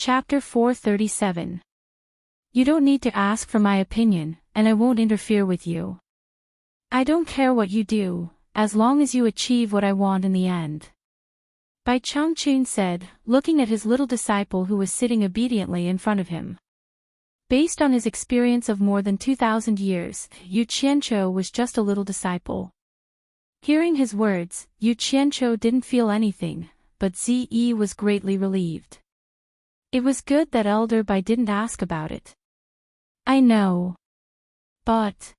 Chapter 437. You don't need to ask for my opinion, and I won't interfere with you. I don't care what you do, as long as you achieve what I want in the end. Bai Changchun said, looking at his little disciple who was sitting obediently in front of him. Based on his experience of more than 2,000 years, Yu Qianzhou was just a little disciple. Hearing his words, Yu Qianzhou didn't feel anything, but Zi was greatly relieved. It was good that Elder Bai didn't ask about it. I know. But...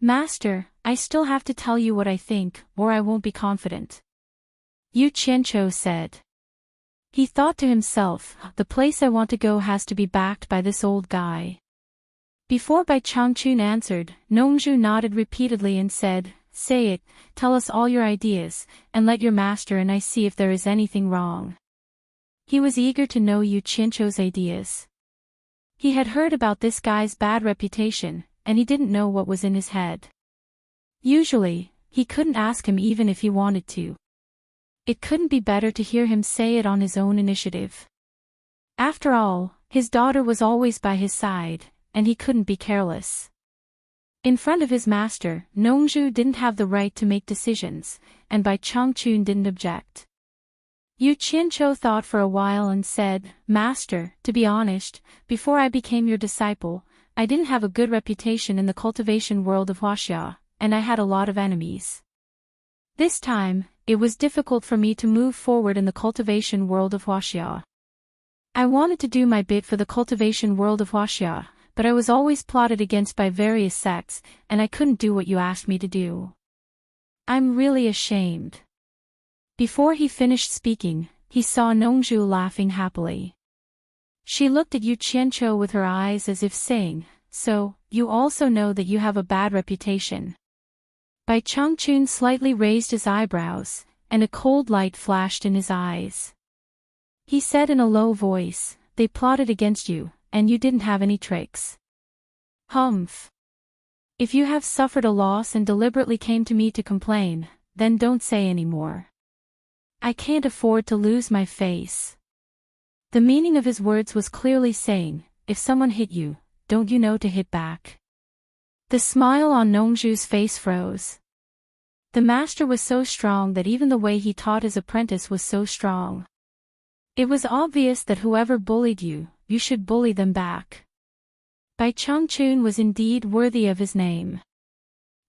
Master, I still have to tell you what I think, or I won't be confident. Yu Qianzhou said. He thought to himself, the place I want to go has to be backed by this old guy. Before Bai Changchun answered, Nongzhu nodded repeatedly and said, Say it, tell us all your ideas, and let your master and I see if there is anything wrong. He was eager to know Yu Qianzhou's ideas. He had heard about this guy's bad reputation, and he didn't know what was in his head. Usually, he couldn't ask him even if he wanted to. It couldn't be better to hear him say it on his own initiative. After all, his daughter was always by his side, and he couldn't be careless. In front of his master, Nongzhu didn't have the right to make decisions, and Bai Changchun didn't object. Yu Qianzhou thought for a while and said, Master, to be honest, before I became your disciple, I didn't have a good reputation in the cultivation world of Huaxia, and I had a lot of enemies. This time, it was difficult for me to move forward in the cultivation world of Huaxia. I wanted to do my bit for the cultivation world of Huaxia, but I was always plotted against by various sects, and I couldn't do what you asked me to do. I'm really ashamed. Before he finished speaking, he saw Nongzhu laughing happily. She looked at Yu Qianzhou with her eyes as if saying, So, you also know that you have a bad reputation. Bai Changchun slightly raised his eyebrows, and a cold light flashed in his eyes. He said in a low voice, They plotted against you, and you didn't have any tricks. Humph. If you have suffered a loss and deliberately came to me to complain, then don't say any more. I can't afford to lose my face. The meaning of his words was clearly saying, if someone hit you, don't you know to hit back? The smile on Nongzhu's face froze. The master was so strong that even the way he taught his apprentice was so strong. It was obvious that whoever bullied you, you should bully them back. Bai Changchun was indeed worthy of his name.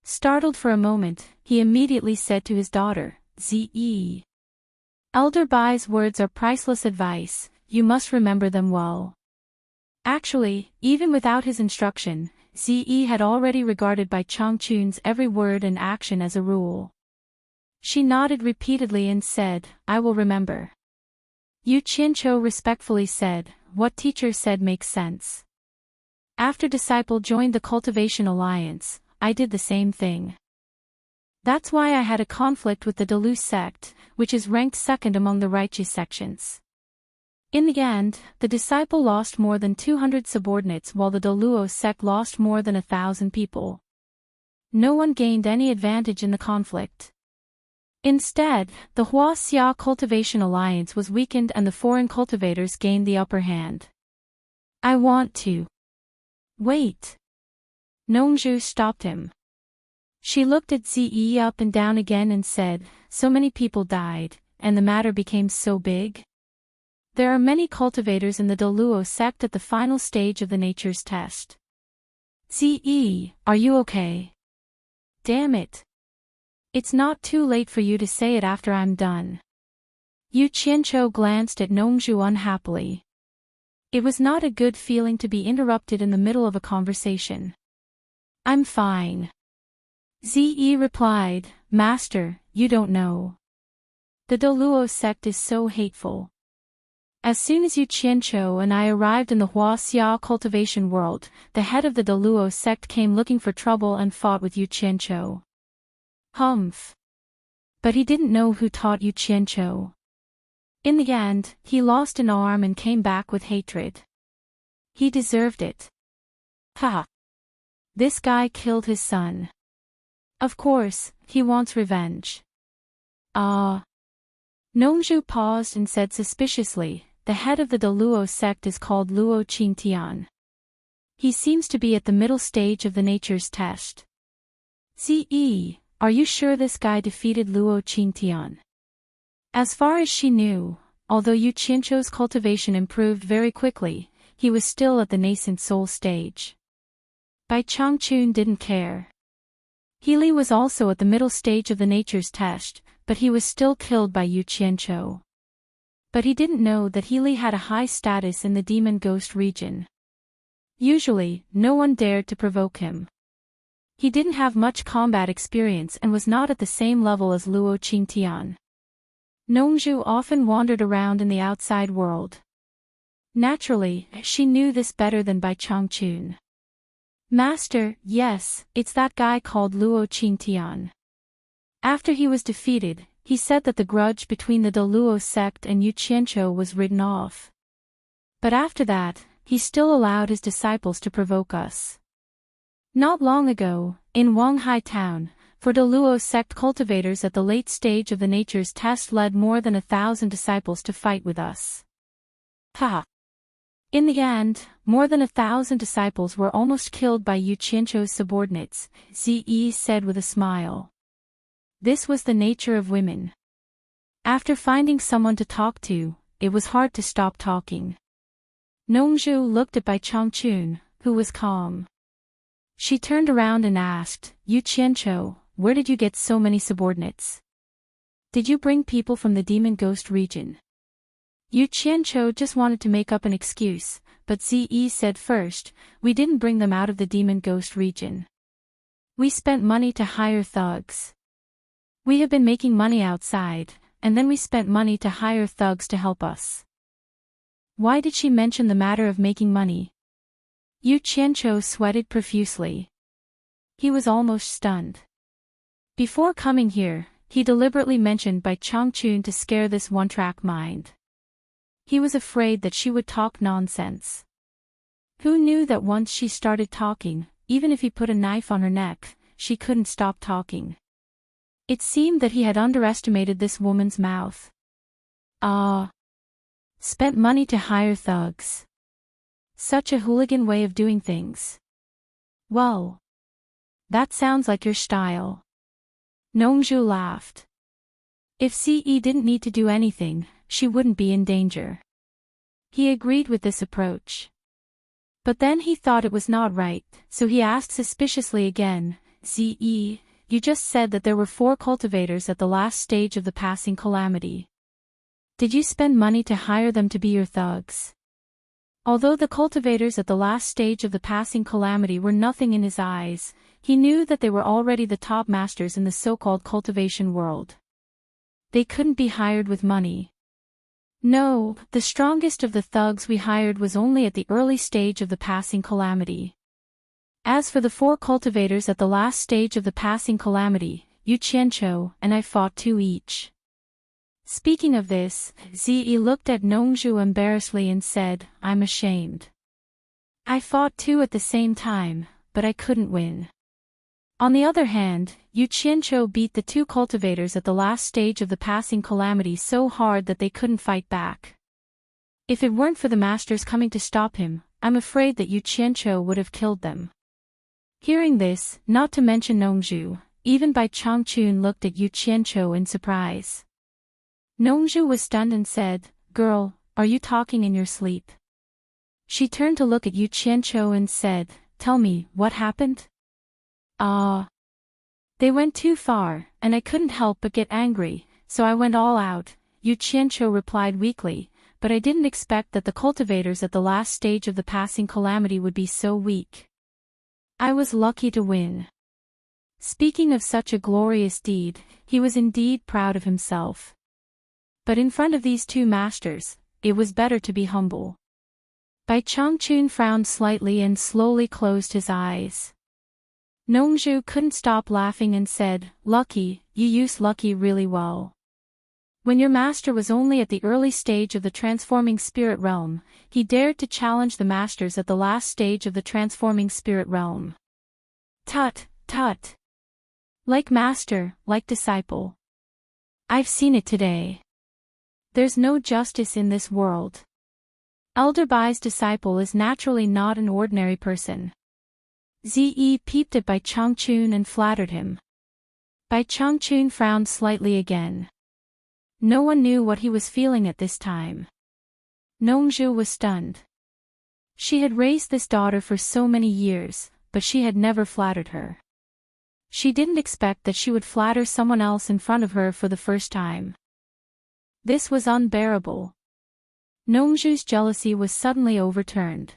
Startled for a moment, he immediately said to his daughter, Zi. Elder Bai's words are priceless advice, you must remember them well. Actually, even without his instruction, Zi had already regarded Bai Changchun's every word and action as a rule. She nodded repeatedly and said, I will remember. Yu Qianzhou respectfully said, What teacher said makes sense. After disciple joined the Cultivation Alliance, I did the same thing. That's why I had a conflict with the Dalu sect, which is ranked second among the righteous sections. In the end, the disciple lost more than 200 subordinates while the Daluo sect lost more than 1,000 people. No one gained any advantage in the conflict. Instead, the Huaxia Cultivation Alliance was weakened and the foreign cultivators gained the upper hand. I want to. Wait. Nongzhu stopped him. She looked at Zi up and down again and said, So many people died, and the matter became so big? There are many cultivators in the Daluo sect at the final stage of the nature's test. Zi, are you okay? Damn it. It's not too late for you to say it after I'm done. Yu Qianzhou glanced at Nongzhu unhappily. It was not a good feeling to be interrupted in the middle of a conversation. I'm fine. Zi replied, Master, you don't know. The Daluo sect is so hateful. As soon as Yu Qianzhou and I arrived in the Huaxia cultivation world, the head of the Daluo sect came looking for trouble and fought with Yu Qianzhou. Humph. But he didn't know who taught Yu Qianzhou. In the end, he lost an arm and came back with hatred. He deserved it. Ha! This guy killed his son. Of course, he wants revenge. Nongzhu paused and said suspiciously, the head of the Luo sect is called Luo Qingtian. He seems to be at the middle stage of the nature's test. Ze, are you sure this guy defeated Luo Qingtian? As far as she knew, although Yu Qianzhou's cultivation improved very quickly, he was still at the nascent soul stage. Bai Changchun didn't care. Healy was also at the middle stage of the nature's test, but he was still killed by Yu Qianzhou. But he didn't know that Healy had a high status in the demon ghost region. Usually, no one dared to provoke him. He didn't have much combat experience and was not at the same level as Luo Qingtian. Nongzhu often wandered around in the outside world. Naturally, she knew this better than Bai Changchun. Master, yes, it's that guy called Luo Qingtian. After he was defeated, he said that the grudge between the Luo sect and Yu Qianzhou was written off. But after that, he still allowed his disciples to provoke us. Not long ago, in Wanghai town, for the Luo sect cultivators at the late stage of the nature's test led more than 1,000 disciples to fight with us. Ha! In the end, more than 1,000 disciples were almost killed by Yu Qianzhou's subordinates, Ze said with a smile. This was the nature of women. After finding someone to talk to, it was hard to stop talking. Nongzhu looked at Bai Changchun, who was calm. She turned around and asked, Yu Qianzhou, where did you get so many subordinates? Did you bring people from the demon ghost region? Yu Qianzhou just wanted to make up an excuse, but Ze said first, we didn't bring them out of the demon ghost region. We spent money to hire thugs. We have been making money outside, and then we spent money to hire thugs to help us. Why did she mention the matter of making money? Yu Qianzhou sweated profusely. He was almost stunned. Before coming here, he deliberately mentioned Bai Changchun to scare this one-track mind. He was afraid that she would talk nonsense. Who knew that once she started talking, even if he put a knife on her neck, she couldn't stop talking. It seemed that he had underestimated this woman's mouth. Spent money to hire thugs. Such a hooligan way of doing things. Well, that sounds like your style. Nongzhu laughed. If Ce didn't need to do anything, she wouldn't be in danger. He agreed with this approach. But then he thought it was not right, so he asked suspiciously again, Ze, you just said that there were 4 cultivators at the last stage of the passing calamity. Did you spend money to hire them to be your thugs? Although the cultivators at the last stage of the passing calamity were nothing in his eyes, he knew that they were already the top masters in the so-called cultivation world. They couldn't be hired with money. No, the strongest of the thugs we hired was only at the early stage of the passing calamity. As for the 4 cultivators at the last stage of the passing calamity, Yu Qianzhou and I fought 2 each. Speaking of this, Ze looked at Nongzhu embarrassedly and said, I'm ashamed. I fought 2 at the same time, but I couldn't win. On the other hand, Yu Qianzhou beat the 2 cultivators at the last stage of the passing calamity so hard that they couldn't fight back. If it weren't for the masters coming to stop him, I'm afraid that Yu Qianzhou would have killed them. Hearing this, not to mention Nongzhu, even Bai Changchun looked at Yu Qianzhou in surprise. Nongzhu was stunned and said, Girl, are you talking in your sleep? She turned to look at Yu Qianzhou and said, Tell me, what happened? They went too far, and I couldn't help but get angry, so I went all out, Yu Qianzhou replied weakly, but I didn't expect that the cultivators at the last stage of the passing calamity would be so weak. I was lucky to win. Speaking of such a glorious deed, he was indeed proud of himself. But in front of these 2 masters, it was better to be humble. Bai Changchun frowned slightly and slowly closed his eyes. Nongzhu couldn't stop laughing and said, Lucky, you use lucky really well. When your master was only at the early stage of the transforming spirit realm, he dared to challenge the masters at the last stage of the transforming spirit realm. Tut, tut. Like master, like disciple. I've seen it today. There's no justice in this world. Elder Bai's disciple is naturally not an ordinary person. Ze peeped at Bai Changchun and flattered him. Bai Changchun frowned slightly again. No one knew what he was feeling at this time. Nongzhu was stunned. She had raised this daughter for so many years, but she had never flattered her. She didn't expect that she would flatter someone else in front of her for the first time. This was unbearable. Nongzhu's jealousy was suddenly overturned.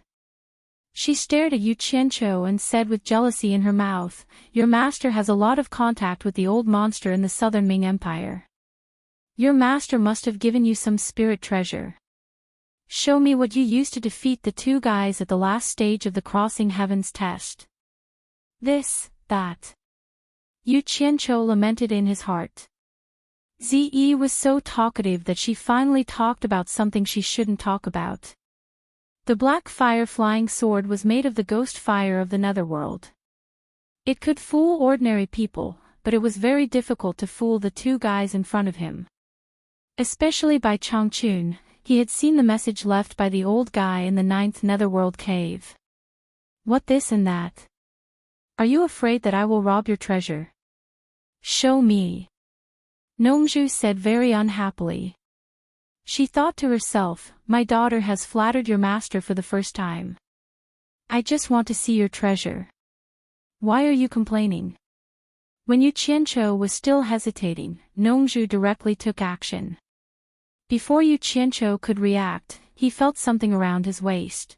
She stared at Yu Qianqiu and said with jealousy in her mouth, "Your master has a lot of contact with the old monster in the southern Ming Empire. Your master must have given you some spirit treasure. Show me what you used to defeat the two guys at the last stage of the Crossing Heavens test." This, that. Yu Qianqiu lamented in his heart. Ze was so talkative that she finally talked about something she shouldn't talk about. The black fire-flying sword was made of the ghost fire of the netherworld. It could fool ordinary people, but it was very difficult to fool the two guys in front of him. Especially by Changchun, he had seen the message left by the old guy in the 9th netherworld cave. What this and that? Are you afraid that I will rob your treasure? Show me. Nongzhu said very unhappily. She thought to herself, my daughter has flattered your master for the first time. I just want to see your treasure. Why are you complaining? When Yu Qianqiu was still hesitating, Nongzhu directly took action. Before Yu Qianqiu could react, he felt something around his waist.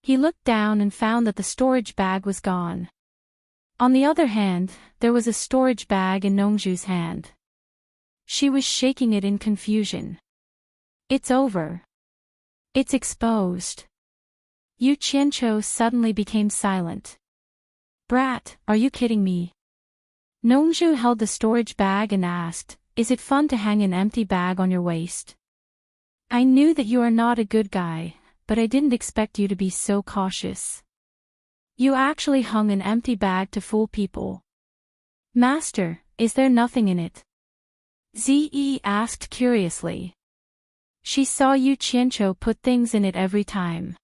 He looked down and found that the storage bag was gone. On the other hand, there was a storage bag in Nongzhu's hand. She was shaking it in confusion. It's over. It's exposed. Yu Qianqiu suddenly became silent. Brat, are you kidding me? Nongzhu held the storage bag and asked, is it fun to hang an empty bag on your waist? I knew that you are not a good guy, but I didn't expect you to be so cautious. You actually hung an empty bag to fool people. Master, is there nothing in it? Ze asked curiously. She saw Yu Qianqiu put things in it every time.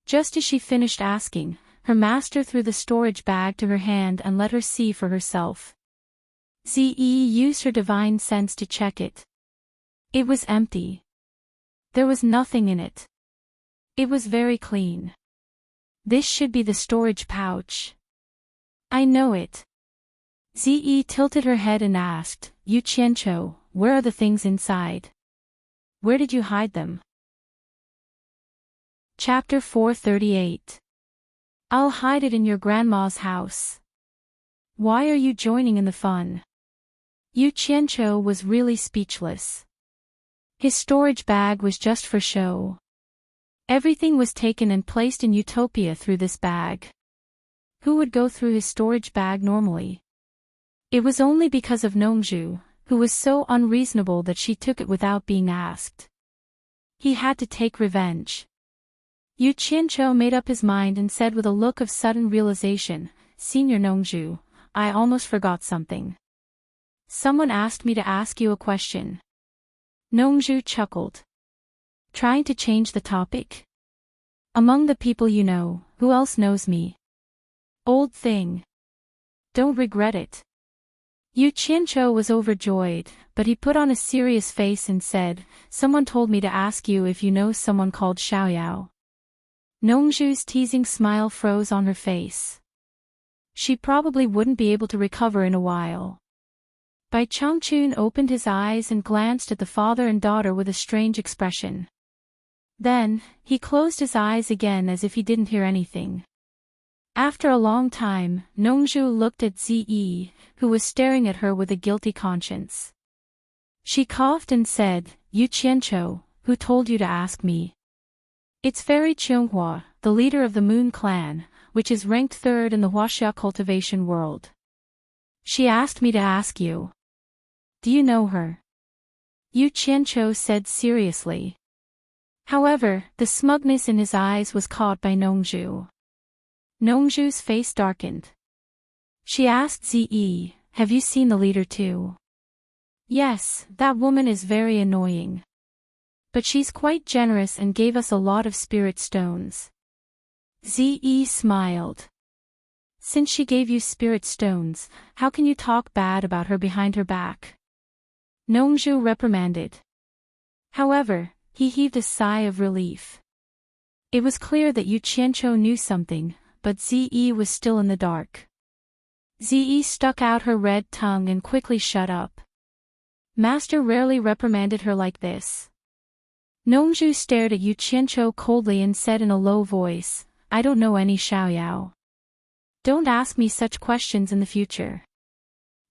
Just as she finished asking, her master threw the storage bag to her hand and let her see for herself. Ze used her divine sense to check it. It was empty. There was nothing in it. It was very clean. This should be the storage pouch. I know it. Ze tilted her head and asked, Yu Qianqiu, where are the things inside? Where did you hide them? Chapter 438. I'll hide it in your grandma's house. Why are you joining in the fun? Yu Qianqiu was really speechless. His storage bag was just for show. Everything was taken and placed in Utopia through this bag. Who would go through his storage bag normally? It was only because of Nongzhu, who was so unreasonable that she took it without being asked. He had to take revenge. Yu Qianqiu made up his mind and said with a look of sudden realization, Senior Nongzhu, I almost forgot something. Someone asked me to ask you a question. Nongzhu chuckled. Trying to change the topic? Among the people you know, who else knows me? Old thing. Don't regret it. Yu Qianqiu was overjoyed, but he put on a serious face and said, someone told me to ask you if you know someone called Xiaoyao. Nongzhu's teasing smile froze on her face. She probably wouldn't be able to recover in a while. Bai Changchun opened his eyes and glanced at the father and daughter with a strange expression. Then, he closed his eyes again as if he didn't hear anything. After a long time, Nongzhu looked at Ze, who was staring at her with a guilty conscience. She coughed and said, Yu Qianqiu, who told you to ask me? It's Fairy Qianghua, the leader of the Moon Clan, which is ranked 3rd in the Huaxia cultivation world. She asked me to ask you. Do you know her? Yu Qianqiu said seriously. However, the smugness in his eyes was caught by Nongzhu. Nongzhu's face darkened. She asked Ze, have you seen the leader too? Yes, that woman is very annoying. But she's quite generous and gave us a lot of spirit stones. Ze smiled. Since she gave you spirit stones, how can you talk bad about her behind her back? Nongzhu reprimanded. However, he heaved a sigh of relief. It was clear that Yu Qianqiu knew something, but Ze was still in the dark. Ze stuck out her red tongue and quickly shut up. Master rarely reprimanded her like this. Nongzhu stared at Yu Qianqiu coldly and said in a low voice, I don't know any Xiaoyao. Don't ask me such questions in the future.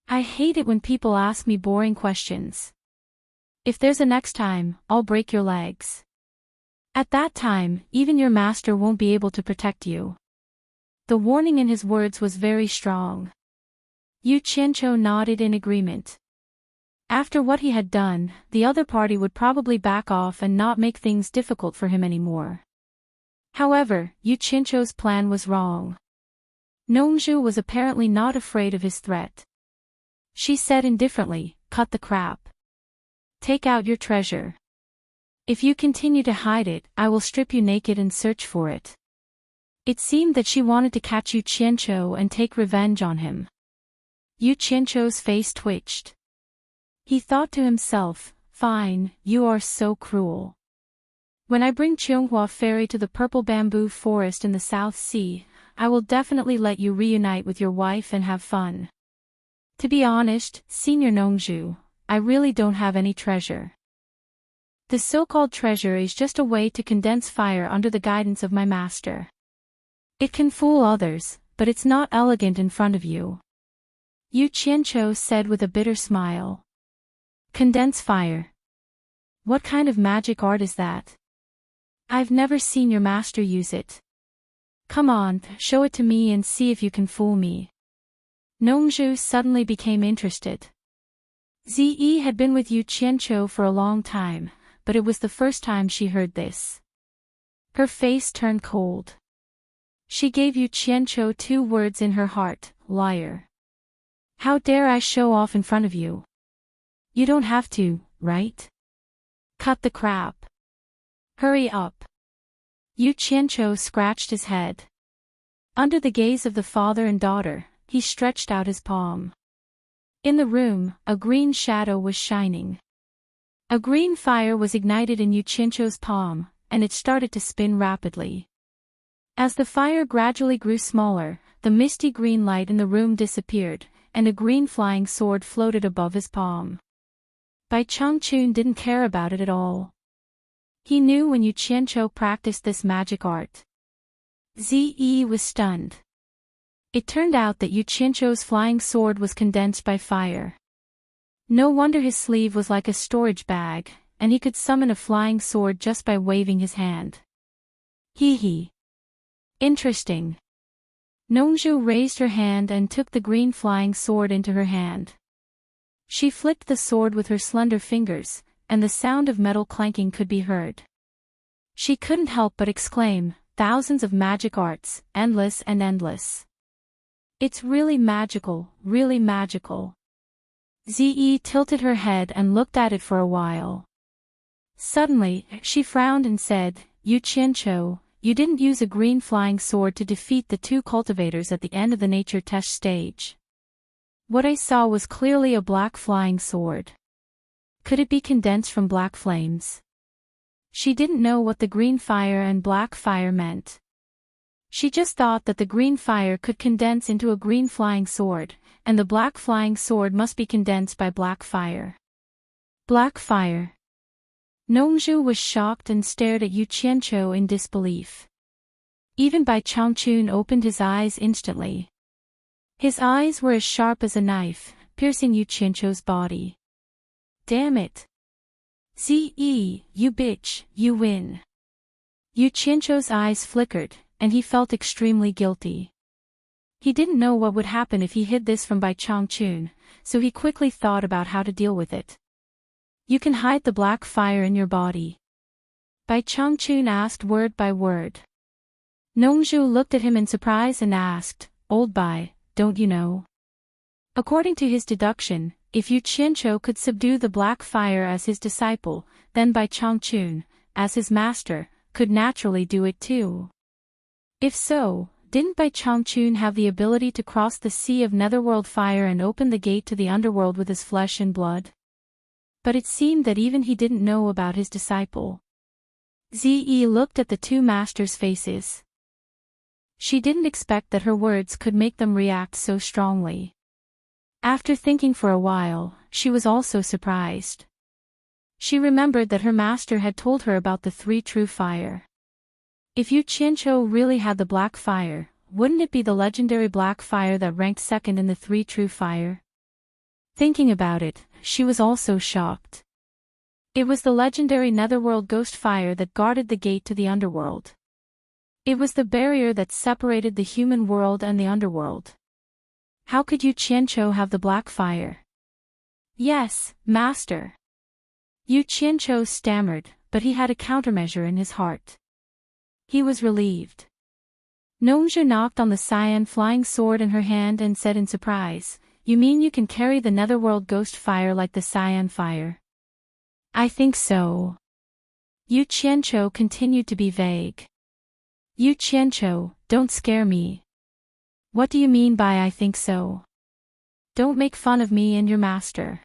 I hate it when people ask me boring questions. If there's a next time, I'll break your legs. At that time, even your master won't be able to protect you. The warning in his words was very strong. Yu Qianqiu nodded in agreement. After what he had done, the other party would probably back off and not make things difficult for him anymore. However, Yu Qianqiu's plan was wrong. Nongzhu was apparently not afraid of his threat. She said indifferently, cut the crap. Take out your treasure. If you continue to hide it, I will strip you naked and search for it. It seemed that she wanted to catch Yu Qianqiu and take revenge on him. Yu Qianqiu's face twitched. He thought to himself, fine, you are so cruel. When I bring Qianghua Ferry to the purple bamboo forest in the South Sea, I will definitely let you reunite with your wife and have fun. To be honest, Senior Nongzhu, I really don't have any treasure. The so-called treasure is just a way to condense fire under the guidance of my master. It can fool others, but it's not elegant in front of you. Yu Qianqiu said with a bitter smile. Condense fire. What kind of magic art is that? I've never seen your master use it. Come on, show it to me and see if you can fool me. Nongzhu suddenly became interested. Ze had been with Yu Qianqiu for a long time, but it was the first time she heard this. Her face turned cold. She gave Yu Qianqiu 2 words in her heart, liar. How dare I show off in front of you? You don't have to, right? Cut the crap. Hurry up. Yu Qianqiu scratched his head. Under the gaze of the father and daughter, he stretched out his palm. In the room, a green shadow was shining. A green fire was ignited in Yu Qianqiu's palm, and it started to spin rapidly. As the fire gradually grew smaller, the misty green light in the room disappeared, and a green flying sword floated above his palm. Bai Changchun didn't care about it at all. He knew when Yu Qianqiu practiced this magic art. Ze was stunned. It turned out that Yu Qianqiu's flying sword was condensed by fire. No wonder his sleeve was like a storage bag, and he could summon a flying sword just by waving his hand. Hee. Interesting. Nongzhu raised her hand and took the green flying sword into her hand. She flicked the sword with her slender fingers, and the sound of metal clanking could be heard. She couldn't help but exclaim, thousands of magic arts, endless and endless. It's really magical, really magical. Ze tilted her head and looked at it for a while. Suddenly, she frowned and said, Yu Qianqiu, you didn't use a green flying sword to defeat the 2 cultivators at the end of the nature test stage. What I saw was clearly a black flying sword. Could it be condensed from black flames? She didn't know what the green fire and black fire meant. She just thought that the green fire could condense into a green flying sword, and the black flying sword must be condensed by black fire. Black fire. Nongzhu was shocked and stared at Yu Qianqiu in disbelief. Even Bai Changchun opened his eyes instantly. His eyes were as sharp as a knife, piercing Yu Qianqiu's body. Damn it. Ze, you bitch, you win. Yu Qianqiu's eyes flickered, and he felt extremely guilty. He didn't know what would happen if he hid this from Bai Changchun, so he quickly thought about how to deal with it. You can hide the black fire in your body. Bai Changchun asked word by word. Nongzhu looked at him in surprise and asked, Old Bai, don't you know? According to his deduction, if Yu Qianzhou could subdue the black fire as his disciple, then Bai Changchun, as his master, could naturally do it too. If so, didn't Bai Changchun have the ability to cross the sea of netherworld fire and open the gate to the underworld with his flesh and blood? But it seemed that even he didn't know about his disciple. Zi looked at the two masters' faces. She didn't expect that her words could make them react so strongly. After thinking for a while, she was also surprised. She remembered that her master had told her about the three true fire. If Yu Qianzhou really had the black fire, wouldn't it be the legendary black fire that ranked second in the three true fire? Thinking about it, she was also shocked. It was the legendary netherworld ghost fire that guarded the gate to the underworld. It was the barrier that separated the human world and the underworld. How could Yu Qianzhou have the black fire? Yes, master. Yu Qianzhou stammered, but he had a countermeasure in his heart. He was relieved. Nongzhu knocked on the cyan flying sword in her hand and said in surprise, "You mean you can carry the netherworld ghost fire like the cyan fire?" "I think so." Yu Qianzhou continued to be vague. "Yu Qianzhou, don't scare me." "What do you mean by I think so?" "Don't make fun of me and your master."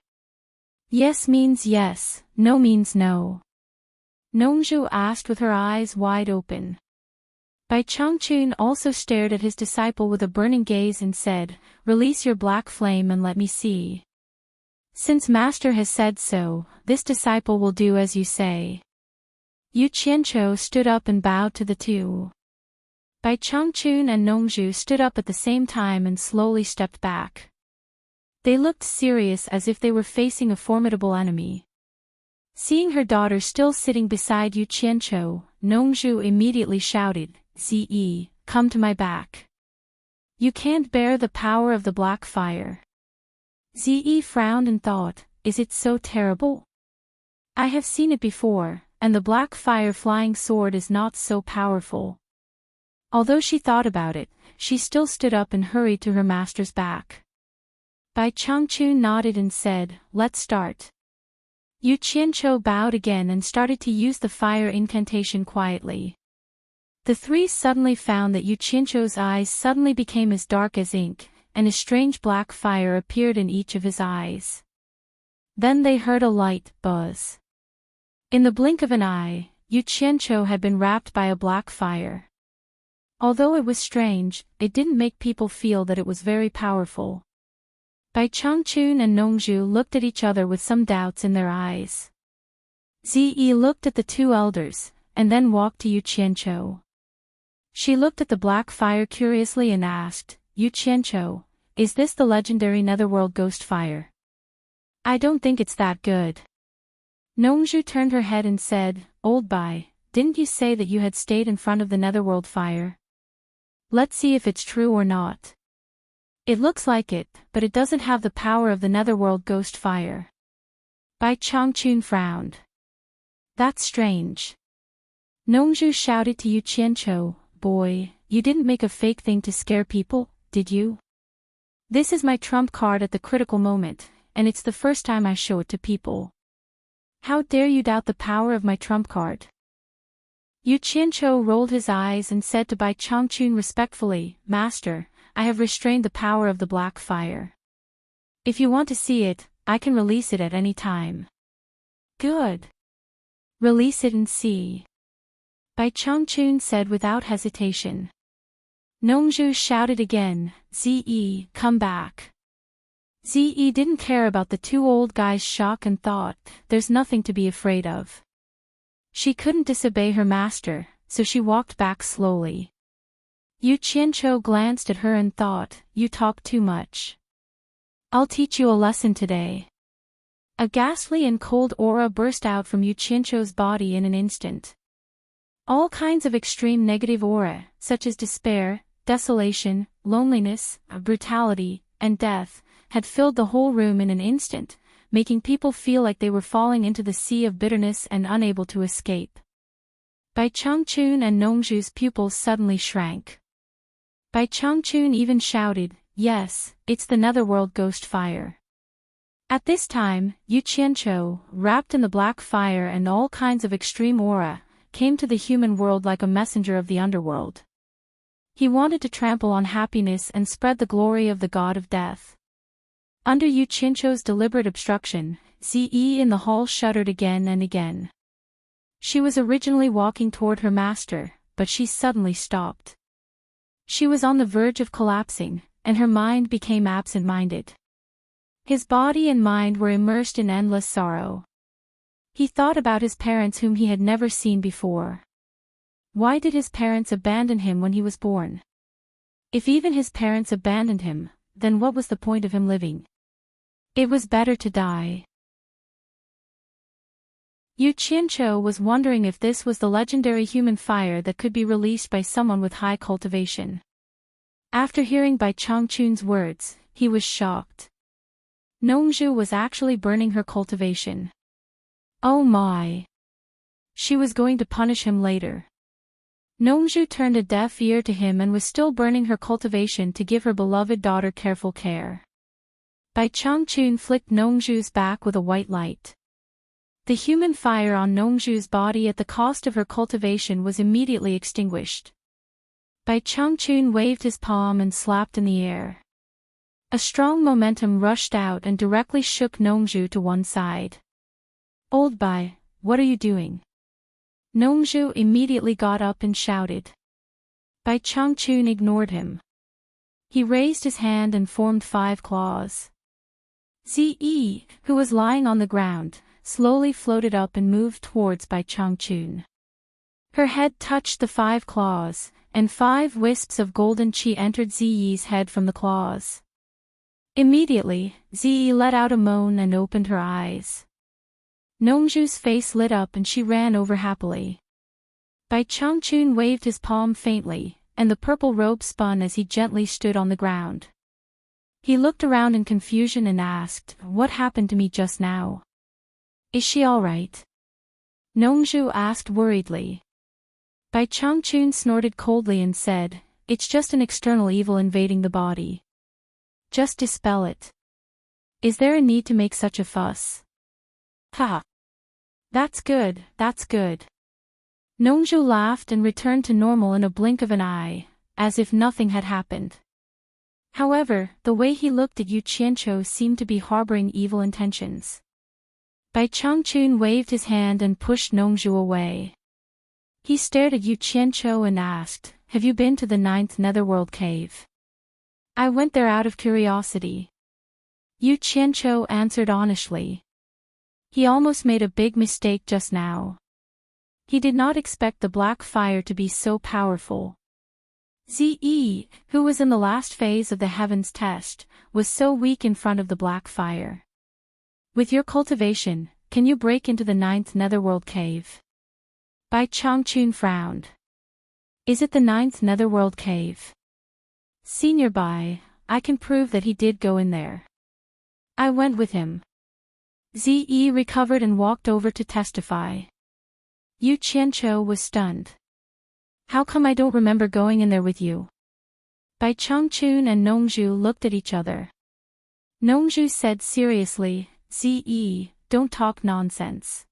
"Yes means yes, no means no." Nongzhu asked with her eyes wide open. Bai Changchun also stared at his disciple with a burning gaze and said, "Release your black flame and let me see." "Since master has said so, this disciple will do as you say." Yu Qianzhou stood up and bowed to the two. Bai Changchun and Nongzhu stood up at the same time and slowly stepped back. They looked serious as if they were facing a formidable enemy. Seeing her daughter still sitting beside Yu Qianzhou, Nongzhu immediately shouted, "Zi, come to my back. You can't bear the power of the black fire." Zi frowned and thought, "Is it so terrible? I have seen it before, and the black fire flying sword is not so powerful." Although she thought about it, she still stood up and hurried to her master's back. Bai Changchun nodded and said, "Let's start." Yu Qianzhou bowed again and started to use the fire incantation quietly. The three suddenly found that Yu Qianzhou's eyes suddenly became as dark as ink, and a strange black fire appeared in each of his eyes. Then they heard a light buzz. In the blink of an eye, Yu Qianzhou had been wrapped by a black fire. Although it was strange, it didn't make people feel that it was very powerful. Bai Changchun and Nongzhu looked at each other with some doubts in their eyes. Zi looked at the two elders, and then walked to Yu Qianzhou. She looked at the black fire curiously and asked, "Yu Qianzhou, is this the legendary netherworld ghost fire?" "I don't think it's that good." Nongzhu turned her head and said, "Old Bai, didn't you say that you had stayed in front of the netherworld fire? Let's see if it's true or not." "It looks like it, but it doesn't have the power of the netherworld ghost fire." Bai Changchun frowned. "That's strange." Nongzhu shouted to Yu Qianzhou, "Boy, you didn't make a fake thing to scare people, did you? This is my trump card at the critical moment, and it's the first time I show it to people. How dare you doubt the power of my trump card?" Yu Qianzhou rolled his eyes and said to Bai Changchun respectfully, "Master, I have restrained the power of the black fire. If you want to see it, I can release it at any time." "Good. Release it and see," Bai Changchun said without hesitation. Nongzhu shouted again, "Zi, come back." Zi didn't care about the two old guys' shock and thought, "There's nothing to be afraid of." She couldn't disobey her master, so she walked back slowly. Yu Qianzhou glanced at her and thought, "You talk too much. I'll teach you a lesson today." A ghastly and cold aura burst out from Yu Qianzhou's body in an instant. All kinds of extreme negative aura, such as despair, desolation, loneliness, brutality, and death, had filled the whole room in an instant, making people feel like they were falling into the sea of bitterness and unable to escape. Bai Changchun and Nongzhu's pupils suddenly shrank. Bai Changchun even shouted, "Yes, it's the netherworld ghost fire." At this time, Yu Qianqiu, wrapped in the black fire and all kinds of extreme aura, came to the human world like a messenger of the underworld. He wanted to trample on happiness and spread the glory of the god of death. Under Yu Qianqiu's deliberate obstruction, Ziyi in the hall shuddered again and again. She was originally walking toward her master, but she suddenly stopped. She was on the verge of collapsing, and her mind became absent-minded. His body and mind were immersed in endless sorrow. He thought about his parents whom he had never seen before. Why did his parents abandon him when he was born? If even his parents abandoned him, then what was the point of him living? It was better to die. Yu Qianqiu was wondering if this was the legendary human fire that could be released by someone with high cultivation. After hearing Bai Changchun's words, he was shocked. Nongzhu was actually burning her cultivation. Oh my! She was going to punish him later. Nongzhu turned a deaf ear to him and was still burning her cultivation to give her beloved daughter careful care. Bai Changchun flicked Nongzhu's back with a white light. The human fire on Nongzhu's body at the cost of her cultivation was immediately extinguished. Bai Changchun waved his palm and slapped in the air. A strong momentum rushed out and directly shook Nongzhu to one side. Old Bai, what are you doing? Nongzhu immediately got up and shouted. Bai Changchun ignored him. He raised his hand and formed 5 claws. Ziyi, who was lying on the ground, slowly floated up and moved towards Bai Changchun. Her head touched the 5 claws, and 5 wisps of golden qi entered Ziyi's head from the claws. Immediately, Ziyi let out a moan and opened her eyes. Nongzhu's face lit up and she ran over happily. Bai Changchun waved his palm faintly, and the purple robe spun as he gently stood on the ground. He looked around in confusion and asked, "What happened to me just now? Is she all right?" Nongzhu asked worriedly. Bai Changchun snorted coldly and said, "It's just an external evil invading the body. Just dispel it. Is there a need to make such a fuss?" Ha! That's good, that's good. Nongzhu laughed and returned to normal in a blink of an eye, as if nothing had happened. However, the way he looked at Yu Qianqiu seemed to be harboring evil intentions. Bai Changchun waved his hand and pushed Nongzhu away. He stared at Yu Qianqiu and asked, "Have you been to the 9th netherworld cave?" "I went there out of curiosity." Yu Qianqiu answered honestly. He almost made a big mistake just now. He did not expect the black fire to be so powerful. Ziyi, who was in the last phase of the heavens test, was so weak in front of the black fire. "With your cultivation, can you break into the 9th netherworld cave?" Bai Changchun frowned. "Is it the 9th netherworld cave?" "Senior Bai, I can prove that he did go in there. I went with him." Ziyi recovered and walked over to testify. Yu Qianqiu was stunned. "How come I don't remember going in there with you?" Bai Changchun and Nongzhu looked at each other. Nongzhu said seriously, "Ziyi, don't talk nonsense.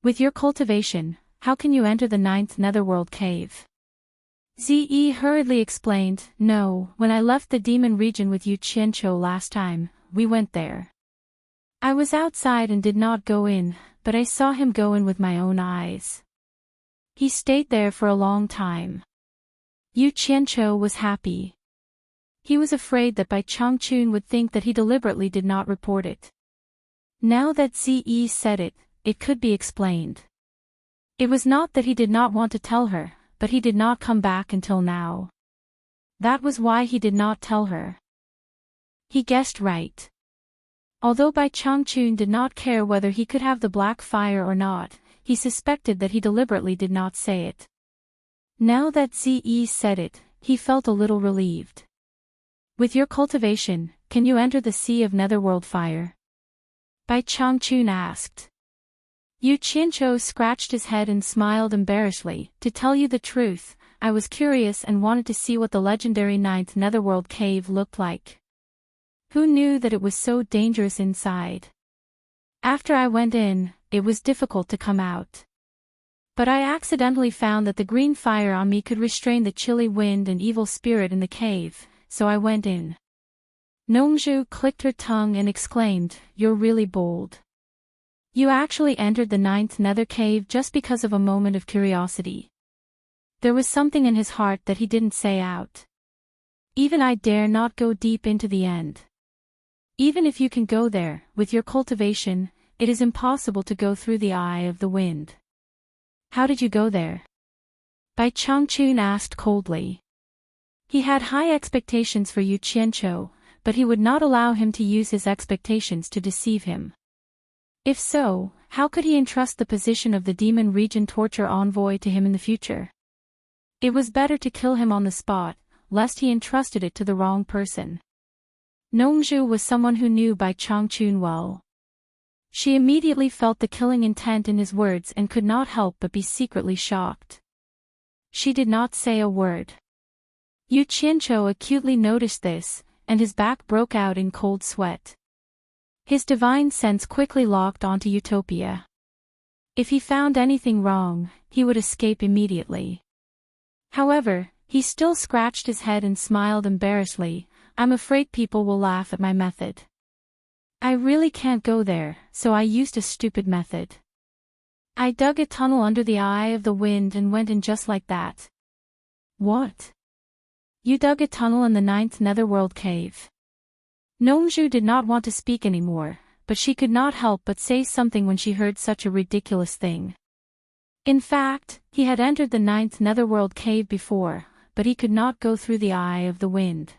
With your cultivation, how can you enter the 9th netherworld cave?" Ziyi hurriedly explained, "No, when I left the demon region with Yu Qianqiu last time, we went there. I was outside and did not go in, but I saw him go in with my own eyes. He stayed there for a long time." Yu Qianqiu was happy. He was afraid that Bai Changchun would think that he deliberately did not report it. Now that Ziyi said it, it could be explained. It was not that he did not want to tell her, but he did not come back until now. That was why he did not tell her. He guessed right. Although Bai Changchun did not care whether he could have the black fire or not, he suspected that he deliberately did not say it. Now that Ziyi said it, he felt a little relieved. "With your cultivation, can you enter the sea of netherworld fire?" Bai Changchun asked. Yu Qianqiu scratched his head and smiled embarrassedly. "To tell you the truth, I was curious and wanted to see what the legendary 9th netherworld cave looked like." Who knew that it was so dangerous inside? After I went in, it was difficult to come out. But I accidentally found that the green fire on me could restrain the chilly wind and evil spirit in the cave, so I went in. Nongzhu clicked her tongue and exclaimed, "You're really bold. You actually entered the 9th nether cave just because of a moment of curiosity." There was something in his heart that he didn't say out. "Even I dare not go deep into the end. Even if you can go there, with your cultivation, it is impossible to go through the eye of the wind." "How did you go there?" Bai Changchun asked coldly. He had high expectations for Yu Qianqiu, but he would not allow him to use his expectations to deceive him. If so, how could he entrust the position of the demon region torture envoy to him in the future? It was better to kill him on the spot, lest he entrusted it to the wrong person. Nongzhu was someone who knew Bai Changchun well. She immediately felt the killing intent in his words and could not help but be secretly shocked. She did not say a word. Yu Qianqiu acutely noticed this, and his back broke out in cold sweat. His divine sense quickly locked onto Utopia. If he found anything wrong, he would escape immediately. However, he still scratched his head and smiled embarrassedly. "I'm afraid people will laugh at my method. I really can't go there, so I used a stupid method. I dug a tunnel under the eye of the wind and went in just like that." "What? You dug a tunnel in the 9th netherworld cave?" Nongzhu did not want to speak anymore, but she could not help but say something when she heard such a ridiculous thing. In fact, he had entered the 9th netherworld cave before, but he could not go through the eye of the wind.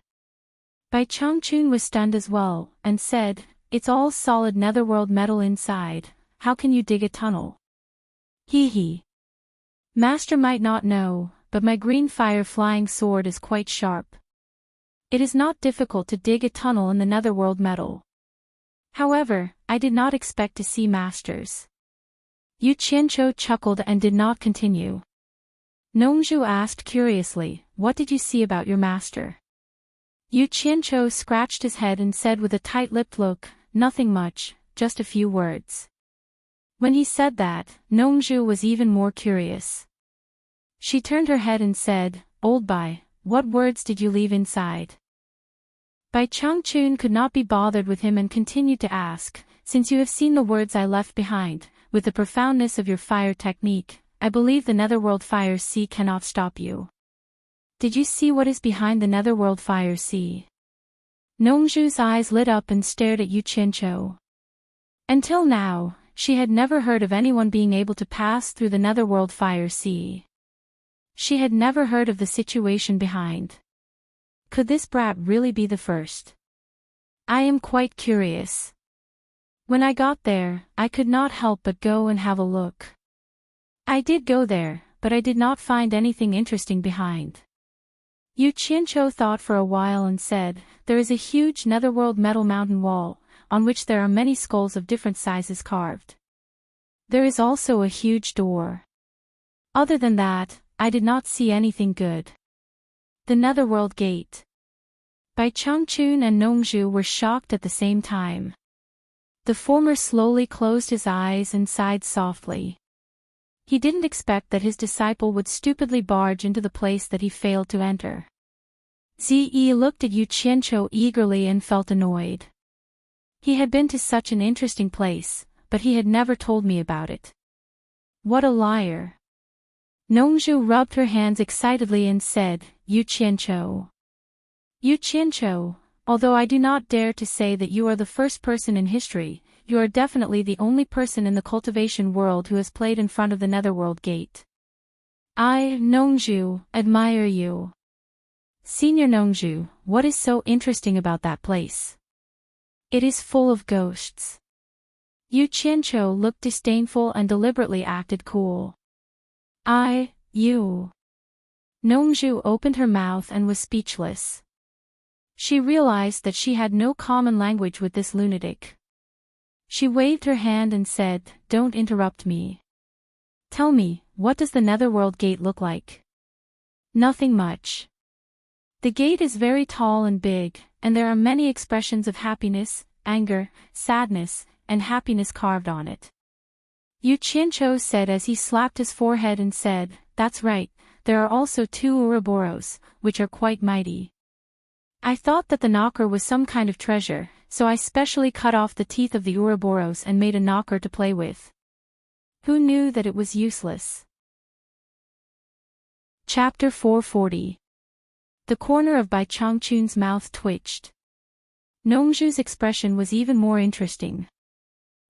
Bai Changchun was stunned as well, and said, "It's all solid netherworld metal inside, how can you dig a tunnel?" He. "Master might not know, but my green fire flying sword is quite sharp. It is not difficult to dig a tunnel in the netherworld metal. However, I did not expect to see masters." Yu Qianqiu chuckled and did not continue. Nongzhu asked curiously, "What did you see about your master?" Yu Qianqiu scratched his head and said with a tight-lipped look, "Nothing much, just a few words." When he said that, Nongzhu was even more curious. She turned her head and said, "Old Bai, what words did you leave inside?" Bai Changchun could not be bothered with him and continued to ask, "Since you have seen the words I left behind, with the profoundness of your fire technique, I believe the netherworld fire sea cannot stop you. Did you see what is behind the netherworld fire sea?" Nongzhu's eyes lit up and stared at Yu Qianqiu. Until now, she had never heard of anyone being able to pass through the netherworld fire sea. She had never heard of the situation behind. Could this brat really be the first? "I am quite curious. When I got there, I could not help but go and have a look. I did go there, but I did not find anything interesting behind." Yu Qianqiu thought for a while and said, "There is a huge netherworld metal mountain wall, on which there are many skulls of different sizes carved. There is also a huge door. Other than that, I did not see anything good." The netherworld gate. Bai Changchun and Nongzhu were shocked at the same time. The former slowly closed his eyes and sighed softly. He didn't expect that his disciple would stupidly barge into the place that he failed to enter. Ziyi looked at Yu Qianqiu eagerly and felt annoyed. He had been to such an interesting place, but he had never told me about it. What a liar. Nongzhu rubbed her hands excitedly and said, "Yu Qianqiu. Yu Qianqiu, although I do not dare to say that you are the first person in history, you are definitely the only person in the cultivation world who has played in front of the netherworld gate. I, Nongzhu, admire you." "Senior Nongzhu, what is so interesting about that place?" "It is full of ghosts." Yu Qianqiu looked disdainful and deliberately acted cool. You. Nongzhu opened her mouth and was speechless. She realized that she had no common language with this lunatic. She waved her hand and said, "Don't interrupt me. Tell me, what does the netherworld gate look like?" "Nothing much. The gate is very tall and big, and there are many expressions of happiness, anger, sadness, and happiness carved on it. Yu Qianqiu said as he slapped his forehead and said, "That's right, there are also 2 Ouroboros, which are quite mighty. I thought that the knocker was some kind of treasure, so I specially cut off the teeth of the Ouroboros and made a knocker to play with. Who knew that it was useless?" Chapter 440. The corner of Bai Changchun's mouth twitched. Nongzhu's expression was even more interesting.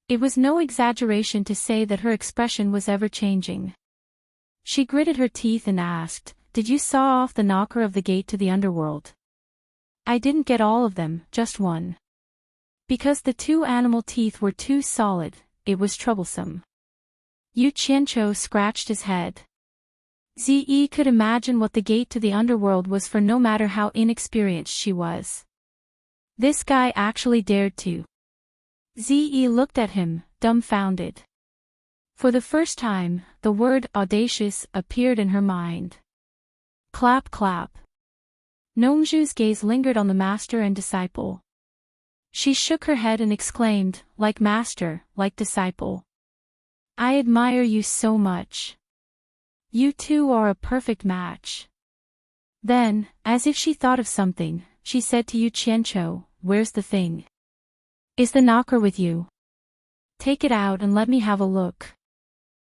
It was no exaggeration to say that her expression was ever-changing. She gritted her teeth and asked, "Did you saw off the knocker of the gate to the underworld?" "I didn't get all of them, just one. Because the 2 animal teeth were too solid, it was troublesome." Yu Qianqiu scratched his head. Zi could imagine what the gate to the underworld was for no matter how inexperienced she was. This guy actually dared to. Zi looked at him, dumbfounded. For the first time, the word audacious appeared in her mind. Clap clap. Nongzhu's gaze lingered on the master and disciple. She shook her head and exclaimed, "Like master, like disciple. I admire you so much. You two are a perfect match." Then, as if she thought of something, she said to Yu Qianqiu, "Where's the thing? Is the knocker with you? Take it out and let me have a look."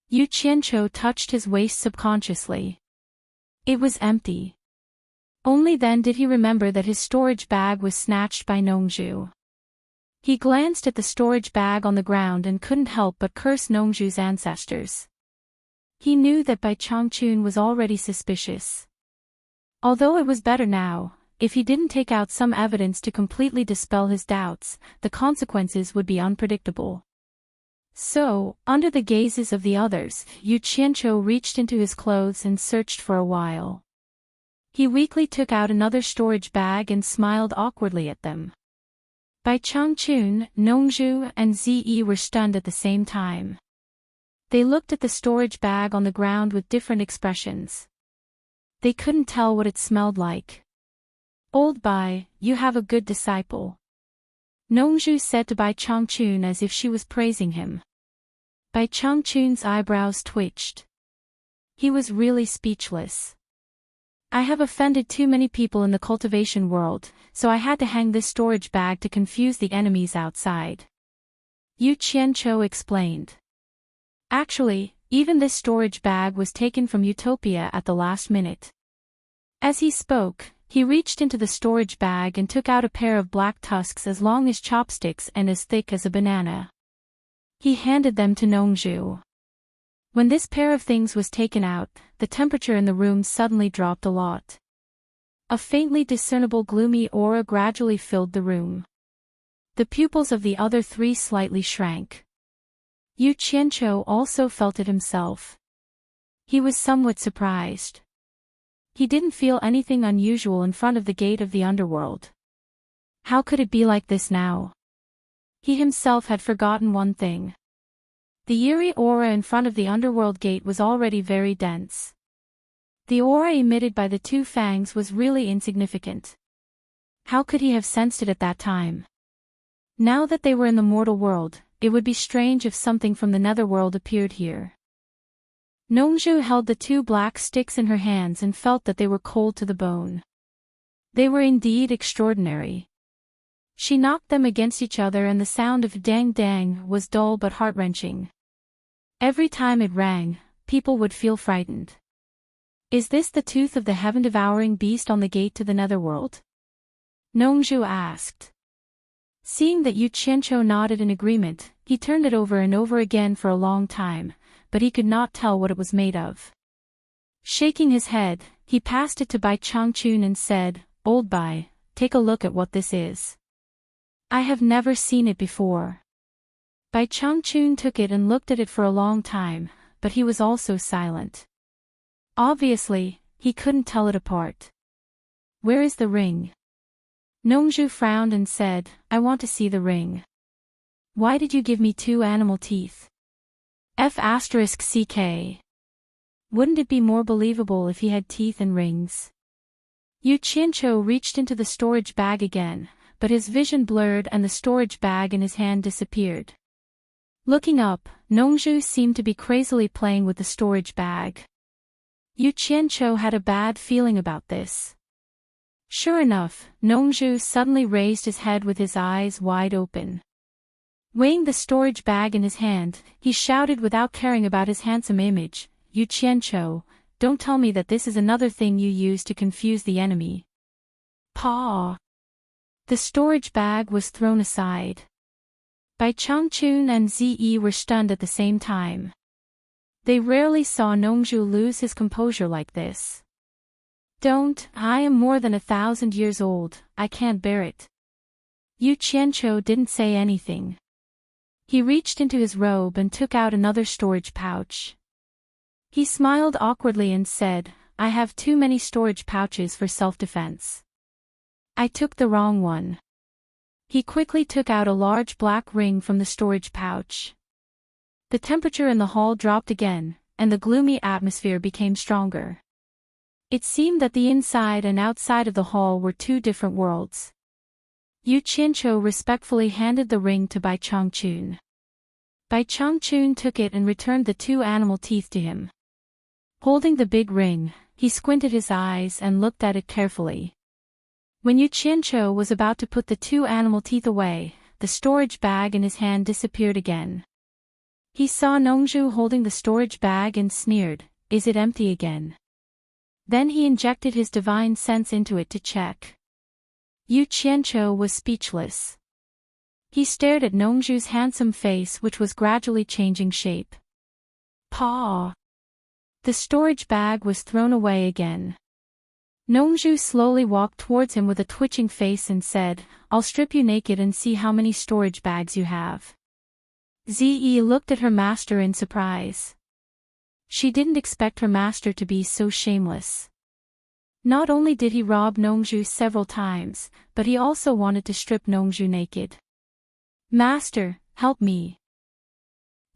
Yu Qianqiu touched his waist subconsciously. It was empty. Only then did he remember that his storage bag was snatched by Nongzhu. He glanced at the storage bag on the ground and couldn't help but curse Nongzhu's ancestors. He knew that Bai Changchun was already suspicious. Although it was better now, if he didn't take out some evidence to completely dispel his doubts, the consequences would be unpredictable. So, under the gazes of the others, Yu Qianqiu reached into his clothes and searched for a while. He weakly took out another storage bag and smiled awkwardly at them. Bai Changchun, Nongzhu, and Zi were stunned at the same time. They looked at the storage bag on the ground with different expressions. They couldn't tell what it smelled like. "Old Bai, you have a good disciple," Nongzhu said to Bai Changchun as if she was praising him. Bai Changchun's eyebrows twitched. He was really speechless. "I have offended too many people in the cultivation world, so I had to hang this storage bag to confuse the enemies outside," Yu Qianqiu explained. Actually, even this storage bag was taken from Utopia at the last minute. As he spoke, he reached into the storage bag and took out a pair of black tusks as long as chopsticks and as thick as a banana. He handed them to Nongzhu. When this pair of things was taken out, the temperature in the room suddenly dropped a lot. A faintly discernible gloomy aura gradually filled the room. The pupils of the other 3 slightly shrank. Yu Qianqiu also felt it himself. He was somewhat surprised. He didn't feel anything unusual in front of the gate of the underworld. How could it be like this now? He himself had forgotten one thing. The eerie aura in front of the underworld gate was already very dense. The aura emitted by the 2 fangs was really insignificant. How could he have sensed it at that time? Now that they were in the mortal world, it would be strange if something from the netherworld appeared here. Nongzhu held the 2 black sticks in her hands and felt that they were cold to the bone. They were indeed extraordinary. She knocked them against each other and the sound of dang dang was dull but heart-wrenching. Every time it rang, people would feel frightened. "Is this the tooth of the heaven-devouring beast on the gate to the netherworld?" Nongzhu asked. Seeing that Yu Qianqiu nodded in agreement, he turned it over and over again for a long time, but he could not tell what it was made of. Shaking his head, he passed it to Bai Changchun and said, "Old Bai, take a look at what this is. I have never seen it before." Bai Changchun took it and looked at it for a long time, but he was also silent. Obviously, he couldn't tell it apart. "Where is the ring?" Nongzhu frowned and said, "I want to see the ring." "Why did you give me 2 animal teeth? F***ck. Wouldn't it be more believable if he had teeth and rings?" Yu Qianqiu reached into the storage bag again, but his vision blurred and the storage bag in his hand disappeared. Looking up, Nongzhu seemed to be crazily playing with the storage bag. Yu Qianqiu had a bad feeling about this. Sure enough, Nongzhu suddenly raised his head with his eyes wide open. Weighing the storage bag in his hand, he shouted without caring about his handsome image, "Yu Qianqiu, don't tell me that this is another thing you use to confuse the enemy." Paw! The storage bag was thrown aside. Bai Changchun and Ziyi were stunned at the same time. They rarely saw Nongzhu lose his composure like this. "Don't, I am more than 1,000 years old, I can't bear it." Yu Qianqiu didn't say anything. He reached into his robe and took out another storage pouch. He smiled awkwardly and said, "I have too many storage pouches for self-defense. I took the wrong one." He quickly took out a large black ring from the storage pouch. The temperature in the hall dropped again, and the gloomy atmosphere became stronger. It seemed that the inside and outside of the hall were two different worlds. Yu Qianqiu respectfully handed the ring to Bai Changchun. Bai Changchun took it and returned the two animal teeth to him. Holding the big ring, he squinted his eyes and looked at it carefully. When Yu Qianqiu was about to put the two animal teeth away, the storage bag in his hand disappeared again. He saw Nongzhu holding the storage bag and sneered, "Is it empty again?" Then he injected his divine sense into it to check. Yu Qianqiu was speechless. He stared at Nongzhu's handsome face, which was gradually changing shape. Paw! The storage bag was thrown away again. Nongzhu slowly walked towards him with a twitching face and said, "I'll strip you naked and see how many storage bags you have." Ziyi looked at her master in surprise. She didn't expect her master to be so shameless. Not only did he rob Nongzhu several times, but he also wanted to strip Nongzhu naked. "Master, help me."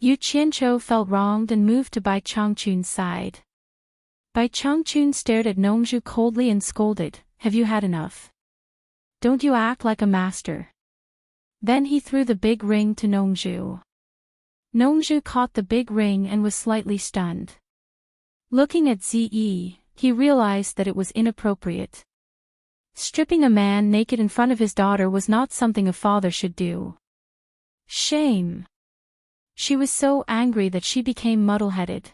Yu Qianqiu felt wronged and moved to Bai Changchun's side. Bai Changchun stared at Nongzhu coldly and scolded, "Have you had enough? Don't you act like a master." Then he threw the big ring to Nongzhu. Nongzhu caught the big ring and was slightly stunned. Looking at Ziyi, he realized that it was inappropriate. Stripping a man naked in front of his daughter was not something a father should do. Shame! She was so angry that she became muddle-headed.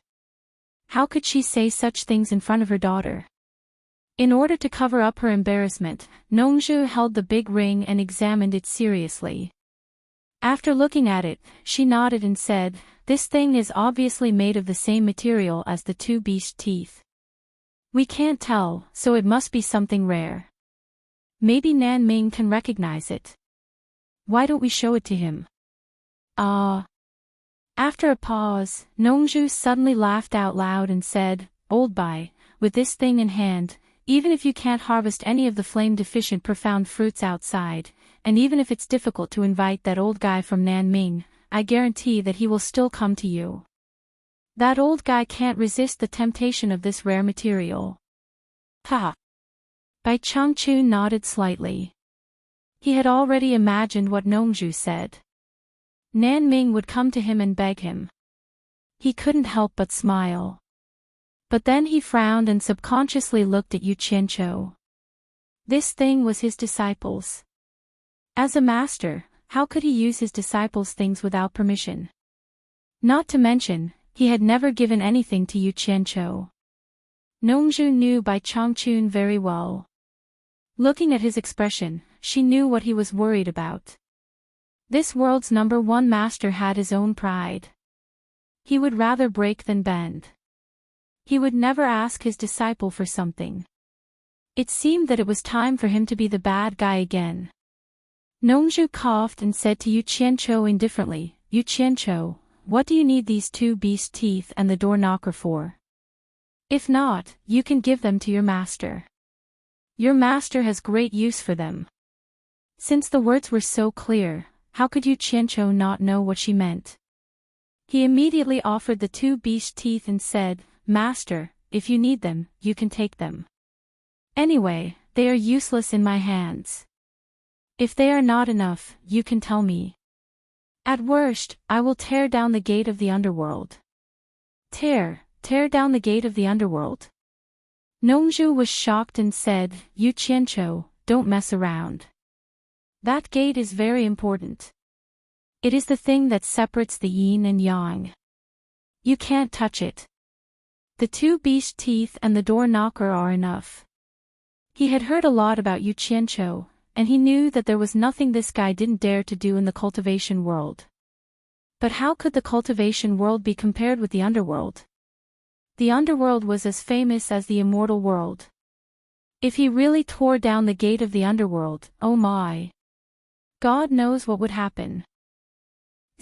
How could she say such things in front of her daughter? In order to cover up her embarrassment, Nongzhu held the big ring and examined it seriously. After looking at it, she nodded and said, "This thing is obviously made of the same material as the two beast teeth. We can't tell, so it must be something rare. Maybe Nan Ming can recognize it. Why don't we show it to him?" After a pause, Nongzhu suddenly laughed out loud and said, "Old Bai, with this thing in hand, even if you can't harvest any of the flame-deficient profound fruits outside, and even if it's difficult to invite that old guy from Nanming, I guarantee that he will still come to you. That old guy can't resist the temptation of this rare material." Ha! Bai Changchun nodded slightly. He had already imagined what Nongzhu said. Nanming would come to him and beg him. He couldn't help but smile. But then he frowned and subconsciously looked at Yu Qianqiu. This thing was his disciple's. As a master, how could he use his disciples' things without permission? Not to mention, he had never given anything to Yu Qianqiu. Nongzhu knew Bai Changchun very well. Looking at his expression, she knew what he was worried about. This world's #1 master had his own pride. He would rather break than bend. He would never ask his disciple for something. It seemed that it was time for him to be the bad guy again. Nongzhu coughed and said to Yu Qianqiu indifferently, "Yu Qianqiu, what do you need these two beast teeth and the door knocker for? If not, you can give them to your master. Your master has great use for them." Since the words were so clear, how could Yu Qianqiu not know what she meant? He immediately offered the two beast teeth and said, "Master, if you need them, you can take them. Anyway, they are useless in my hands. If they are not enough, you can tell me. At worst, I will tear down the gate of the underworld. Tear down the gate of the underworld. Nongzhu was shocked and said, Yu Qianqiu, don't mess around. That gate is very important. It is the thing that separates the yin and yang. You can't touch it. The two beast teeth and the door knocker are enough. He had heard a lot about Yu Qianqiu, and he knew that there was nothing this guy didn't dare to do in the cultivation world. But how could the cultivation world be compared with the underworld? The underworld was as famous as the immortal world. If he really tore down the gate of the underworld, oh my! God knows what would happen.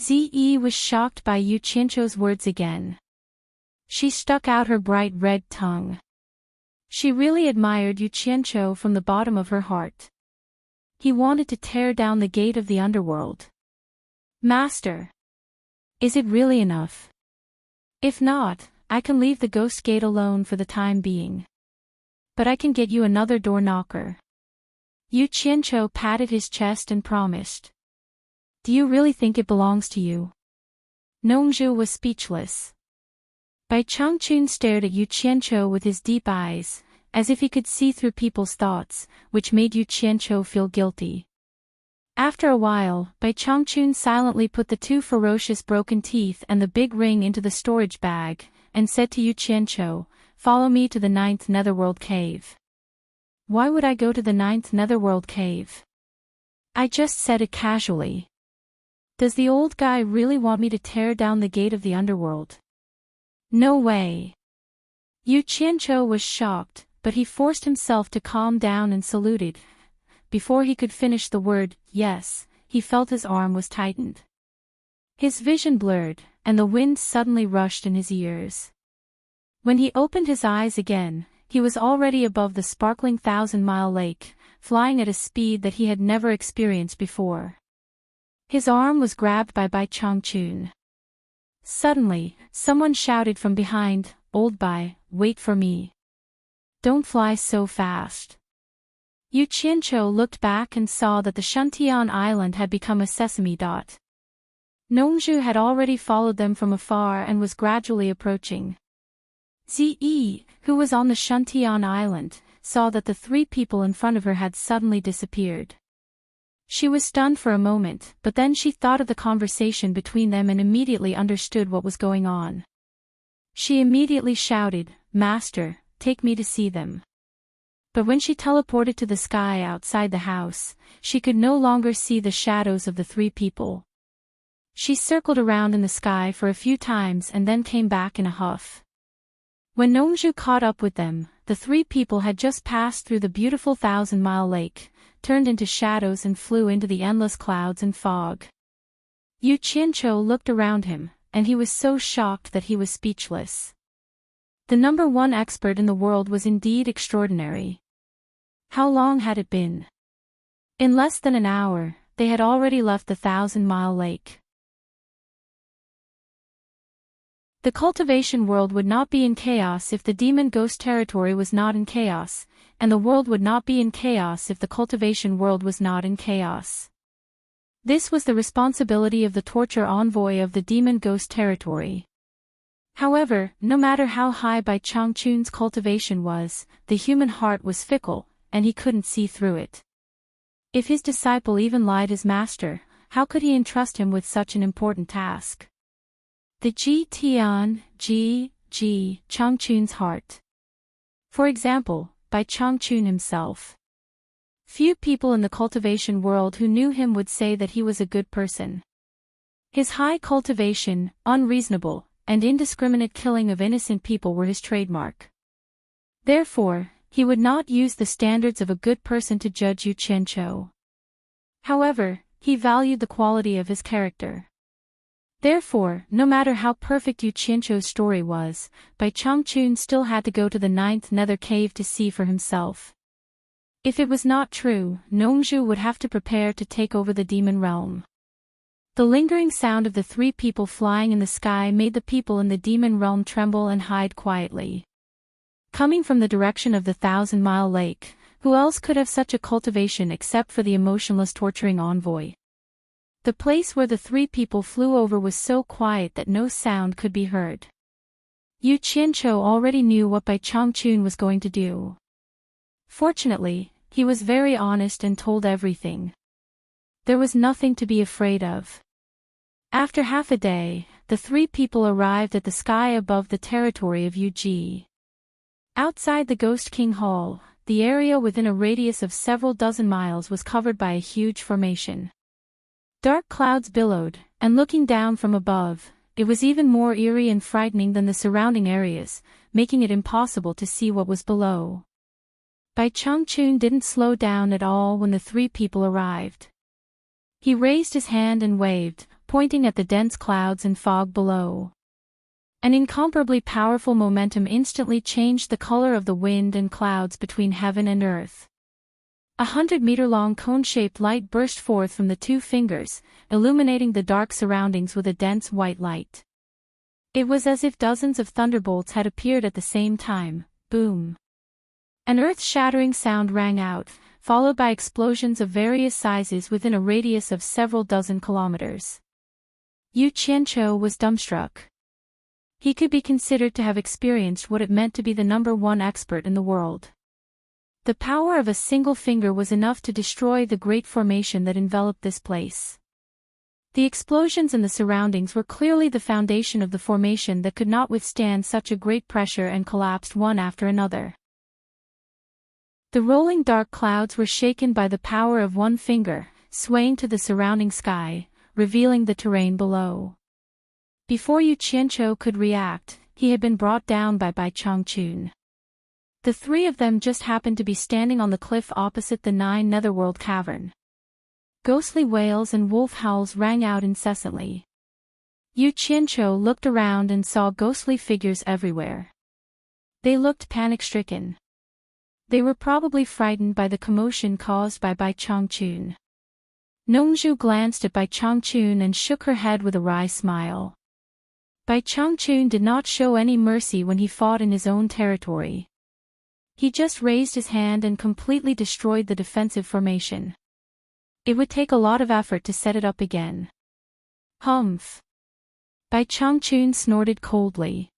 Zi was shocked by Yu Qianqiu's words again. She stuck out her bright red tongue. She really admired Yu Qianqiu from the bottom of her heart. He wanted to tear down the gate of the underworld. Master! Is it really enough? If not, I can leave the ghost gate alone for the time being. But I can get you another door knocker. Yu Qianqiu patted his chest and promised. Do you really think it belongs to you? Nongzhu was speechless. Bai Changchun stared at Yu Qianqiu with his deep eyes, as if he could see through people's thoughts, which made Yu Qianqiu feel guilty. After a while, Bai Changchun silently put the two ferocious broken teeth and the big ring into the storage bag, and said to Yu Qianqiu, Follow me to the 9th Netherworld Cave. Why would I go to the 9th Netherworld Cave? I just said it casually. Does the old guy really want me to tear down the gate of the underworld? No way. Yu Qianqiu was shocked, but he forced himself to calm down and saluted. Before he could finish the word, yes, he felt his arm was tightened. His vision blurred, and the wind suddenly rushed in his ears. When he opened his eyes again, he was already above the sparkling 1,000-mile lake, flying at a speed that he had never experienced before. His arm was grabbed by Bai Changchun. Suddenly, someone shouted from behind, Old Bai, wait for me. Don't fly so fast. Yu Qianqiu looked back and saw that the Shuntian island had become a sesame dot. Nongzhu had already followed them from afar and was gradually approaching. Zi, who was on the Shuntian island, saw that the three people in front of her had suddenly disappeared. She was stunned for a moment, but then she thought of the conversation between them and immediately understood what was going on. She immediately shouted, Master, take me to see them. But when she teleported to the sky outside the house, she could no longer see the shadows of the three people. She circled around in the sky for a few times and then came back in a huff. When Nongzhu caught up with them, the three people had just passed through the beautiful 1,000-mile lake, turned into shadows and flew into the endless clouds and fog. Yu Qianqiu looked around him, and he was so shocked that he was speechless. The #1 expert in the world was indeed extraordinary. How long had it been? In less than an hour, they had already left the 1,000-mile lake. The cultivation world would not be in chaos if the demon ghost territory was not in chaos, and the world would not be in chaos if the cultivation world was not in chaos. This was the responsibility of the torture envoy of the demon ghost territory. However, no matter how high Bai Changchun's cultivation was, the human heart was fickle, and he couldn't see through it. If his disciple even lied his master, how could he entrust him with such an important task? The Changchun's heart. For example, Bai Changchun himself. Few people in the cultivation world who knew him would say that he was a good person. His high cultivation, unreasonable, and indiscriminate killing of innocent people were his trademark. Therefore, he would not use the standards of a good person to judge Yu Qianqiu. However, he valued the quality of his character. Therefore, no matter how perfect Yu Qianqiu's story was, Bai Changchun still had to go to the 9th nether cave to see for himself. If it was not true, Nongzhu would have to prepare to take over the demon realm. The lingering sound of the three people flying in the sky made the people in the demon realm tremble and hide quietly. Coming from the direction of the 1,000-mile lake, Who else could have such a cultivation except for the emotionless torturing envoy? The place where the three people flew over was so quiet that no sound could be heard. Yu Qianqiu already knew what Bai Changchun was going to do. Fortunately, he was very honest and told everything. There was nothing to be afraid of. After half a day, the three people arrived at the sky above the territory of Yu Ji. Outside the Ghost King Hall, the area within a radius of several dozen miles was covered by a huge formation. Dark clouds billowed, and looking down from above, it was even more eerie and frightening than the surrounding areas, making it impossible to see what was below. Bai Changchun didn't slow down at all when the three people arrived. He raised his hand and waved, pointing at the dense clouds and fog below. An incomparably powerful momentum instantly changed the color of the wind and clouds between heaven and earth. 100-meter-long cone-shaped light burst forth from the two fingers, illuminating the dark surroundings with a dense white light. It was as if dozens of thunderbolts had appeared at the same time. Boom! An earth-shattering sound rang out, followed by explosions of various sizes within a radius of several dozen kilometers. Yu Qianqiu was dumbstruck. He could be considered to have experienced what it meant to be the #1 expert in the world. The power of a single finger was enough to destroy the great formation that enveloped this place. The explosions and the surroundings were clearly the foundation of the formation that could not withstand such a great pressure and collapsed one after another. The rolling dark clouds were shaken by the power of one finger, swaying to the surrounding sky, revealing the terrain below. Before Yu Qianqiu could react, he had been brought down by Bai Changchun. The three of them just happened to be standing on the cliff opposite the 9 Netherworld cavern. Ghostly wails and wolf howls rang out incessantly. Yu Qianqiu looked around and saw ghostly figures everywhere. They looked panic-stricken. They were probably frightened by the commotion caused by Bai Changchun. Nongzhu glanced at Bai Changchun and shook her head with a wry smile. Bai Changchun did not show any mercy when he fought in his own territory. He just raised his hand and completely destroyed the defensive formation. It would take a lot of effort to set it up again. Humph! Bai Changchun snorted coldly.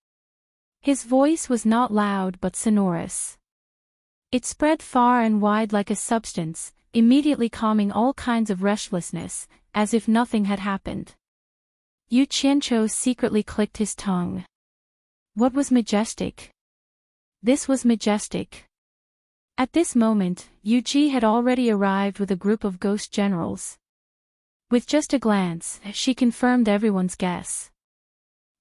His voice was not loud but sonorous. It spread far and wide like a substance, immediately calming all kinds of restlessness, as if nothing had happened. Yu Qianqiu secretly clicked his tongue. What was majestic? This was majestic. At this moment, Yu Ji had already arrived with a group of ghost generals. With just a glance, she confirmed everyone's guess.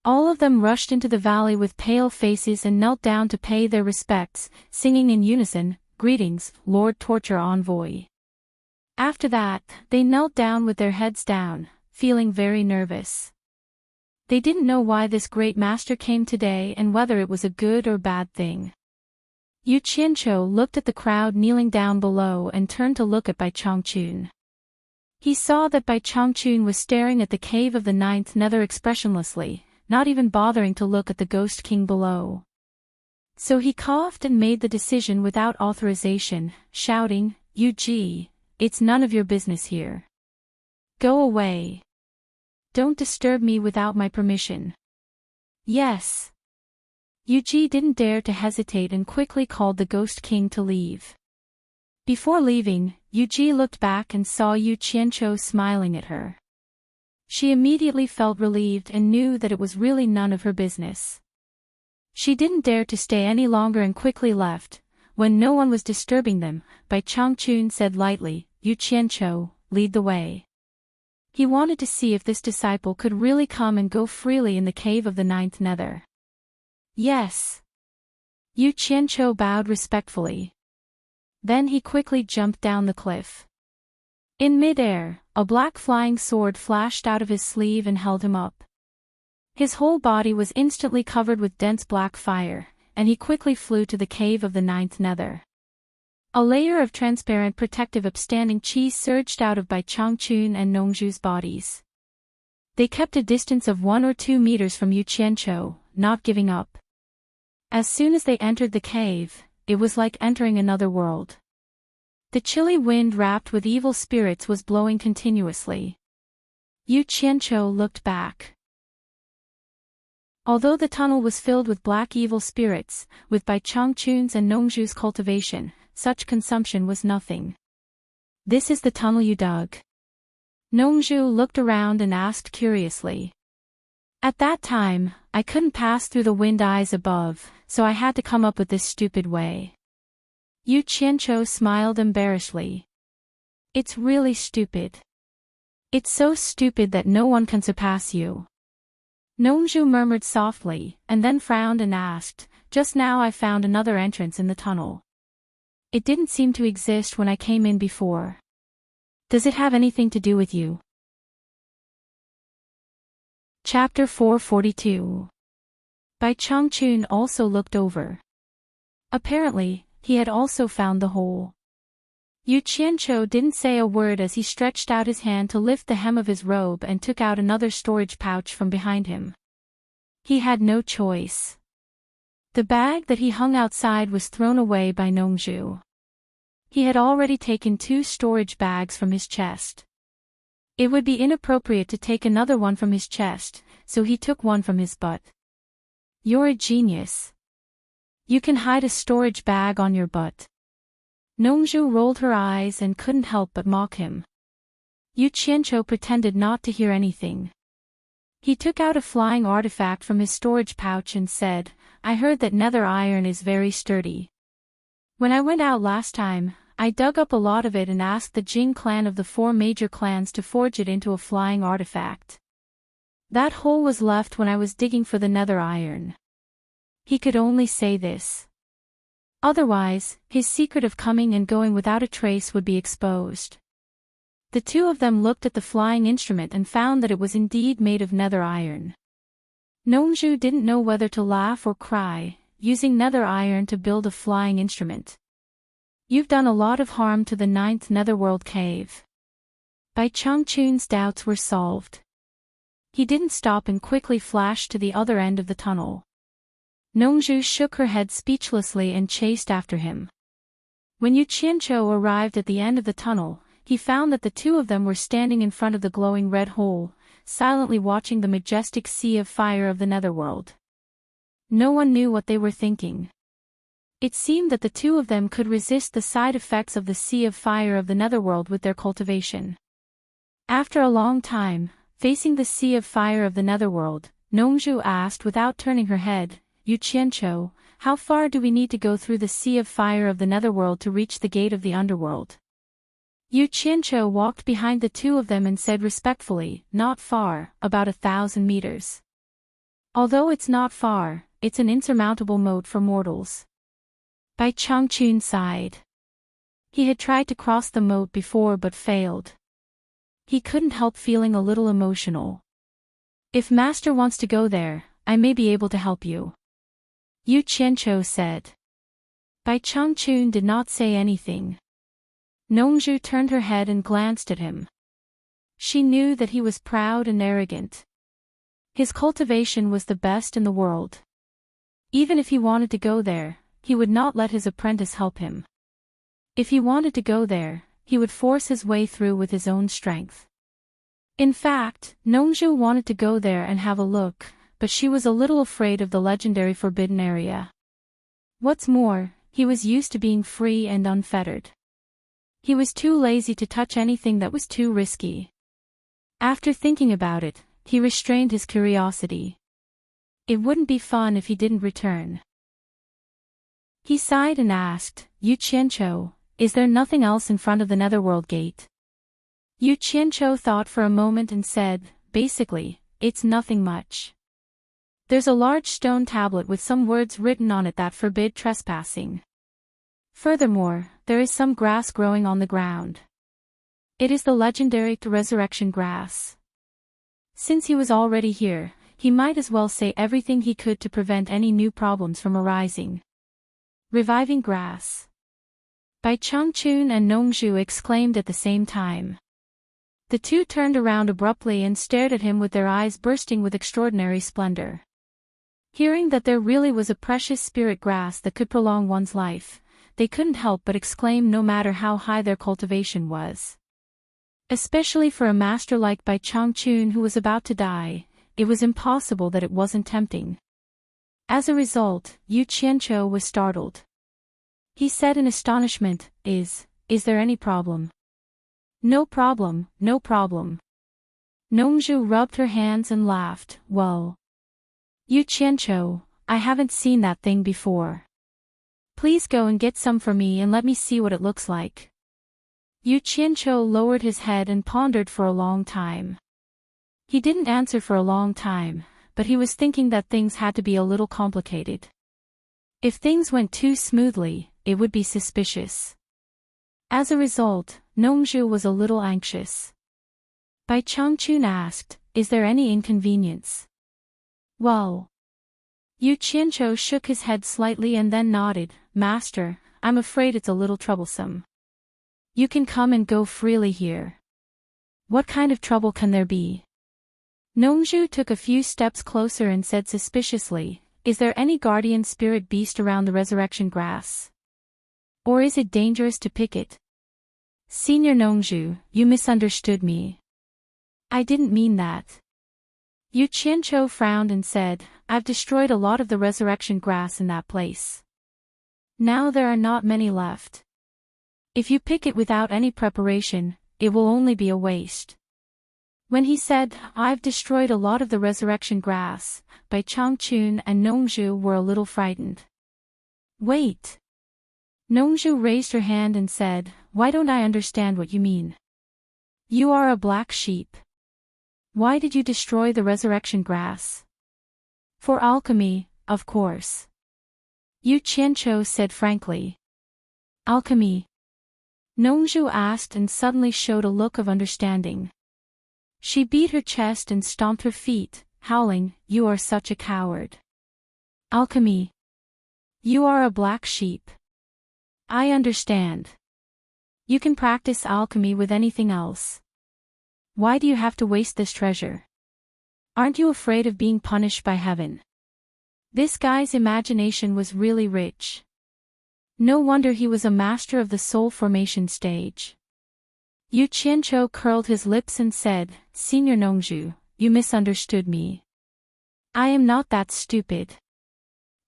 All of them rushed into the valley with pale faces and knelt down to pay their respects, singing in unison, "Greetings, Lord Torture Envoy." After that, they knelt down with their heads down, feeling very nervous. They didn't know why this great master came today and whether it was a good or bad thing. Yu Qianqiu looked at the crowd kneeling down below and turned to look at Bai Changchun. He saw that Bai Changchun was staring at the cave of the 9th Nether expressionlessly, not even bothering to look at the Ghost King below. So he coughed and made the decision without authorization, shouting, "Yu Ji, it's none of your business here. Go away. Don't disturb me without my permission." Yes. Yu Ji didn't dare to hesitate and quickly called the Ghost King to leave. Before leaving, Yu Ji looked back and saw Yu Qianqiu smiling at her. She immediately felt relieved and knew that it was really none of her business. She didn't dare to stay any longer and quickly left. When no one was disturbing them, Bai Changchun said lightly, "Yu Qianqiu, lead the way." He wanted to see if this disciple could really come and go freely in the cave of the 9th Nether. Yes. Yu Qianqiu bowed respectfully. Then he quickly jumped down the cliff. In mid-air, a black flying sword flashed out of his sleeve and held him up. His whole body was instantly covered with dense black fire, and he quickly flew to the cave of the 9th Nether. A layer of transparent protective upstanding chi surged out of Bai Changchun and Nongzhu's bodies. They kept a distance of 1 or 2 meters from Yu Qianqiu, not giving up. As soon as they entered the cave, it was like entering another world. The chilly wind wrapped with evil spirits was blowing continuously. Yu Qianqiu looked back. Although the tunnel was filled with black evil spirits, with Bai Changchun's and Nongzhu's cultivation, such consumption was nothing. "This is the tunnel you dug?" Nongzhu looked around and asked curiously. "At that time, I couldn't pass through the wind eyes above, so I had to come up with this stupid way." Yu Qianqiu smiled embarrassedly. "It's really stupid. It's so stupid that no one can surpass you." Nongzhu murmured softly, and then frowned and asked, "Just now I found another entrance in the tunnel. It didn't seem to exist when I came in before. Does it have anything to do with you?" Chapter 442. Bai Changchun also looked over. Apparently, he had also found the hole. Yu Qianqiu didn't say a word as he stretched out his hand to lift the hem of his robe and took out another storage pouch from behind him. He had no choice. The bag that he hung outside was thrown away by Nongzhu. He had already taken 2 storage bags from his chest. It would be inappropriate to take another one from his chest, so he took one from his butt. "You're a genius. You can hide a storage bag on your butt." Nongzhu rolled her eyes and couldn't help but mock him. Yu Qianqiu pretended not to hear anything. He took out a flying artifact from his storage pouch and said, "I heard that nether iron is very sturdy. When I went out last time, I dug up a lot of it and asked the Jing clan of the 4 major clans to forge it into a flying artifact. That hole was left when I was digging for the nether iron." He could only say this. Otherwise, his secret of coming and going without a trace would be exposed. The 2 of them looked at the flying instrument and found that it was indeed made of nether iron. Nongzhu didn't know whether to laugh or cry, using nether iron to build a flying instrument. "You've done a lot of harm to the 9th netherworld cave." Bai Changchun's doubts were solved. He didn't stop and quickly flashed to the other end of the tunnel. Nongzhu shook her head speechlessly and chased after him. When Yu Qianqiu arrived at the end of the tunnel, he found that the 2 of them were standing in front of the glowing red hole, silently watching the majestic sea of fire of the netherworld. No one knew what they were thinking. It seemed that the 2 of them could resist the side effects of the sea of fire of the netherworld with their cultivation. After a long time, facing the sea of fire of the netherworld, Nongzhu asked without turning her head, "Yu Qianqiu, how far do we need to go through the sea of fire of the netherworld to reach the gate of the underworld?" Yu Qianqiu walked behind the 2 of them and said respectfully, "Not far, about 1,000 meters. Although it's not far, it's an insurmountable moat for mortals." Bai Changchun sighed. He had tried to cross the moat before but failed. He couldn't help feeling a little emotional. "If Master wants to go there, I may be able to help you," Yu Qianqiu said. Bai Changchun did not say anything. Nongzhu turned her head and glanced at him. She knew that he was proud and arrogant. His cultivation was the best in the world. Even if he wanted to go there, he would not let his apprentice help him. If he wanted to go there, he would force his way through with his own strength. In fact, Nongzhu wanted to go there and have a look, but she was a little afraid of the legendary forbidden area. What's more, he was used to being free and unfettered. He was too lazy to touch anything that was too risky. After thinking about it, he restrained his curiosity. It wouldn't be fun if he didn't return. He sighed and asked, "Yu Qianqiu, is there nothing else in front of the netherworld gate?" Yu Qianqiu thought for a moment and said, "Basically, it's nothing much. There's a large stone tablet with some words written on it that forbid trespassing. Furthermore, there is some grass growing on the ground. It is the legendary resurrection grass." Since he was already here, he might as well say everything he could to prevent any new problems from arising. Reviving grass. Bai Changchun and Nongzhu exclaimed at the same time. The 2 turned around abruptly and stared at him with their eyes bursting with extraordinary splendor. Hearing that there really was a precious spirit grass that could prolong one's life, they couldn't help but exclaim no matter how high their cultivation was. Especially for a master like Bai Changchun who was about to die, it was impossible that it wasn't tempting. As a result, Yu Qianqiu was startled. He said in astonishment, Is there any problem? No problem, no problem. Nongzhu rubbed her hands and laughed, Well, Yu Qianqiu, I haven't seen that thing before. Please go and get some for me and let me see what it looks like. Yu Qianqiu lowered his head and pondered for a long time. He didn't answer for a long time, but he was thinking that things had to be a little complicated. If things went too smoothly, it would be suspicious. As a result, Nongzhu was a little anxious. Bai Changchun asked, Is there any inconvenience? Well. Yu Qianqiu shook his head slightly and then nodded, Master, I'm afraid it's a little troublesome. You can come and go freely here. What kind of trouble can there be? Nongzhu took a few steps closer and said suspiciously, Is there any guardian spirit beast around the resurrection grass? Or is it dangerous to pick it? Senior Nongzhu, you misunderstood me. I didn't mean that. Yu Qianqiu frowned and said, I've destroyed a lot of the resurrection grass in that place. Now there are not many left. If you pick it without any preparation, it will only be a waste. When he said, I've destroyed a lot of the resurrection grass, Bai Changchun and Nongzhu were a little frightened. Wait. Nongzhu raised her hand and said, Why don't I understand what you mean? You are a black sheep. Why did you destroy the resurrection grass? For alchemy, of course. Yu Qianqiu said frankly. Alchemy? Nongzhu asked and suddenly showed a look of understanding. She beat her chest and stomped her feet, howling, You are such a coward. Alchemy. You are a black sheep. I understand. You can practice alchemy with anything else. Why do you have to waste this treasure? Aren't you afraid of being punished by heaven? This guy's imagination was really rich. No wonder he was a master of the soul formation stage. Yu Qianqiu curled his lips and said, Senior Nongzhu, you misunderstood me. I am not that stupid.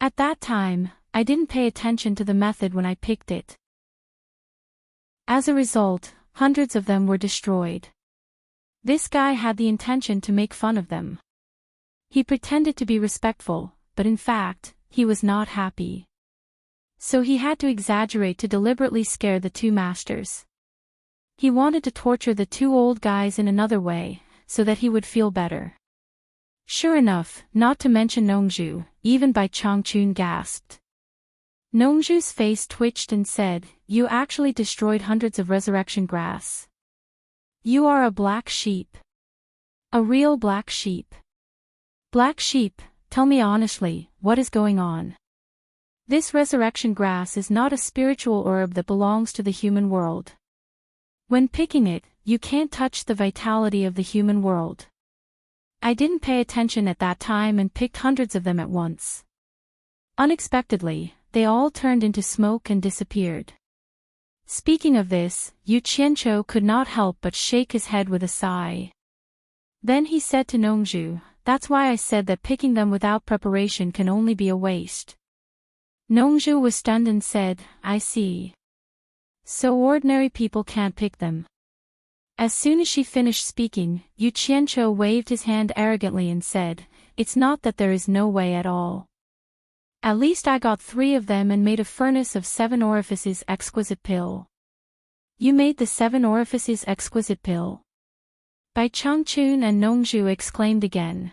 At that time, I didn't pay attention to the method when I picked it. As a result, hundreds of them were destroyed. This guy had the intention to make fun of them. He pretended to be respectful, but in fact, he was not happy. So he had to exaggerate to deliberately scare the two masters. He wanted to torture the two old guys in another way, so that he would feel better. Sure enough, not to mention Nongzhu, even Bai Changchun gasped. Nongzhu's face twitched and said, You actually destroyed hundreds of resurrection grass. You are a black sheep. A real black sheep. Black sheep, tell me honestly, what is going on? This resurrection grass is not a spiritual herb that belongs to the human world. When picking it, you can't touch the vitality of the human world. I didn't pay attention at that time and picked hundreds of them at once. Unexpectedly, they all turned into smoke and disappeared. Speaking of this, Yu Qianqiu could not help but shake his head with a sigh. Then he said to Nongzhu, That's why I said that picking them without preparation can only be a waste. Nongzhu was stunned and said, I see. So ordinary people can't pick them. As soon as she finished speaking, Yu Qianqiu waved his hand arrogantly and said, It's not that there is no way at all. At least I got 3 of them and made a furnace of 7 orifices exquisite pill. You made the 7 orifices exquisite pill? Bai Changchun and Nongzhu exclaimed again.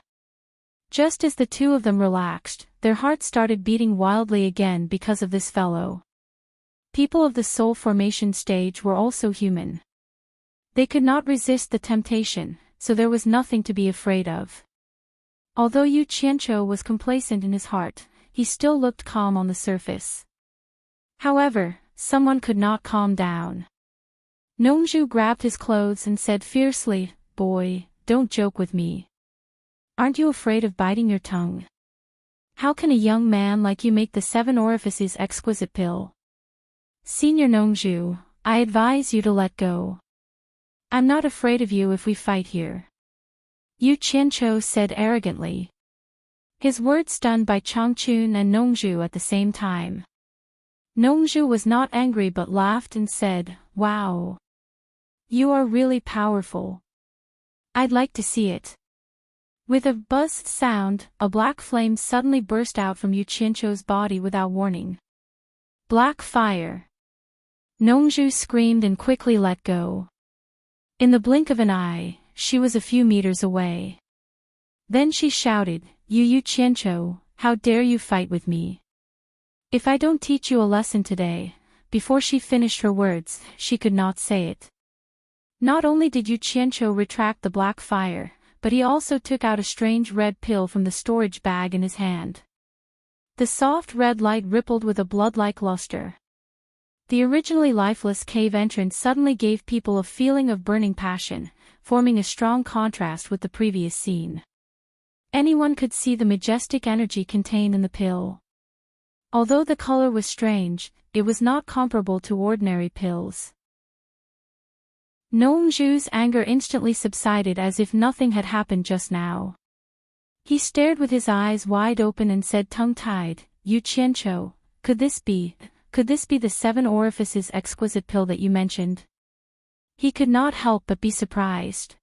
Just as the two of them relaxed, their hearts started beating wildly again because of this fellow. People of the soul formation stage were also human. They could not resist the temptation, so there was nothing to be afraid of. Although Yu Qianqiu was complacent in his heart, he still looked calm on the surface. However, someone could not calm down. Nongzhu grabbed his clothes and said fiercely, Boy, don't joke with me. Aren't you afraid of biting your tongue? How can a young man like you make the 7 orifices exquisite pill? Senior Nongzhu, I advise you to let go. I'm not afraid of you if we fight here. Yu Qianqiu said arrogantly. His words stunned Bai Changchun and Nongzhu at the same time. Nongzhu was not angry but laughed and said, "Wow. You are really powerful. I'd like to see it." With a buzzed sound, a black flame suddenly burst out from Yu Qianqiu's body without warning. Black fire. Nongzhu screamed and quickly let go. In the blink of an eye, she was a few meters away. Then she shouted, Yu Qianqiu, how dare you fight with me? If I don't teach you a lesson today." Before she finished her words, she could not say it. Not only did Yu Qianqiu retract the black fire, but he also took out a strange red pill from the storage bag in his hand. The soft red light rippled with a blood-like luster. The originally lifeless cave entrance suddenly gave people a feeling of burning passion, forming a strong contrast with the previous scene. Anyone could see the majestic energy contained in the pill. Although the color was strange, it was not comparable to ordinary pills. Nongzhu's anger instantly subsided as if nothing had happened just now. He stared with his eyes wide open and said tongue-tied, Yu Qianqiu, could this be the 7 orifices exquisite pill that you mentioned? He could not help but be surprised.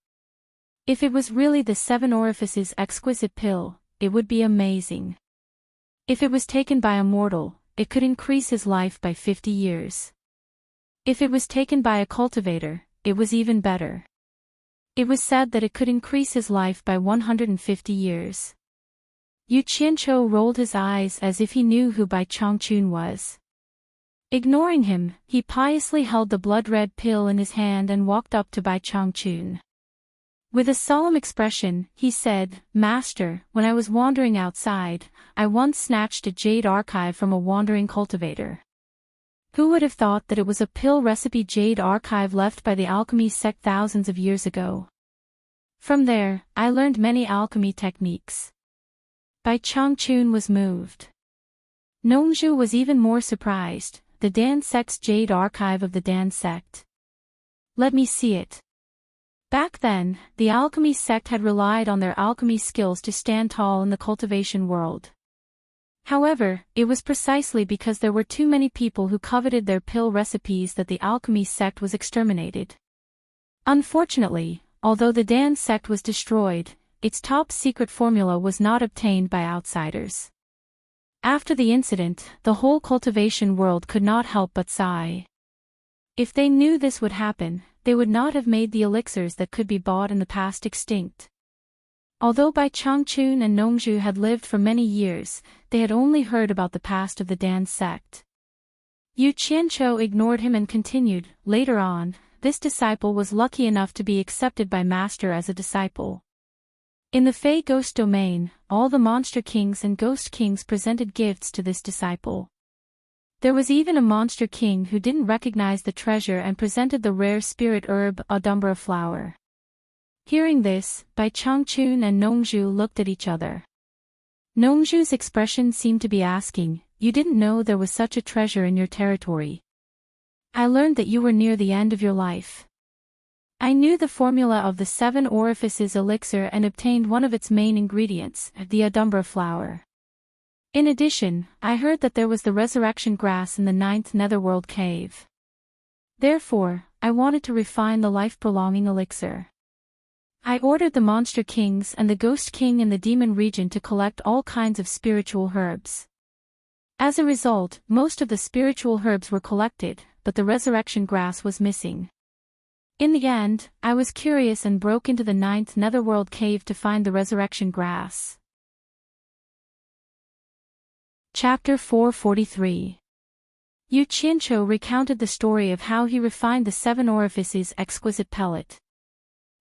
If it was really the 7 orifices exquisite pill, it would be amazing. If it was taken by a mortal, it could increase his life by 50 years. If it was taken by a cultivator, it was even better. It was said that it could increase his life by 150 years. Yu Qianqiu rolled his eyes as if he knew who Bai Changchun was. Ignoring him, he piously held the blood-red pill in his hand and walked up to Bai Changchun. With a solemn expression, he said, Master, when I was wandering outside, I once snatched a jade archive from a wandering cultivator. Who would have thought that it was a pill recipe jade archive left by the alchemy sect thousands of years ago? From there, I learned many alchemy techniques. Bai Changchun was moved. Nongzhu was even more surprised, the Dan sect's jade archive of the Dan sect. Let me see it. Back then, the alchemy sect had relied on their alchemy skills to stand tall in the cultivation world. However, it was precisely because there were too many people who coveted their pill recipes that the alchemy sect was exterminated. Unfortunately, although the Dan sect was destroyed, its top secret formula was not obtained by outsiders. After the incident, the whole cultivation world could not help but sigh. If they knew this would happen, they would not have made the elixirs that could be bought in the past extinct. Although Bai Changchun and Nongzhu had lived for many years, they had only heard about the past of the Dan sect. Yu Qianqiu ignored him and continued, later on, this disciple was lucky enough to be accepted by Master as a disciple. In the Fey Ghost domain, all the monster kings and ghost kings presented gifts to this disciple. There was even a monster king who didn't recognize the treasure and presented the rare spirit herb Adumbra flower. Hearing this, Bai Changchun and Nongzhu looked at each other. Nongzhu's expression seemed to be asking, you didn't know there was such a treasure in your territory. I learned that you were near the end of your life. I knew the formula of the 7 orifices elixir and obtained one of its main ingredients, the Adumbra flower. In addition, I heard that there was the resurrection grass in the 9th netherworld cave. Therefore, I wanted to refine the life-prolonging elixir. I ordered the monster kings and the ghost king in the demon region to collect all kinds of spiritual herbs. As a result, most of the spiritual herbs were collected, but the resurrection grass was missing. In the end, I was curious and broke into the 9th netherworld cave to find the resurrection grass. Chapter 443. Yu Qianqiu recounted the story of how he refined the 7 orifices exquisite pellet.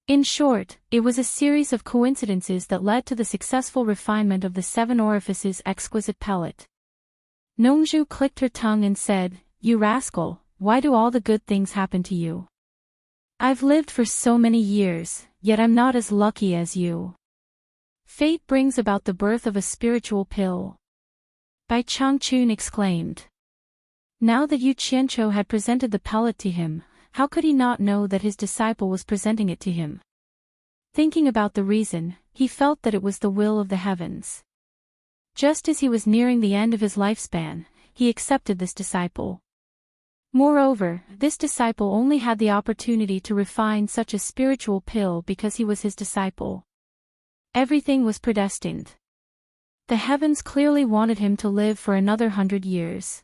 In short, it was a series of coincidences that led to the successful refinement of the 7 orifices exquisite pellet. Nongzhu clicked her tongue and said, You rascal, why do all the good things happen to you? I've lived for so many years, yet I'm not as lucky as you. Fate brings about the birth of a spiritual pill. Bai Changchun exclaimed. Now that Yu Qianzhou had presented the pellet to him, how could he not know that his disciple was presenting it to him? Thinking about the reason, he felt that it was the will of the heavens. Just as he was nearing the end of his lifespan, he accepted this disciple. Moreover, this disciple only had the opportunity to refine such a spiritual pill because he was his disciple. Everything was predestined. The heavens clearly wanted him to live for another 100 years.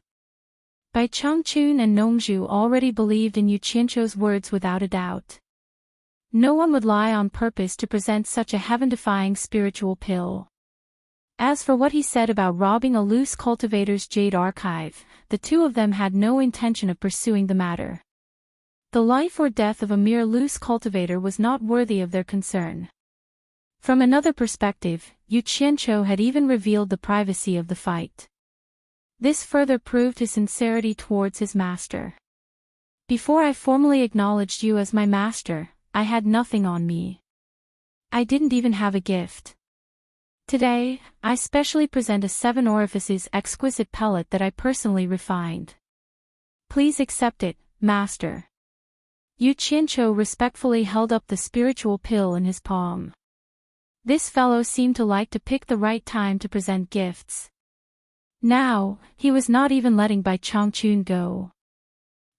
Bai Changchun and Nongzhu already believed in Yu Qianzhou's words without a doubt. No one would lie on purpose to present such a heaven-defying spiritual pill. As for what he said about robbing a loose cultivator's jade archive, the two of them had no intention of pursuing the matter. The life or death of a mere loose cultivator was not worthy of their concern. From another perspective, Yu Qianzhou had even revealed the privacy of the fight. This further proved his sincerity towards his master. Before I formally acknowledged you as my master, I had nothing on me. I didn't even have a gift. Today, I specially present a 7 orifices exquisite pellet that I personally refined. Please accept it, master. Yu Qianzhou respectfully held up the spiritual pill in his palm. This fellow seemed to like to pick the right time to present gifts. Now, he was not even letting Bai Changchun go.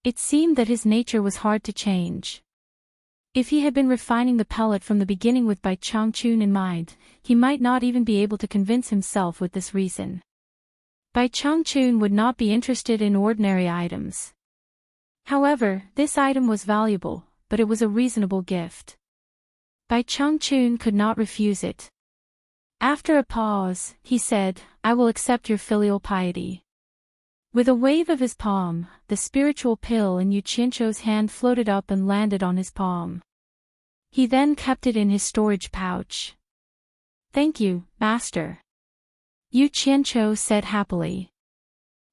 It seemed that his nature was hard to change. If he had been refining the pellet from the beginning with Bai Changchun in mind, he might not even be able to convince himself with this reason. Bai Changchun would not be interested in ordinary items. However, this item was valuable, but it was a reasonable gift. Bai Changchun could not refuse it. After a pause, he said, I will accept your filial piety. With a wave of his palm, the spiritual pill in Yu Qianzhou's hand floated up and landed on his palm. He then kept it in his storage pouch. Thank you, master. Yu Qianzhou said happily.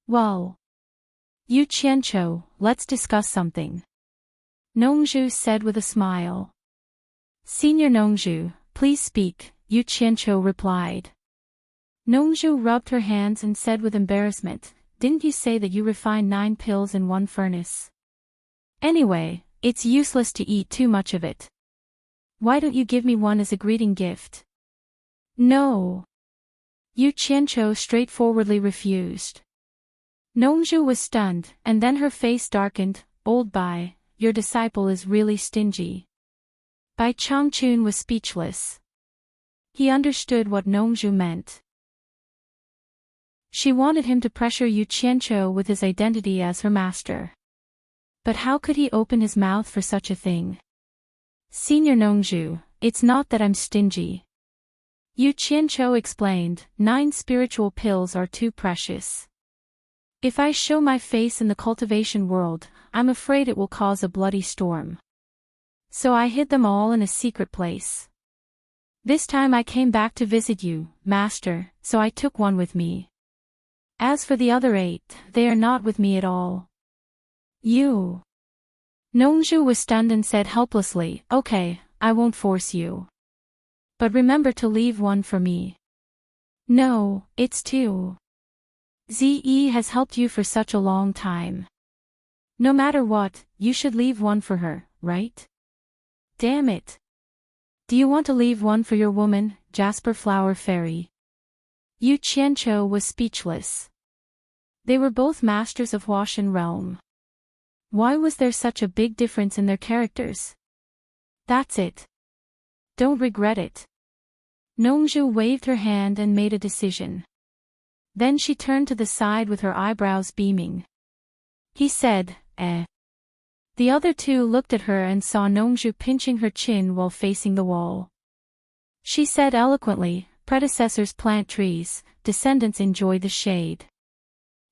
Well, Yu Qianzhou, let's discuss something. Nongzhu said with a smile. Senior Nongzhu, please speak, Yu Qianzhou replied. Nongzhu rubbed her hands and said with embarrassment, didn't you say that you refined 9 pills in 1 furnace? Anyway, it's useless to eat too much of it. Why don't you give me one as a greeting gift? No. Yu Qianzhou straightforwardly refused. Nongzhu was stunned, and then her face darkened. Old Bai, your disciple is really stingy. Bai Changchun was speechless. He understood what Nongzhu meant. She wanted him to pressure Yu Qianzhou with his identity as her master. But how could he open his mouth for such a thing? Senior Nongzhu, it's not that I'm stingy. Yu Qianzhou explained, 9 spiritual pills are too precious. If I show my face in the cultivation world, I'm afraid it will cause a bloody storm. So I hid them all in a secret place. This time I came back to visit you, master, so I took one with me. As for the other 8, they are not with me at all. You. Nongzhu was stunned and said helplessly, okay, I won't force you. But remember to leave one for me. No, it's 2. Ze has helped you for such a long time. No matter what, you should leave one for her, right? Damn it. Do you want to leave one for your woman, Jasper Flower Fairy? Yu Qianzhou was speechless. They were both masters of Huashan realm. Why was there such a big difference in their characters? That's it. Don't regret it. Nongzhu waved her hand and made a decision. Then she turned to the side with her eyebrows beaming. He said, eh. The other 2 looked at her and saw Nongzhu pinching her chin while facing the wall. She said eloquently, predecessors plant trees, descendants enjoy the shade.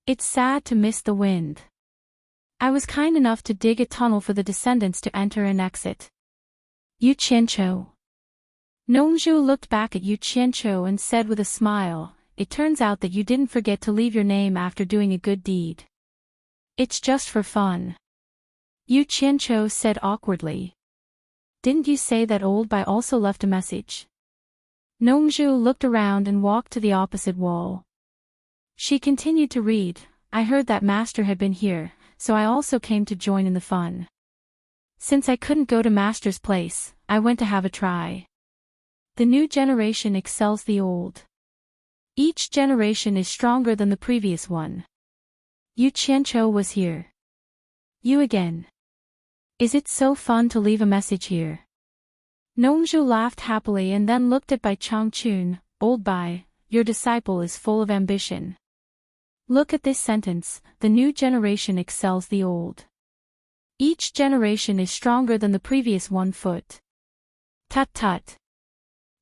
It's sad to miss the wind. I was kind enough to dig a tunnel for the descendants to enter and exit. Yu Qianzhou. Nongzhu looked back at Yu Qianzhou and said with a smile, it turns out that you didn't forget to leave your name after doing a good deed. It's just for fun. Yu Qianzhou said awkwardly. Didn't you say that old Bai also left a message? Nongzhu looked around and walked to the opposite wall. She continued to read, I heard that Master had been here, so I also came to join in the fun. Since I couldn't go to Master's place, I went to have a try. The new generation excels the old. Each generation is stronger than the previous one. Yu Qianqiu was here. You again. Is it so fun to leave a message here? Nongzhu laughed happily and then looked at Bai Changchun. Old Bai, your disciple is full of ambition. Look at this sentence, the new generation excels the old. Each generation is stronger than the previous one. Tut tut.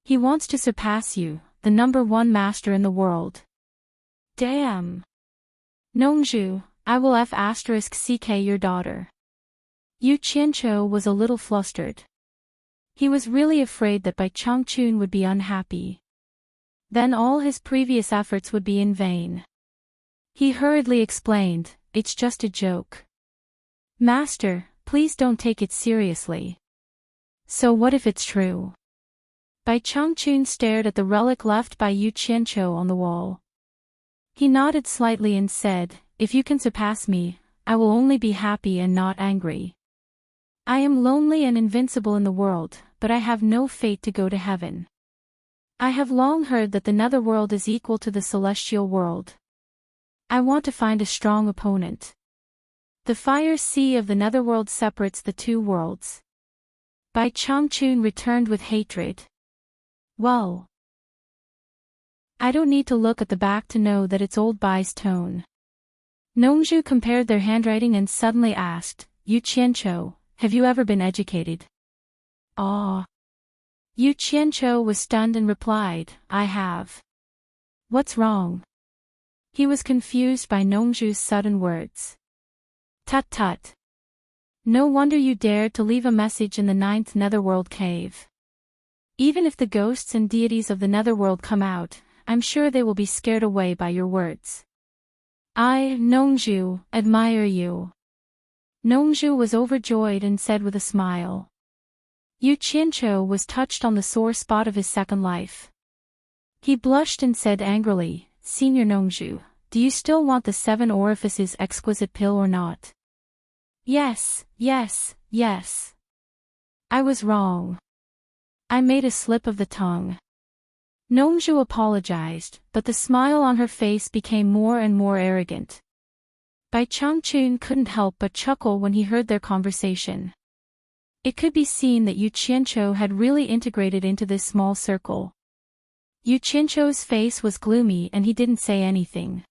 He wants to surpass you, the number one master in the world. Damn. Nongzhu, I will *ck your daughter. Yu Qianqiu was a little flustered. He was really afraid that Bai Changchun would be unhappy. Then all his previous efforts would be in vain. He hurriedly explained, it's just a joke. Master, please don't take it seriously. So what if it's true? Bai Changchun stared at the relic left by Yu Qianqiu on the wall. He nodded slightly and said, if you can surpass me, I will only be happy and not angry. I am lonely and invincible in the world, but I have no fate to go to heaven. I have long heard that the netherworld is equal to the celestial world. I want to find a strong opponent. The fire sea of the netherworld separates the two worlds. Bai Changchun returned with hatred. Well, I don't need to look at the back to know that it's old Bai's tone. Nongzhu compared their handwriting and suddenly asked, Yu Qianqiu, have you ever been educated? Ah. Yu Qianqiu was stunned and replied, I have. What's wrong? He was confused by Nongzhu's sudden words. Tut tut. No wonder you dared to leave a message in the 9th netherworld cave. Even if the ghosts and deities of the netherworld come out, I'm sure they will be scared away by your words. I, Nongzhu, admire you. Nongzhu was overjoyed and said with a smile. Yu Qianqiu was touched on the sore spot of his second life. He blushed and said angrily, Senior Nongzhu, do you still want the 7 orifices exquisite pill or not? Yes, yes, yes. I was wrong. I made a slip of the tongue. Nongzhu apologized, but the smile on her face became more and more arrogant. Bai Changchun couldn't help but chuckle when he heard their conversation. It could be seen that Yu Qianqiu had really integrated into this small circle. Yu Qianqiu's face was gloomy and he didn't say anything.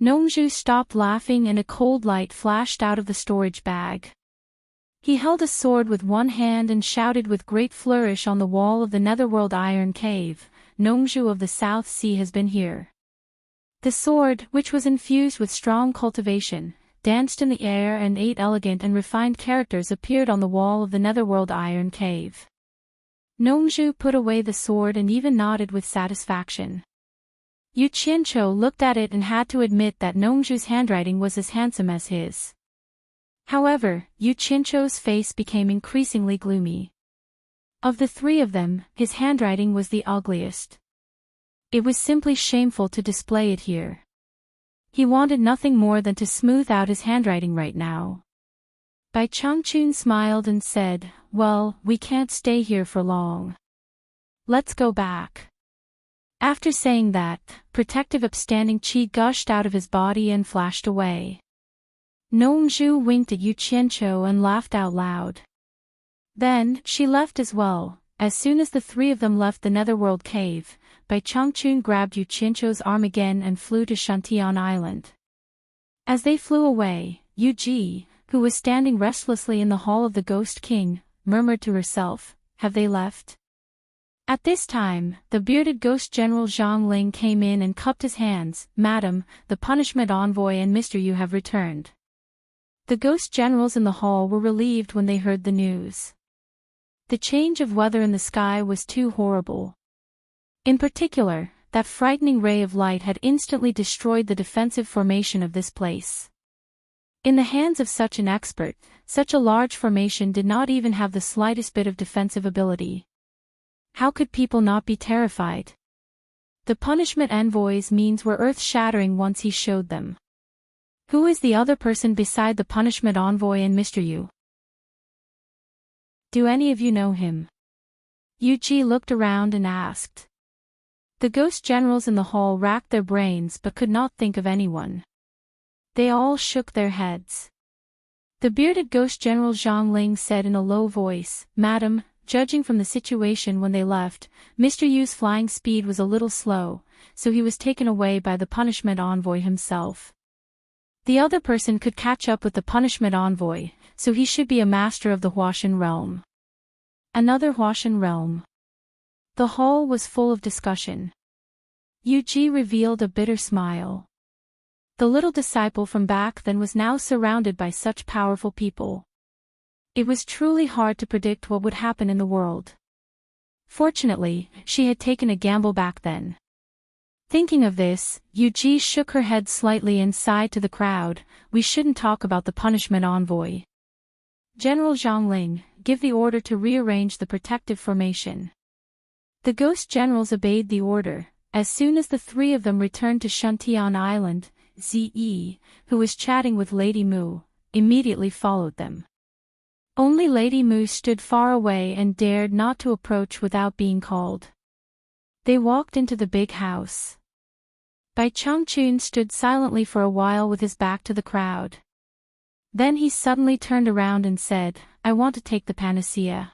Nongzhu stopped laughing and a cold light flashed out of the storage bag. He held a sword with one hand and shouted with great flourish on the wall of the netherworld iron cave, Nongzhu of the South Sea has been here. The sword, which was infused with strong cultivation, danced in the air and 8 elegant and refined characters appeared on the wall of the netherworld iron cave. Nongzhu put away the sword and even nodded with satisfaction. Yu Qianqiu looked at it and had to admit that Nongzhu's handwriting was as handsome as his. However, Yu Qianqiu's face became increasingly gloomy. Of the 3 of them, his handwriting was the ugliest. It was simply shameful to display it here. He wanted nothing more than to smooth out his handwriting right now. Bai Changchun smiled and said, well, we can't stay here for long. Let's go back. After saying that, protective upstanding qi gushed out of his body and flashed away. Nongzhu winked at Yu Qianqiu and laughed out loud. Then, she left as well. As soon as the 3 of them left the netherworld cave, Bai Changchun grabbed Yu Qianqiu's arm again and flew to Shantian Island. As they flew away, Yu Ji, who was standing restlessly in the hall of the Ghost King, murmured to herself, have they left? At this time, the bearded ghost General Zhang Ling came in and cupped his hands. Madam, the punishment envoy and Mr. Yu have returned. The ghost generals in the hall were relieved when they heard the news. The change of weather in the sky was too horrible. In particular, that frightening ray of light had instantly destroyed the defensive formation of this place. In the hands of such an expert, such a large formation did not even have the slightest bit of defensive ability. How could people not be terrified? The punishment envoy's means were earth-shattering once he showed them. Who is the other person beside the punishment envoy and Mr. Yu? Do any of you know him? Yuji looked around and asked. The ghost generals in the hall racked their brains but could not think of anyone. They all shook their heads. The bearded ghost general Zhang Ling said in a low voice, Madam, judging from the situation when they left, Mr. Yu's flying speed was a little slow, so he was taken away by the punishment envoy himself. The other person could catch up with the punishment envoy, so he should be a master of the Huashan realm. Another Huashan realm. The hall was full of discussion. Yuji revealed a bitter smile. The little disciple from back then was now surrounded by such powerful people. It was truly hard to predict what would happen in the world. Fortunately, she had taken a gamble back then. Thinking of this, Yuji shook her head slightly and sighed to the crowd, we shouldn't talk about the punishment envoy. General Zhongling, give the order to rearrange the protective formation. The ghost generals obeyed the order. As soon as the three of them returned to Shuntian Island, Ze, who was chatting with Lady Mu, immediately followed them. Only Lady Mu stood far away and dared not to approach without being called. They walked into the big house. Bai Changchun stood silently for a while with his back to the crowd. Then he suddenly turned around and said, I want to take the panacea.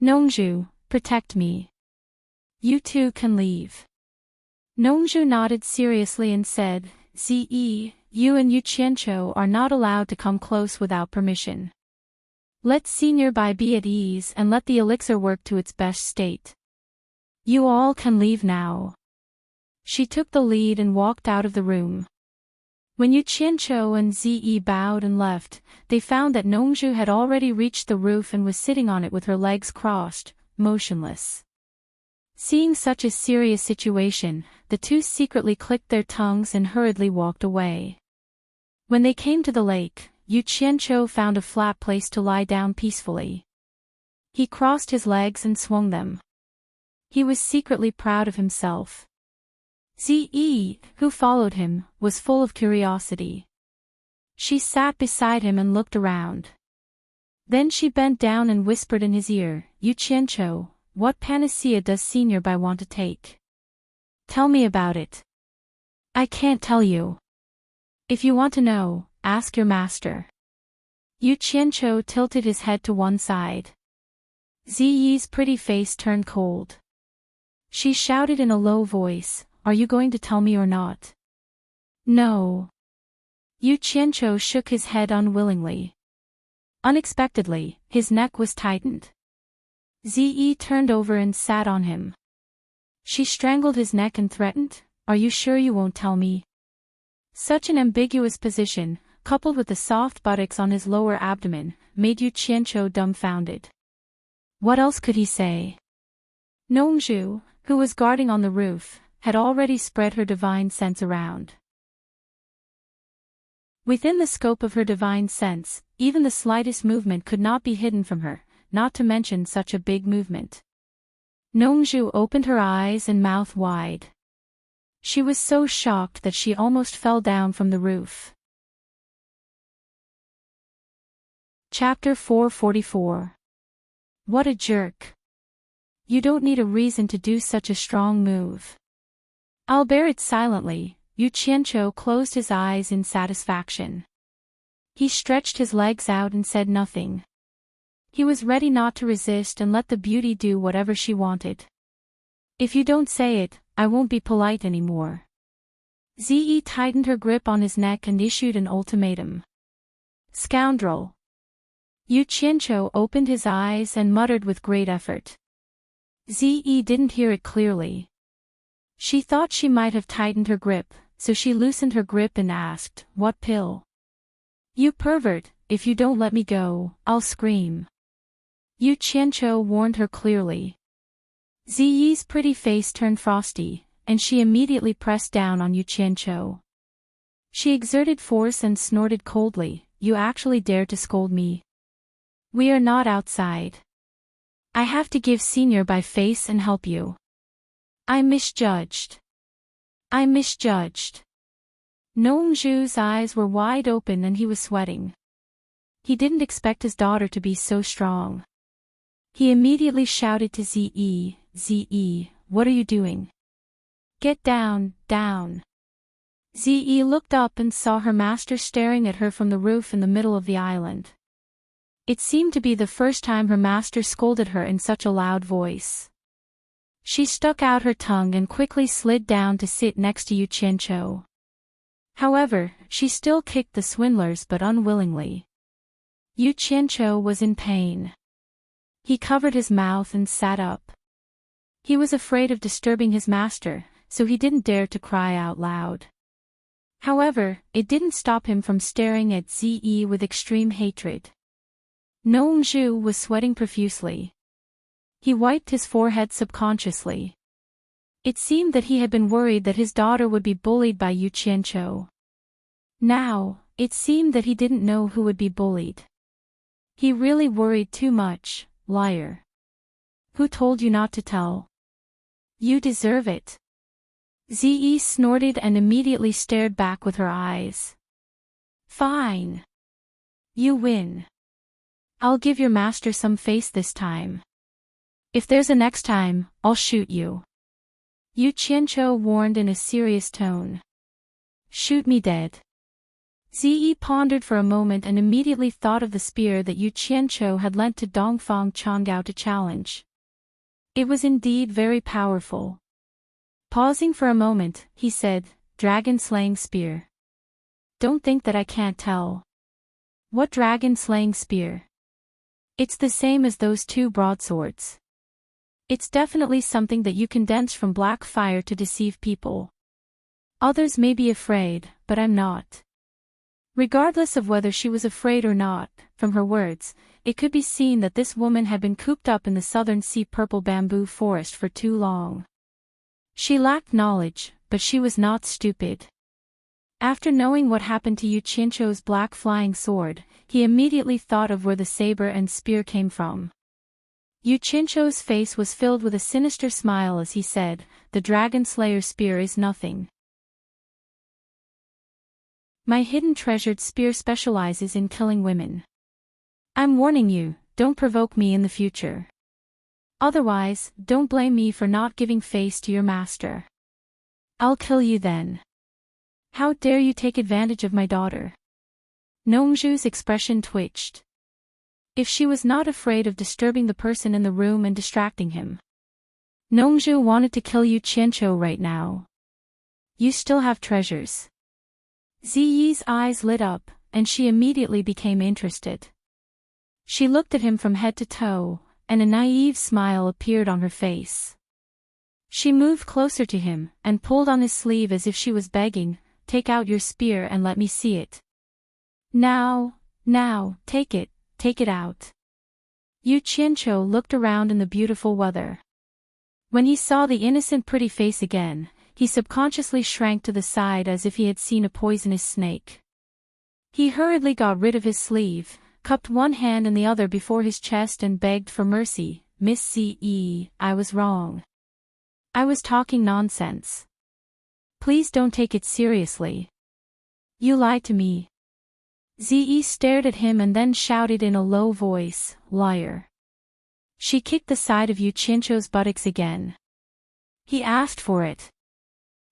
Nongzhu, protect me. You two can leave. Nongzhu nodded seriously and said, Ze, you and Yu Qianqiu are not allowed to come close without permission. Let Senior Bai be at ease and let the elixir work to its best state. You all can leave now. She took the lead and walked out of the room. When Yu Qianqiu and Ze bowed and left, they found that Nongzhu had already reached the roof and was sitting on it with her legs crossed, motionless. Seeing such a serious situation, the two secretly clicked their tongues and hurriedly walked away. When they came to the lake, Yu Qianqiu found a flat place to lie down peacefully. He crossed his legs and swung them. He was secretly proud of himself. Ze, who followed him, was full of curiosity. She sat beside him and looked around. Then she bent down and whispered in his ear, Yu Qianqiu, what panacea does Senior Bai want to take? Tell me about it. I can't tell you. If you want to know, ask your master. Yu Qianqiu tilted his head to one side. Ziyi's pretty face turned cold. She shouted in a low voice, are you going to tell me or not? No. Yu Qianqiu shook his head unwillingly. Unexpectedly, his neck was tightened. Ze turned over and sat on him. She strangled his neck and threatened, are you sure you won't tell me? Such an ambiguous position, coupled with the soft buttocks on his lower abdomen, made Yu Qianqiu dumbfounded. What else could he say? Nongzhu, who was guarding on the roof, had already spread her divine sense around. Within the scope of her divine sense, even the slightest movement could not be hidden from her, not to mention such a big movement. Nongzhu opened her eyes and mouth wide. She was so shocked that she almost fell down from the roof. Chapter 444. What a jerk. You don't need a reason to do such a strong move. I'll bear it silently. Yu Qianqiu closed his eyes in satisfaction. He stretched his legs out and said nothing. He was ready not to resist and let the beauty do whatever she wanted. If you don't say it, I won't be polite anymore. Ze tightened her grip on his neck and issued an ultimatum. Scoundrel. Yu Qianqiu opened his eyes and muttered with great effort. Ze didn't hear it clearly. She thought she might have tightened her grip, so she loosened her grip and asked, what pill? You pervert, if you don't let me go, I'll scream. Yu Qianqiu warned her clearly. Ziyi's pretty face turned frosty, and she immediately pressed down on Yu Qianqiu. She exerted force and snorted coldly, you actually dare to scold me? We are not outside. I have to give Senior Bai face and help you. I misjudged. Nongju's eyes were wide open and he was sweating. He didn't expect his daughter to be so strong. He immediately shouted to Ze, Ze, what are you doing? Get down, down. Ze looked up and saw her master staring at her from the roof in the middle of the island. It seemed to be the first time her master scolded her in such a loud voice. She stuck out her tongue and quickly slid down to sit next to Yu Qianqiu. However, she still kicked the swindlers but unwillingly. Yu Qianqiu was in pain. He covered his mouth and sat up. He was afraid of disturbing his master, so he didn't dare to cry out loud. However, it didn't stop him from staring at Ze with extreme hatred. Nongju was sweating profusely. He wiped his forehead subconsciously. It seemed that he had been worried that his daughter would be bullied by Yu Qianqiu. Now, it seemed that he didn't know who would be bullied. He really worried too much, liar. Who told you not to tell? You deserve it. Ze snorted and immediately stared back with her eyes. Fine. You win. I'll give your master some face this time. If there's a next time, I'll shoot you. Yu Qianqiu warned in a serious tone. Shoot me dead. Ze pondered for a moment and immediately thought of the spear that Yu Qianqiu had lent to Dongfang Changgao to challenge. It was indeed very powerful. Pausing for a moment, he said, Dragon-slaying spear. Don't think that I can't tell. What dragon-slaying spear? It's the same as those two broadswords. It's definitely something that you condense from black fire to deceive people. Others may be afraid, but I'm not. Regardless of whether she was afraid or not, from her words, it could be seen that this woman had been cooped up in the southern sea purple bamboo forest for too long. She lacked knowledge, but she was not stupid. After knowing what happened to Yu Qianqiu's black flying sword, he immediately thought of where the saber and spear came from. Yu Qianqiu's face was filled with a sinister smile as he said, the Dragon Slayer spear is nothing. My hidden treasured spear specializes in killing women. I'm warning you, don't provoke me in the future. Otherwise, don't blame me for not giving face to your master. I'll kill you then. How dare you take advantage of my daughter? Nongju's expression twitched. If she was not afraid of disturbing the person in the room and distracting him. Nongju wanted to kill Yu Qianqiu right now. You still have treasures. Ziyi's eyes lit up, and she immediately became interested. She looked at him from head to toe, and a naive smile appeared on her face. She moved closer to him, and pulled on his sleeve as if she was begging, take out your spear and let me see it. Now, take it out. Yu Qianqiu looked around in the beautiful weather. When he saw the innocent pretty face again, he subconsciously shrank to the side as if he had seen a poisonous snake. He hurriedly got rid of his sleeve, cupped one hand in the other before his chest and begged for mercy, Miss Ce, I was wrong. I was talking nonsense. Please don't take it seriously. You lied to me. Ze stared at him and then shouted in a low voice, liar. She kicked the side of Yu Qianqiu's buttocks again. He asked for it.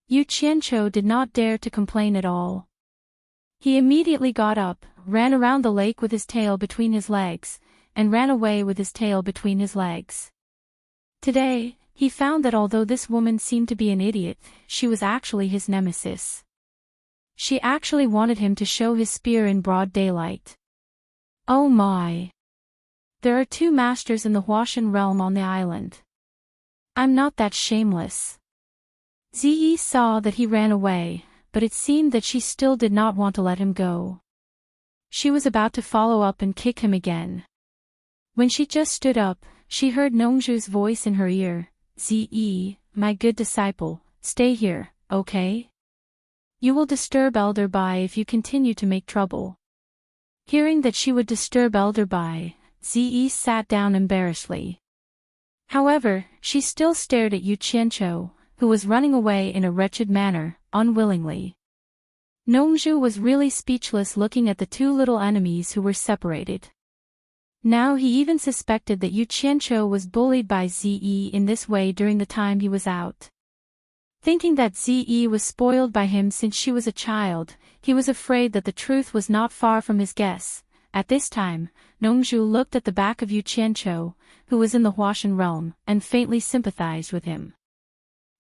Yu Qianqiu did not dare to complain at all. He immediately got up, ran around the lake with his tail between his legs, and ran away with his tail between his legs. Today, he found that although this woman seemed to be an idiot, she was actually his nemesis. She actually wanted him to show his spear in broad daylight. Oh my! There are two masters in the Huashan realm on the island. I'm not that shameless. Ze saw that he ran away, but it seemed that she still did not want to let him go. She was about to follow up and kick him again. When she just stood up, she heard Nongju's voice in her ear, Ze, my good disciple, stay here, okay? You will disturb Elder Bai if you continue to make trouble. Hearing that she would disturb Elder Bai, Ze sat down embarrassedly. However, she still stared at Yu Qianqiu, who was running away in a wretched manner, unwillingly. Nongju was really speechless looking at the two little enemies who were separated. Now he even suspected that Yu Qianqiu was bullied by Ze in this way during the time he was out. Thinking that Ze was spoiled by him since she was a child, he was afraid that the truth was not far from his guess. At this time, Nongju looked at the back of Yu Qianqiu, who was in the Huashan realm, and faintly sympathized with him.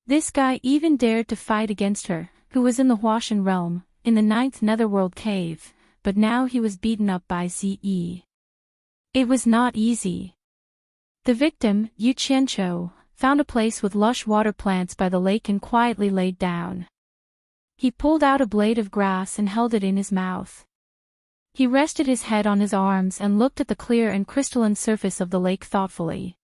This guy even dared to fight against her, who was in the Huashan realm, in the 9th netherworld cave, but now he was beaten up by Ze. It was not easy. The victim, Yu Qianqiu, found a place with lush water plants by the lake and quietly laid down. He pulled out a blade of grass and held it in his mouth. He rested his head on his arms and looked at the clear and crystalline surface of the lake thoughtfully.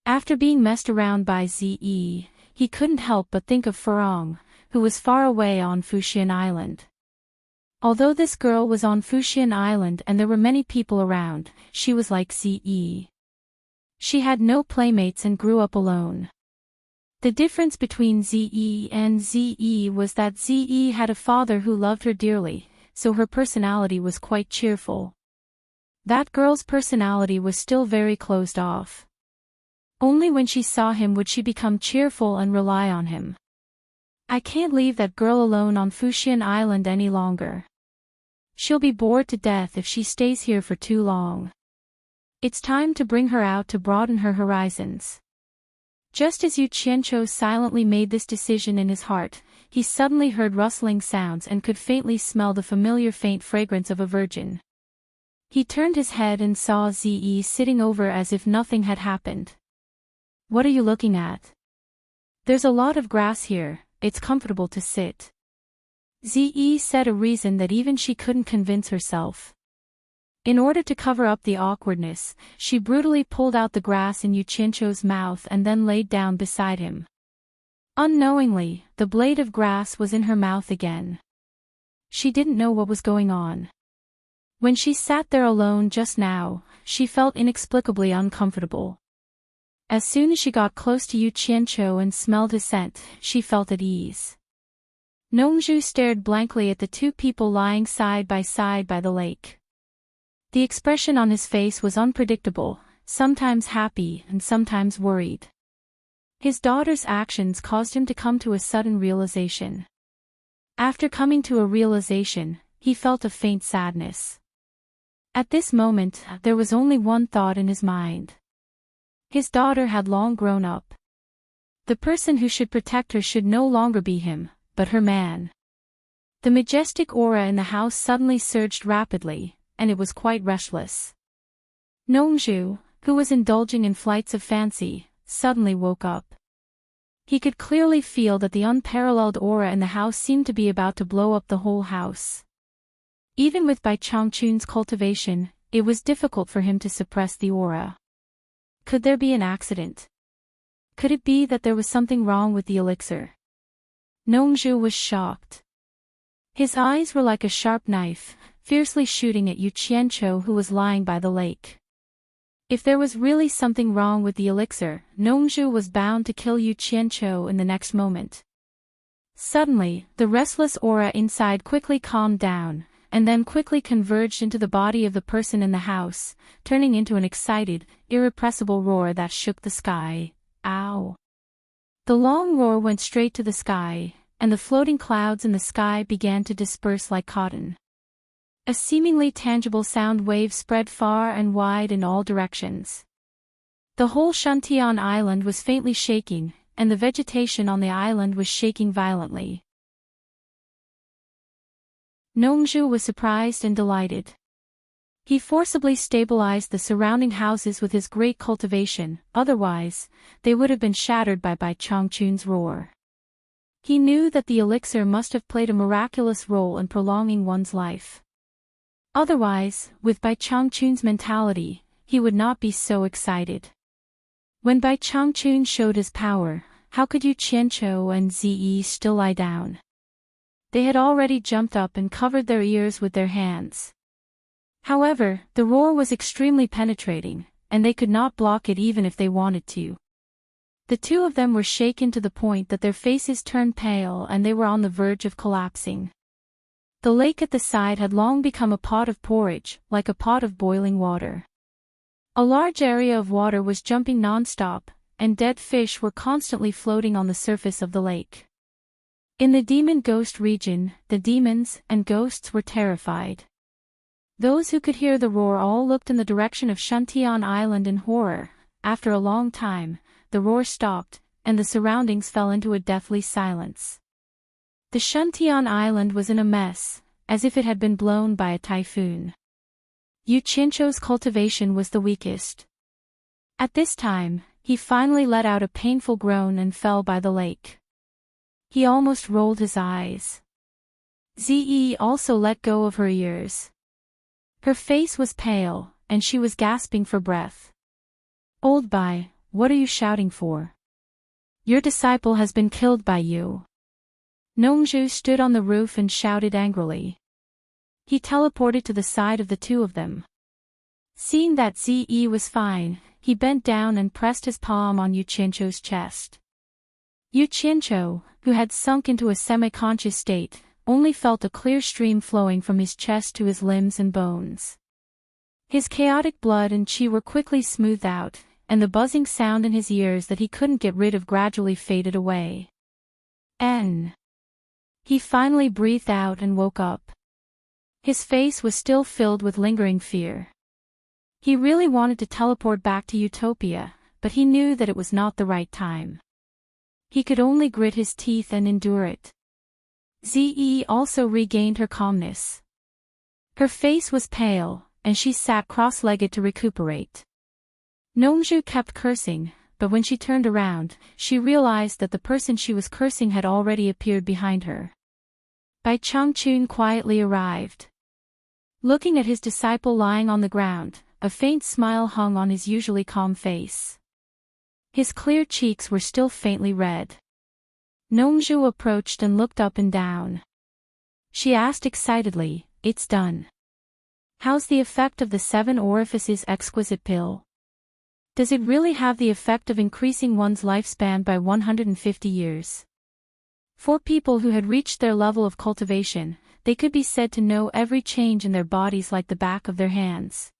After being messed around by Ze, he couldn't help but think of Furong, who was far away on Fuxian Island. Although this girl was on Fuxian Island and there were many people around, she was like Ze. She had no playmates and grew up alone. The difference between Ze and Ze was that Ze had a father who loved her dearly, so her personality was quite cheerful. That girl's personality was still very closed off. Only when she saw him would she become cheerful and rely on him. I can't leave that girl alone on Fuxian Island any longer. She'll be bored to death if she stays here for too long. It's time to bring her out to broaden her horizons. Just as Yu Qianqiu silently made this decision in his heart, he suddenly heard rustling sounds and could faintly smell the familiar faint fragrance of a virgin. He turned his head and saw Ze sitting over as if nothing had happened. "What are you looking at?" "There's a lot of grass here, it's comfortable to sit." Ze said, a reason that even she couldn't convince herself. In order to cover up the awkwardness, she brutally pulled out the grass in Yu Qianqiu's mouth and then laid down beside him. Unknowingly, the blade of grass was in her mouth again. She didn't know what was going on. When she sat there alone just now, she felt inexplicably uncomfortable. As soon as she got close to Yu Qianqiu and smelled his scent, she felt at ease. Nongju stared blankly at the two people lying side by the lake. The expression on his face was unpredictable, sometimes happy and sometimes worried. His daughter's actions caused him to come to a sudden realization. After coming to a realization, he felt a faint sadness. At this moment, there was only one thought in his mind. His daughter had long grown up. The person who should protect her should no longer be him, but her man. The majestic aura in the house suddenly surged rapidly, and it was quite restless. Nongju, who was indulging in flights of fancy, suddenly woke up. He could clearly feel that the unparalleled aura in the house seemed to be about to blow up the whole house. Even with Bai Changchun's cultivation, it was difficult for him to suppress the aura. Could there be an accident? Could it be that there was something wrong with the elixir? Nongju was shocked. His eyes were like a sharp knife, fiercely shooting at Yu Qianqiu, who was lying by the lake. If there was really something wrong with the elixir, Nongju was bound to kill Yu Qianqiu in the next moment. Suddenly, the restless aura inside quickly calmed down, and then quickly converged into the body of the person in the house, turning into an excited, irrepressible roar that shook the sky. Ow! The long roar went straight to the sky, and the floating clouds in the sky began to disperse like cotton. A seemingly tangible sound wave spread far and wide in all directions. The whole Shantian island was faintly shaking, and the vegetation on the island was shaking violently. Nongju was surprised and delighted. He forcibly stabilized the surrounding houses with his great cultivation, otherwise, they would have been shattered by Bai Changchun's roar. He knew that the elixir must have played a miraculous role in prolonging one's life. Otherwise, with Bai Changchun's mentality, he would not be so excited. When Bai Changchun showed his power, how could Yu Qianqiu and Ze still lie down? They had already jumped up and covered their ears with their hands. However, the roar was extremely penetrating, and they could not block it even if they wanted to. The two of them were shaken to the point that their faces turned pale and they were on the verge of collapsing. The lake at the side had long become a pot of porridge, like a pot of boiling water. A large area of water was jumping non-stop, and dead fish were constantly floating on the surface of the lake. In the demon-ghost region, the demons and ghosts were terrified. Those who could hear the roar all looked in the direction of Shantian Island in horror. After a long time, the roar stopped, and the surroundings fell into a deathly silence. The Shantian Island was in a mess, as if it had been blown by a typhoon. Yu Qianzhou's cultivation was the weakest. At this time, he finally let out a painful groan and fell by the lake. He almost rolled his eyes. Zi also let go of her ears. Her face was pale, and she was gasping for breath. Old Bai, what are you shouting for? Your disciple has been killed by you. Nongzhu stood on the roof and shouted angrily. He teleported to the side of the two of them. Seeing that Zi was fine, he bent down and pressed his palm on Yu Qianzhou's chest. Yu Qianzhou, who had sunk into a semi-conscious state, only felt a clear stream flowing from his chest to his limbs and bones. His chaotic blood and qi were quickly smoothed out, and the buzzing sound in his ears that he couldn't get rid of gradually faded away. He finally breathed out and woke up. His face was still filled with lingering fear. He really wanted to teleport back to Utopia, but he knew that it was not the right time. He could only grit his teeth and endure it. Zi also regained her calmness. Her face was pale, and she sat cross-legged to recuperate. Nongzhu kept cursing, but when she turned around, she realized that the person she was cursing had already appeared behind her. Bai Changchun quietly arrived. Looking at his disciple lying on the ground, a faint smile hung on his usually calm face. His clear cheeks were still faintly red. Nongzhu approached and looked up and down. She asked excitedly, "It's done. How's the effect of the 7 orifices exquisite pill? Does it really have the effect of increasing one's lifespan by 150 years? For people who had reached their level of cultivation, they could be said to know every change in their bodies like the back of their hands.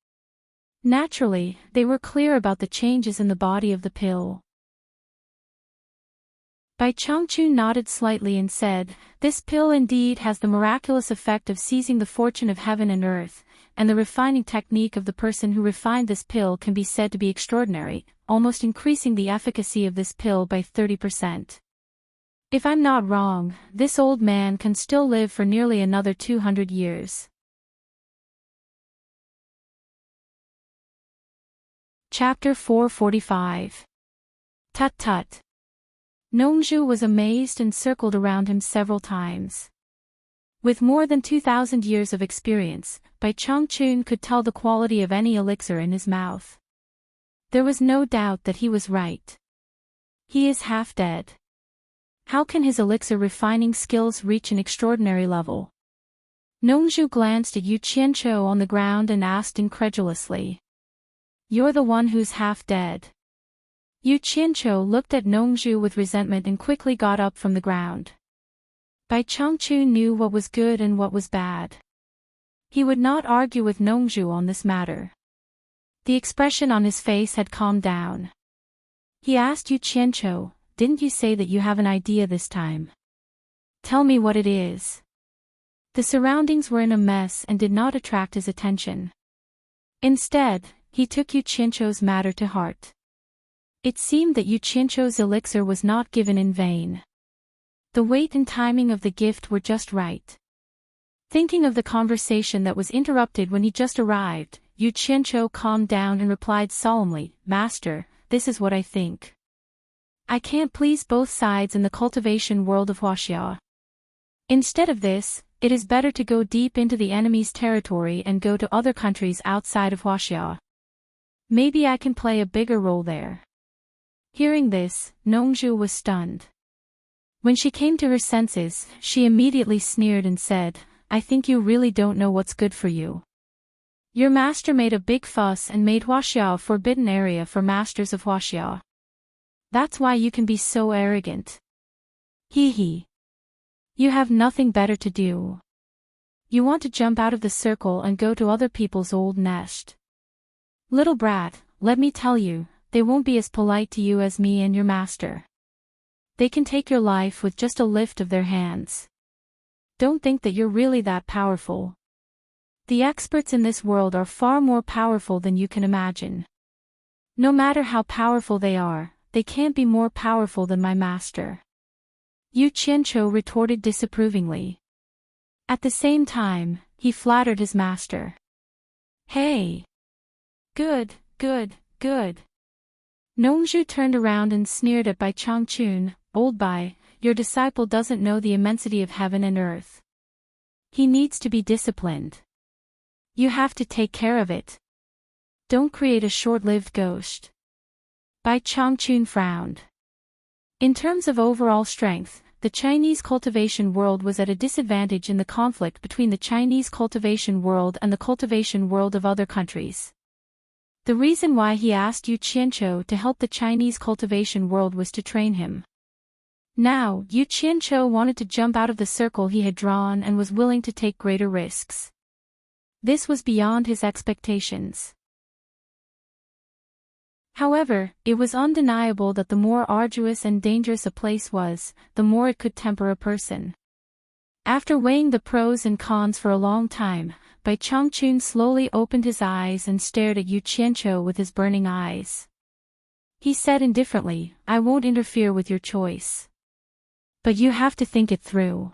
Naturally, they were clear about the changes in the body of the pill. Bai Changchun nodded slightly and said, "This pill indeed has the miraculous effect of seizing the fortune of heaven and earth, and the refining technique of the person who refined this pill can be said to be extraordinary, almost increasing the efficacy of this pill by 30%. If I'm not wrong, this old man can still live for nearly another 200 years. Chapter 445. Tut tut. Nongzhu was amazed and circled around him several times. With more than 2,000 years of experience, Bai Changchun could tell the quality of any elixir in his mouth. There was no doubt that he was right. He is half dead. How can his elixir refining skills reach an extraordinary level? Nongzhu glanced at Yu Qianzhou on the ground and asked incredulously. You're the one who's half dead. Yu Qianzhou looked at Nongzhu with resentment and quickly got up from the ground. Bai Changchun knew what was good and what was bad. He would not argue with Nongzhu on this matter. The expression on his face had calmed down. He asked Yu Qianzhou, "Didn't you say that you have an idea this time? Tell me what it is." The surroundings were in a mess and did not attract his attention. Instead, he took Yu Qianzhou's matter to heart. It seemed that Yu Qianzhou's elixir was not given in vain. The weight and timing of the gift were just right. Thinking of the conversation that was interrupted when he just arrived, Yu Qianzhou calmed down and replied solemnly, "Master, this is what I think. I can't please both sides in the cultivation world of Huaxia. Instead of this, it is better to go deep into the enemy's territory and go to other countries outside of Huaxia. Maybe I can play a bigger role there." Hearing this, Nongzhu was stunned. When she came to her senses, she immediately sneered and said, "I think you really don't know what's good for you. Your master made a big fuss and made Huaxia a forbidden area for masters of Huaxia. That's why you can be so arrogant. Hee hee. You have nothing better to do. You want to jump out of the circle and go to other people's old nest. Little brat, let me tell you, they won't be as polite to you as me and your master. They can take your life with just a lift of their hands. Don't think that you're really that powerful. The experts in this world are far more powerful than you can imagine. No matter how powerful they can't be more powerful than my master. Yu Qianqiu retorted disapprovingly. At the same time, he flattered his master. Hey! Good, good, good. Nongzhu turned around and sneered at Bai Changchun. Old Bai, your disciple doesn't know the immensity of heaven and earth. He needs to be disciplined. You have to take care of it. Don't create a short-lived ghost. Bai Changchun frowned. In terms of overall strength, the Chinese cultivation world was at a disadvantage in the conflict between the Chinese cultivation world and the cultivation world of other countries. The reason why he asked Yu Qianqiu to help the Chinese cultivation world was to train him. Now, Yu Qianqiu wanted to jump out of the circle he had drawn and was willing to take greater risks. This was beyond his expectations. However, it was undeniable that the more arduous and dangerous a place was, the more it could temper a person. After weighing the pros and cons for a long time, Bai Changchun slowly opened his eyes and stared at Yu Qianqiu with his burning eyes. He said indifferently, I won't interfere with your choice. But you have to think it through.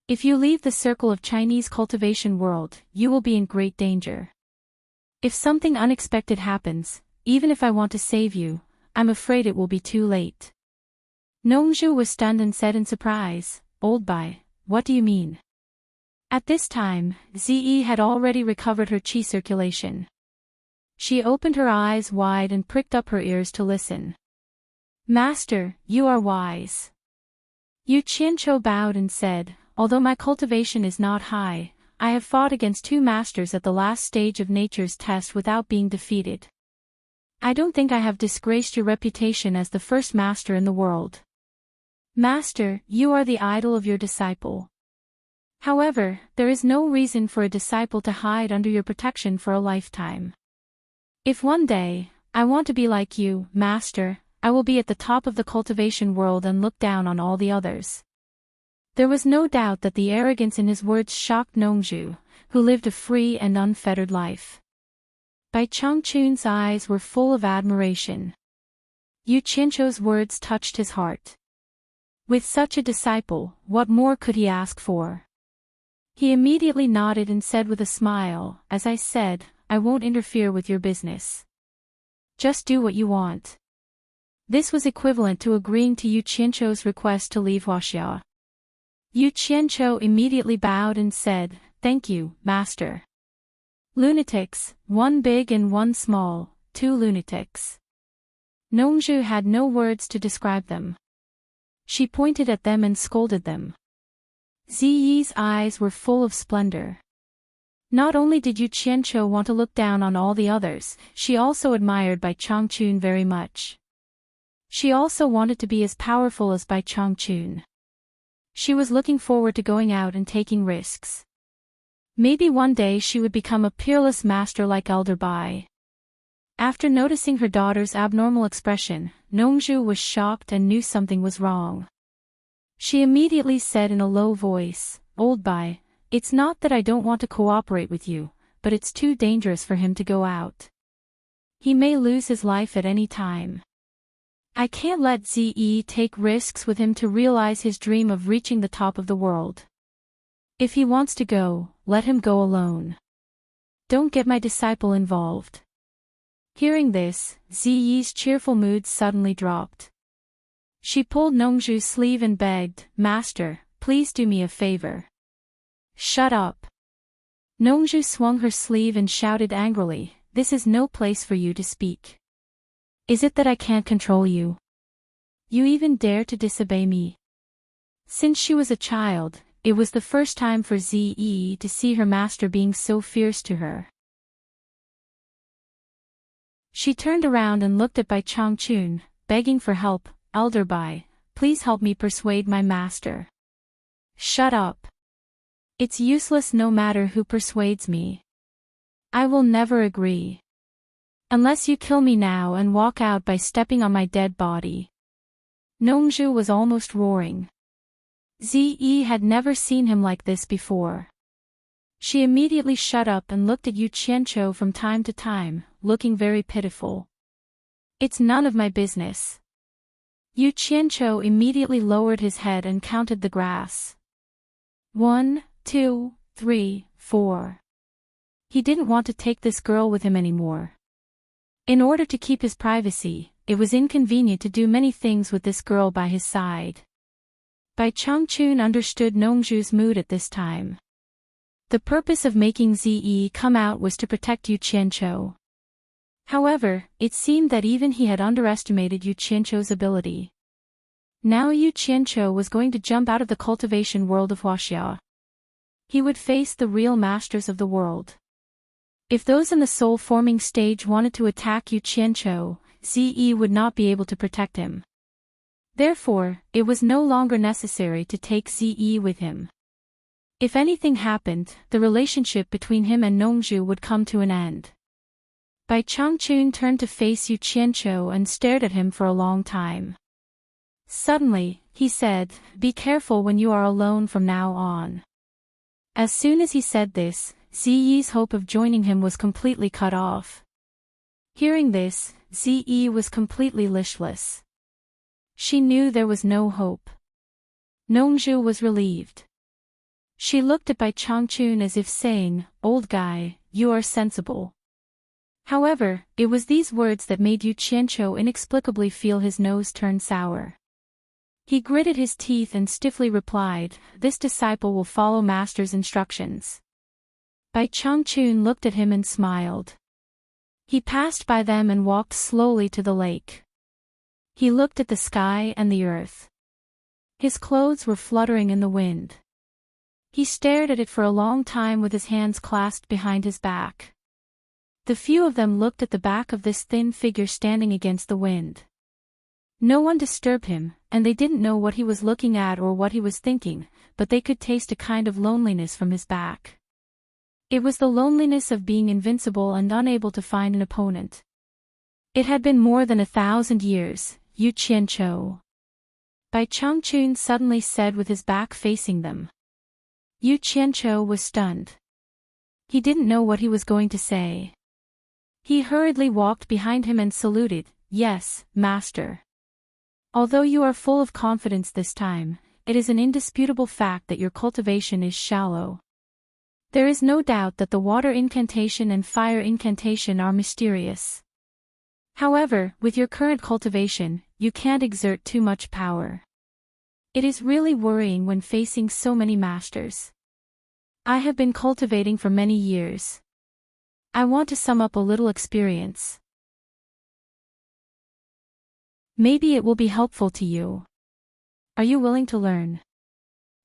If you leave the circle of Chinese cultivation world, you will be in great danger. If something unexpected happens, even if I want to save you, I'm afraid it will be too late. Nongzhu was stunned and said in surprise, Old Bai, what do you mean? At this time, Ziyi had already recovered her qi circulation. She opened her eyes wide and pricked up her ears to listen. Master, you are wise. Yu Qianqiu bowed and said, although my cultivation is not high, I have fought against 2 masters at the last stage of nature's test without being defeated. I don't think I have disgraced your reputation as the first master in the world. Master, you are the idol of your disciple. However, there is no reason for a disciple to hide under your protection for a lifetime. If one day, I want to be like you, Master, I will be at the top of the cultivation world and look down on all the others. There was no doubt that the arrogance in his words shocked Nongzhu, who lived a free and unfettered life. Bai Changchun's eyes were full of admiration. Yu Qianqiu's words touched his heart. With such a disciple, what more could he ask for? He immediately nodded and said with a smile, as I said, I won't interfere with your business. Just do what you want. This was equivalent to agreeing to Yu Qianqiu's request to leave Huaxia. Yu Qianqiu immediately bowed and said, Thank you, Master. Lunatics, 1 big and 1 small, 2 lunatics. Nongzhu had no words to describe them. She pointed at them and scolded them. Ziyi's eyes were full of splendor. Not only did Yu Qianqiu want to look down on all the others, she also admired Bai Changchun very much. She also wanted to be as powerful as Bai Changchun. She was looking forward to going out and taking risks. Maybe one day she would become a peerless master like Elder Bai. After noticing her daughter's abnormal expression, Nongzhu was shocked and knew something was wrong. She immediately said in a low voice, Old Bai, it's not that I don't want to cooperate with you, but it's too dangerous for him to go out. He may lose his life at any time. I can't let Ziyi take risks with him to realize his dream of reaching the top of the world. If he wants to go, let him go alone. Don't get my disciple involved. Hearing this, Ziyi's cheerful mood suddenly dropped. She pulled Nongzhu's sleeve and begged, Master, please do me a favor. Shut up. Nongzhu swung her sleeve and shouted angrily, This is no place for you to speak. Is it that I can't control you? You even dare to disobey me? Since she was a child, it was the first time for Ziyi to see her master being so fierce to her. She turned around and looked at Bai Changchun. begging for help, "Elder Bai, please help me persuade my master." "Shut up. It's useless no matter who persuades me. I will never agree. Unless you kill me now and walk out by stepping on my dead body." Nongzhu was almost roaring. Ze had never seen him like this before. She immediately shut up and looked at Yu Qianqiu from time to time, looking very pitiful. "It's none of my business." Yu Qianqiu immediately lowered his head and counted the grass. 1, 2, 3, 4. He didn't want to take this girl with him anymore. In order to keep his privacy, it was inconvenient to do many things with this girl by his side. Bai Changchun understood Nongzhu's mood at this time. The purpose of making Ze come out was to protect Yu Qianqiu. However, it seemed that even he had underestimated Yu Qianqiu's ability. Now Yu Qianqiu was going to jump out of the cultivation world of Huaxia. He would face the real masters of the world. If those in the soul-forming stage wanted to attack Yu Qianqiu, Ze would not be able to protect him. Therefore, it was no longer necessary to take Ze with him. If anything happened, the relationship between him and Nongzhu would come to an end. Bai Changchun turned to face Yu Qianqiu and stared at him for a long time. Suddenly, he said, "Be careful when you are alone from now on." As soon as he said this, Ze's hope of joining him was completely cut off. Hearing this, Ze was completely listless. She knew there was no hope. Nongzhu was relieved. She looked at Bai Changchun as if saying, "Old guy, you are sensible." However, it was these words that made Yu Qianqiu inexplicably feel his nose turn sour. He gritted his teeth and stiffly replied, "This disciple will follow master's instructions." Bai Changchun looked at him and smiled. He passed by them and walked slowly to the lake. He looked at the sky and the earth. His clothes were fluttering in the wind. He stared at it for a long time with his hands clasped behind his back. The few of them looked at the back of this thin figure standing against the wind. No one disturbed him, and they didn't know what he was looking at or what he was thinking, but they could taste a kind of loneliness from his back. It was the loneliness of being invincible and unable to find an opponent. It had been more than 1,000 years, Yu Qianqiu. Bai Changchun suddenly said with his back facing them. Yu Qianqiu was stunned. He didn't know what he was going to say. He hurriedly walked behind him and saluted, "Yes, master. Although you are full of confidence this time, it is an indisputable fact that your cultivation is shallow. There is no doubt that the water incantation and fire incantation are mysterious. However, with your current cultivation, you can't exert too much power. It is really worrying when facing so many masters. I have been cultivating for many years. I want to sum up a little experience. Maybe it will be helpful to you. Are you willing to learn?"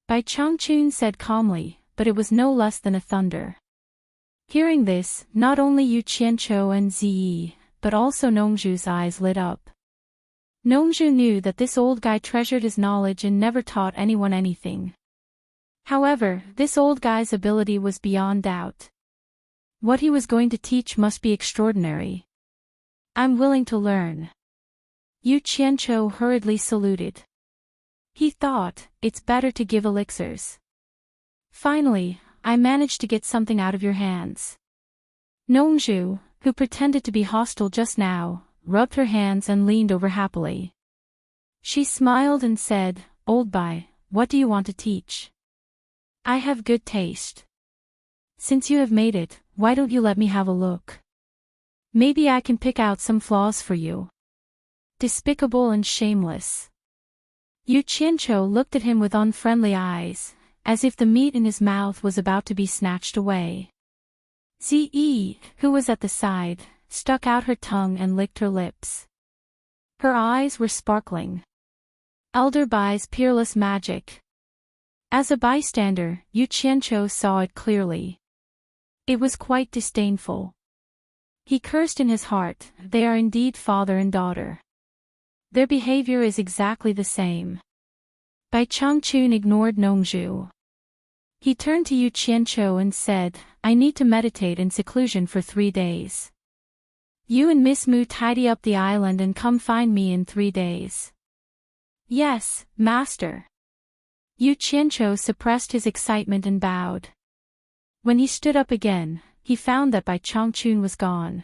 Bai Changchun said calmly, but it was no less than a thunder. Hearing this, not only Yu Qianqiu and Ze, but also Nongzhu's eyes lit up. Nongzhu knew that this old guy treasured his knowledge and never taught anyone anything. However, this old guy's ability was beyond doubt. What he was going to teach must be extraordinary. "I'm willing to learn." Yu Qianqiu hurriedly saluted. He thought, "It's better to give elixirs. Finally, I managed to get something out of your hands." Nongzhu, who pretended to be hostile just now, rubbed her hands and leaned over happily. She smiled and said, "Old Bai, what do you want to teach? I have good taste. Since you have made it, why don't you let me have a look? Maybe I can pick out some flaws for you." Despicable and shameless. Yu Qianqiu looked at him with unfriendly eyes, as if the meat in his mouth was about to be snatched away. Ze, who was at the side, stuck out her tongue and licked her lips. Her eyes were sparkling. Elder Bai's peerless magic. As a bystander, Yu Qianqiu saw it clearly. It was quite disdainful. He cursed in his heart, "They are indeed father and daughter. Their behavior is exactly the same. Bai Changchun ignored Nongzhu. He turned to Yu Qianzhou and said, I need to meditate in seclusion for 3 days. You and Miss Mu tidy up the island and come find me in 3 days. Yes, master. Yu Qianzhou suppressed his excitement and bowed. When he stood up again, he found that Bai Changchun was gone.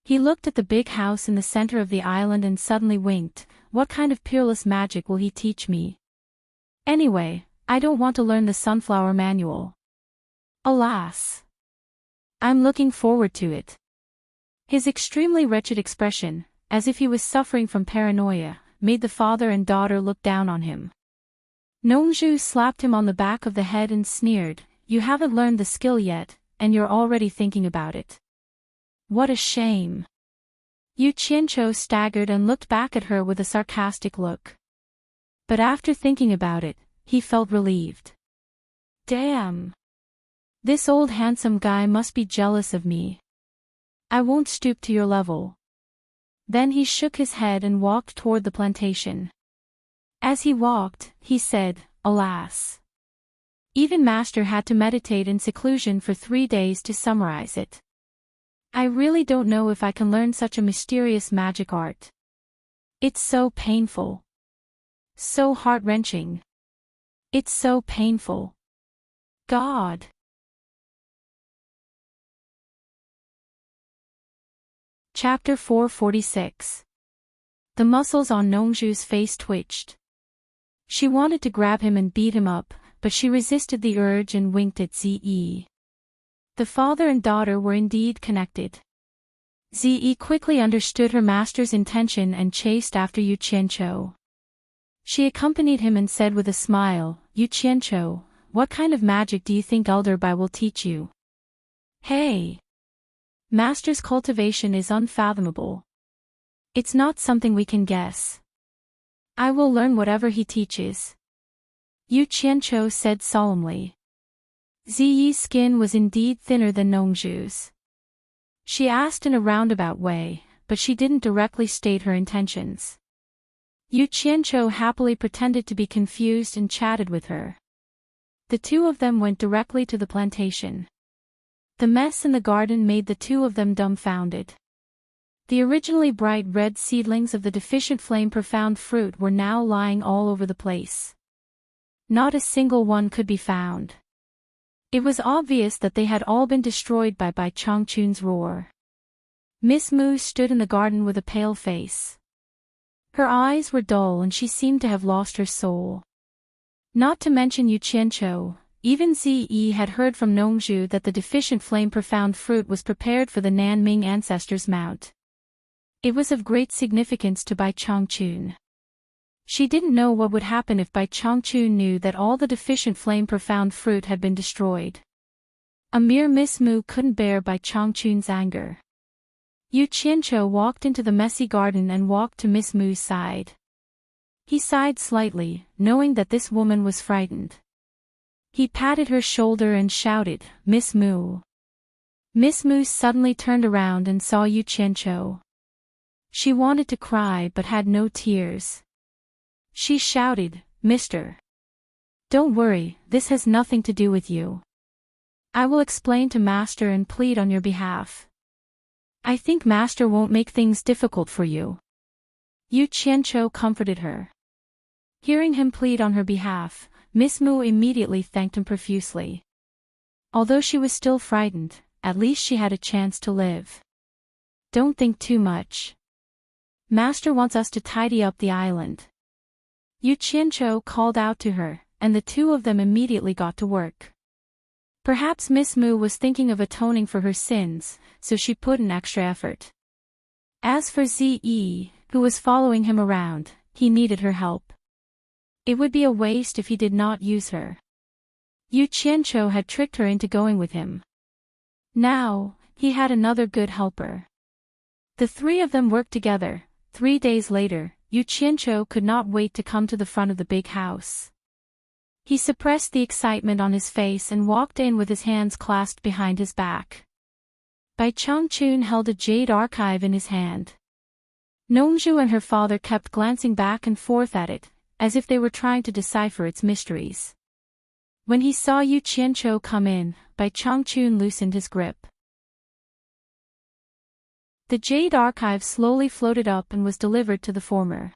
He looked at the big house in the center of the island and suddenly winked. What kind of peerless magic will he teach me? Anyway, I don't want to learn the sunflower manual. Alas! I'm looking forward to it. His extremely wretched expression, as if he was suffering from paranoia, made the father and daughter look down on him. Nongzhu slapped him on the back of the head and sneered, You haven't learned the skill yet, and you're already thinking about it. What a shame. Yu Qianzhou staggered and looked back at her with a sarcastic look. But after thinking about it, he felt relieved. Damn. This old handsome guy must be jealous of me. I won't stoop to your level. Then he shook his head and walked toward the plantation. As he walked, he said, Alas. Even Master had to meditate in seclusion for 3 days to summarize it. I really don't know if I can learn such a mysterious magic art. It's so painful. So heart-wrenching. It's so painful. God. Chapter 446. The muscles on Nongzhu's face twitched. She wanted to grab him and beat him up, but she resisted the urge and winked at Zi. The father and daughter were indeed connected. Zi quickly understood her master's intention and chased after Yu Qianzhou. She accompanied him and said with a smile, Yu Qianzhou, what kind of magic do you think Elder Bai will teach you? Hey! Master's cultivation is unfathomable. It's not something we can guess. I will learn whatever he teaches. Yu Qianzhou said solemnly. Ziyi's skin was indeed thinner than Nongzhu's. She asked in a roundabout way, but she didn't directly state her intentions. Yu Qianzhou happily pretended to be confused and chatted with her. The two of them went directly to the plantation. The mess in the garden made the two of them dumbfounded. The originally bright red seedlings of the deficient flame profound fruit were now lying all over the place. Not a single one could be found. It was obvious that they had all been destroyed by Bai Changchun's roar. Miss Mu stood in the garden with a pale face. Her eyes were dull and she seemed to have lost her soul. Not to mention Yu Qianzhou, even Ziyi had heard from Nongzhu that the deficient flame profound fruit was prepared for the Nanming ancestors' mount. It was of great significance to Bai Changchun. She didn't know what would happen if Bai Changchun knew that all the deficient flame profound fruit had been destroyed. A mere Miss Mu couldn't bear Bai Changchun's anger. Yu Qianzhou walked into the messy garden and walked to Miss Mu's side. He sighed slightly, knowing that this woman was frightened. He patted her shoulder and shouted, Miss Mu. Miss Mu suddenly turned around and saw Yu Qianzhou. She wanted to cry but had no tears. She shouted, Mister. Don't worry, this has nothing to do with you. I will explain to Master and plead on your behalf. I think Master won't make things difficult for you. Yu Qianzhou comforted her. Hearing him plead on her behalf, Miss Mu immediately thanked him profusely. Although she was still frightened, at least she had a chance to live. Don't think too much. Master wants us to tidy up the island. Yu Qianzhou called out to her, and the two of them immediately got to work. Perhaps Miss Mu was thinking of atoning for her sins, so she put in extra effort. As for Ziyi, who was following him around, he needed her help. It would be a waste if he did not use her. Yu Qianzhou had tricked her into going with him. Now, he had another good helper. The three of them worked together. 3 days later, Yu Qianzhou could not wait to come to the front of the big house. He suppressed the excitement on his face and walked in with his hands clasped behind his back. Bai Changchun held a jade archive in his hand. Nongju and her father kept glancing back and forth at it, as if they were trying to decipher its mysteries. When he saw Yu Qianqiu come in, Bai Changchun loosened his grip. The jade archive slowly floated up and was delivered to the former.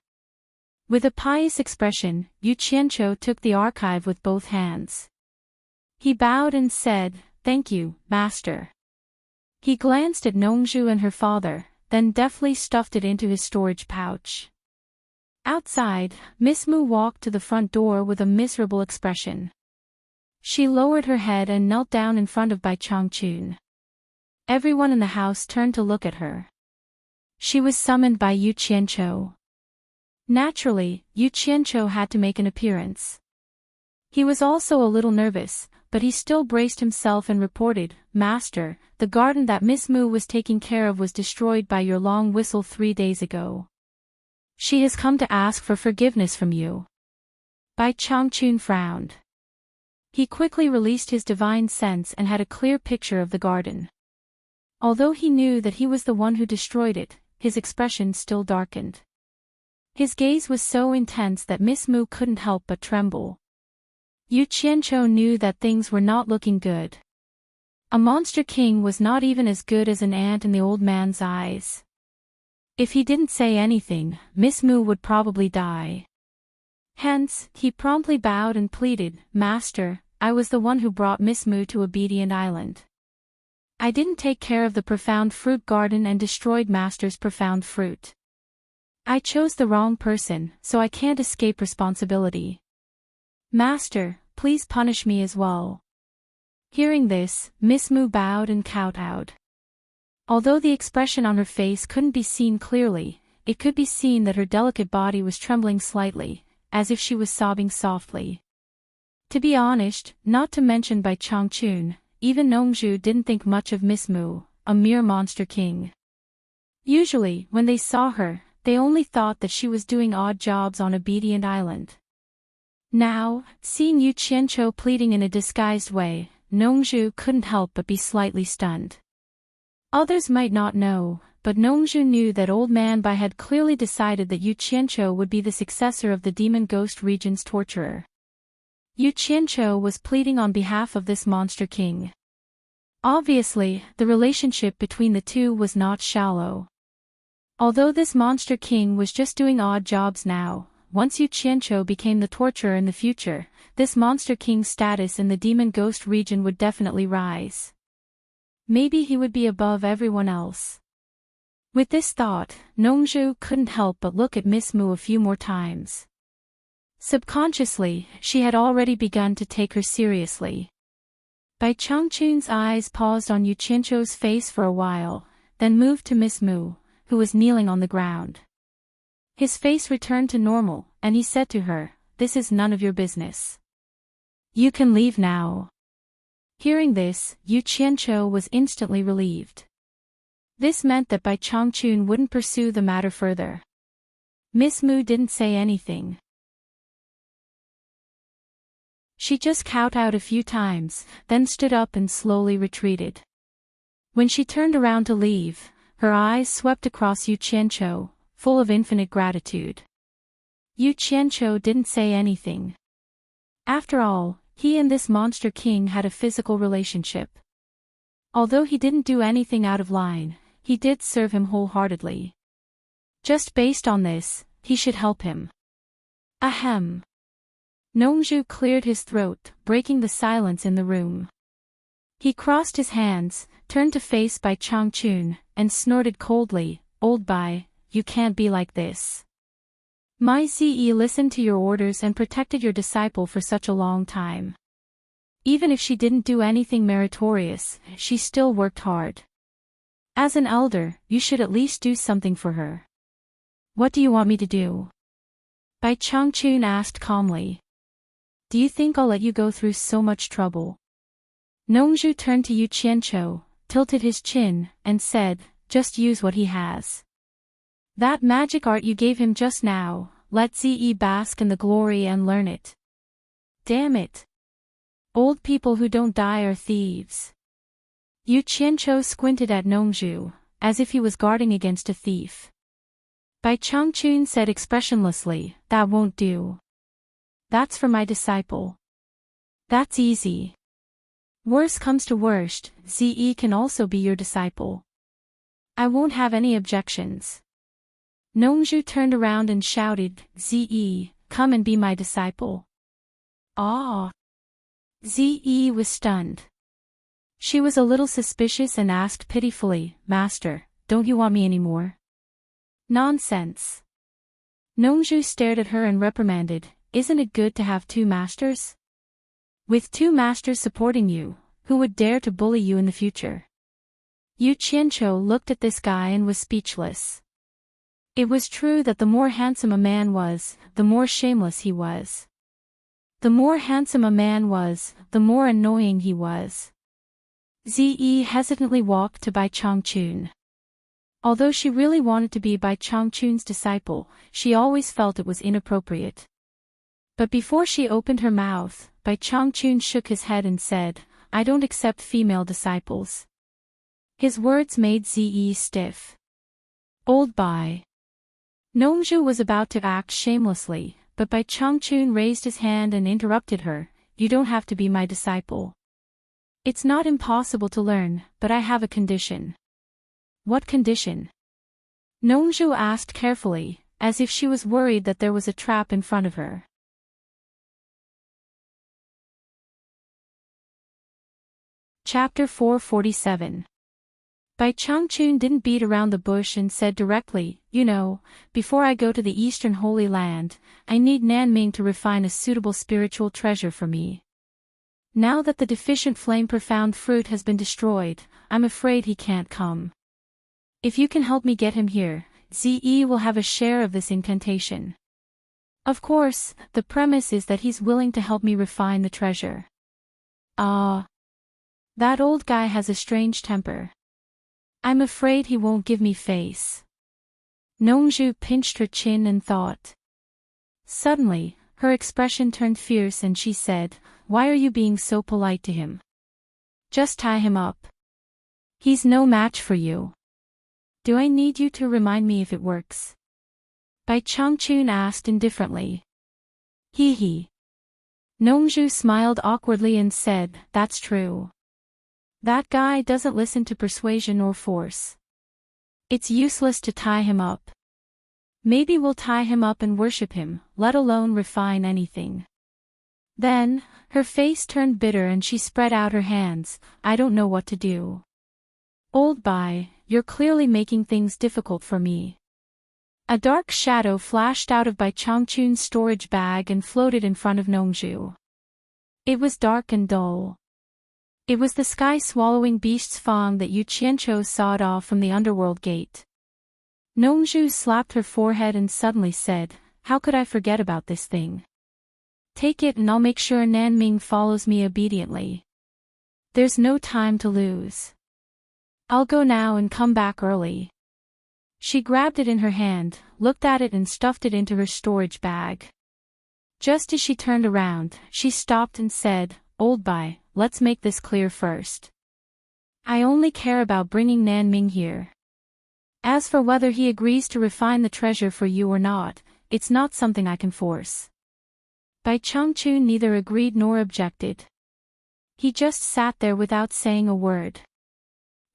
With a pious expression, Yu Qianqiu took the archive with both hands. He bowed and said, "Thank you, master." He glanced at Nongju and her father, then deftly stuffed it into his storage pouch. Outside, Miss Mu walked to the front door with a miserable expression. She lowered her head and knelt down in front of Bai Changchun. Everyone in the house turned to look at her. She was summoned by Yu Qianqiu. Naturally, Yu Qianqiu had to make an appearance. He was also a little nervous, but he still braced himself and reported, "Master, the garden that Miss Mu was taking care of was destroyed by your long whistle 3 days ago. She has come to ask for forgiveness from you." Bai Changchun frowned. He quickly released his divine sense and had a clear picture of the garden. Although he knew that he was the one who destroyed it, his expression still darkened. His gaze was so intense that Miss Mu couldn't help but tremble. Yu Qianqiu knew that things were not looking good. A monster king was not even as good as an ant in the old man's eyes. If he didn't say anything, Miss Mu would probably die. Hence, he promptly bowed and pleaded, "Master, I was the one who brought Miss Mu to Obedient Island. I didn't take care of the profound fruit garden and destroyed Master's profound fruit. I chose the wrong person, so I can't escape responsibility. Master, please punish me as well." Hearing this, Miss Mu bowed and kowtowed. Although the expression on her face couldn't be seen clearly, it could be seen that her delicate body was trembling slightly, as if she was sobbing softly. To be honest, not to mention Bai Changchun, even Nongju didn't think much of Miss Mu, a mere monster king. Usually, when they saw her, they only thought that she was doing odd jobs on Obedient Island. Now, seeing Yu Qianqiu pleading in a disguised way, Nongju couldn't help but be slightly stunned. Others might not know, but Nongju knew that Old Man Bai had clearly decided that Yu Qianqiu would be the successor of the demon ghost region's torturer. Yu Qianqiu was pleading on behalf of this monster king. Obviously, the relationship between the two was not shallow. Although this monster king was just doing odd jobs now, once Yu Qianqiu became the torturer in the future, this monster king's status in the demon ghost region would definitely rise. Maybe he would be above everyone else. With this thought, Nongju couldn't help but look at Miss Mu a few more times. Subconsciously, she had already begun to take her seriously. Bai Changchun's eyes paused on Yu Qianqiu's face for a while, then moved to Miss Mu, who was kneeling on the ground. His face returned to normal, and he said to her, "This is none of your business. You can leave now." Hearing this, Yu Qianqiu was instantly relieved. This meant that Bai Changchun wouldn't pursue the matter further. Miss Mu didn't say anything. She just kowtowed a few times, then stood up and slowly retreated. When she turned around to leave, her eyes swept across Yu Qianqiu, full of infinite gratitude. Yu Qianqiu didn't say anything. After all, he and this monster king had a physical relationship. Although he didn't do anything out of line, he did serve him wholeheartedly. Just based on this, he should help him. Ahem. Nongju cleared his throat, breaking the silence in the room. He crossed his hands, turned to face Bai Changchun, and snorted coldly, "Old Bai, you can't be like this. My Ze listened to your orders and protected your disciple for such a long time. Even if she didn't do anything meritorious, she still worked hard. As an elder, you should at least do something for her. What do you want me to do?" Bai Changchun asked calmly. "Do you think I'll let you go through so much trouble?" Nongju turned to Yu Qianqiu, tilted his chin, and said, "Just use what he has. That magic art you gave him just now, let Ze bask in the glory and learn it. Damn it. Old people who don't die are thieves." Yu Qianqiu squinted at Nongju, as if he was guarding against a thief. Bai Changchun said expressionlessly, that won't do. That's for my disciple. That's easy. Worst comes to worst, Ze can also be your disciple. I won't have any objections. Nongzhu turned around and shouted, Ze, come and be my disciple. Ah! Ze was stunned. She was a little suspicious and asked pitifully, Master, don't you want me anymore? Nonsense. Nongzhu stared at her and reprimanded, isn't it good to have two masters? With two masters supporting you, who would dare to bully you in the future? Yu Qianqiu looked at this guy and was speechless. It was true that the more handsome a man was, the more shameless he was. The more handsome a man was, the more annoying he was. Ze hesitantly walked to Bai Changchun. Although she really wanted to be Bai Changchun's disciple, she always felt it was inappropriate. But before she opened her mouth, Bai Changchun shook his head and said, I don't accept female disciples. His words made Ze stiff. Old Bai. Nongzhu was about to act shamelessly, but Bai Changchun raised his hand and interrupted her, you don't have to be my disciple. It's not impossible to learn, but I have a condition. What condition? Nongzhu asked carefully, as if she was worried that there was a trap in front of her. Chapter 447. Bai Changchun didn't beat around the bush and said directly, you know, before I go to the Eastern Holy Land, I need Nanming to refine a suitable spiritual treasure for me. Now that the deficient flame profound fruit has been destroyed, I'm afraid he can't come. If you can help me get him here, Ze will have a share of this incantation. Of course, the premise is that he's willing to help me refine the treasure. Ah. That old guy has a strange temper. I'm afraid he won't give me face. Nongzhu pinched her chin and thought. Suddenly, her expression turned fierce and she said, why are you being so polite to him? Just tie him up. He's no match for you. Do I need you to remind me if it works? Bai Changchun asked indifferently. He. Nongzhu smiled awkwardly and said, that's true. That guy doesn't listen to persuasion or force. It's useless to tie him up. Maybe we'll tie him up and worship him, let alone refine anything. Then, her face turned bitter and she spread out her hands, I don't know what to do. Old Bai, you're clearly making things difficult for me. A dark shadow flashed out of Bai Changchun's storage bag and floated in front of Nongzhu. It was dark and dull. It was the sky-swallowing beast's fang that Yu Qianqiu sawed off from the underworld gate. Nongzhu slapped her forehead and suddenly said, how could I forget about this thing? Take it and I'll make sure Nanming follows me obediently. There's no time to lose. I'll go now and come back early. She grabbed it in her hand, looked at it and stuffed it into her storage bag. Just as she turned around, she stopped and said, Old Bai, let's make this clear first. I only care about bringing Nanming here. As for whether he agrees to refine the treasure for you or not, it's not something I can force. Bai Changchun neither agreed nor objected. He just sat there without saying a word.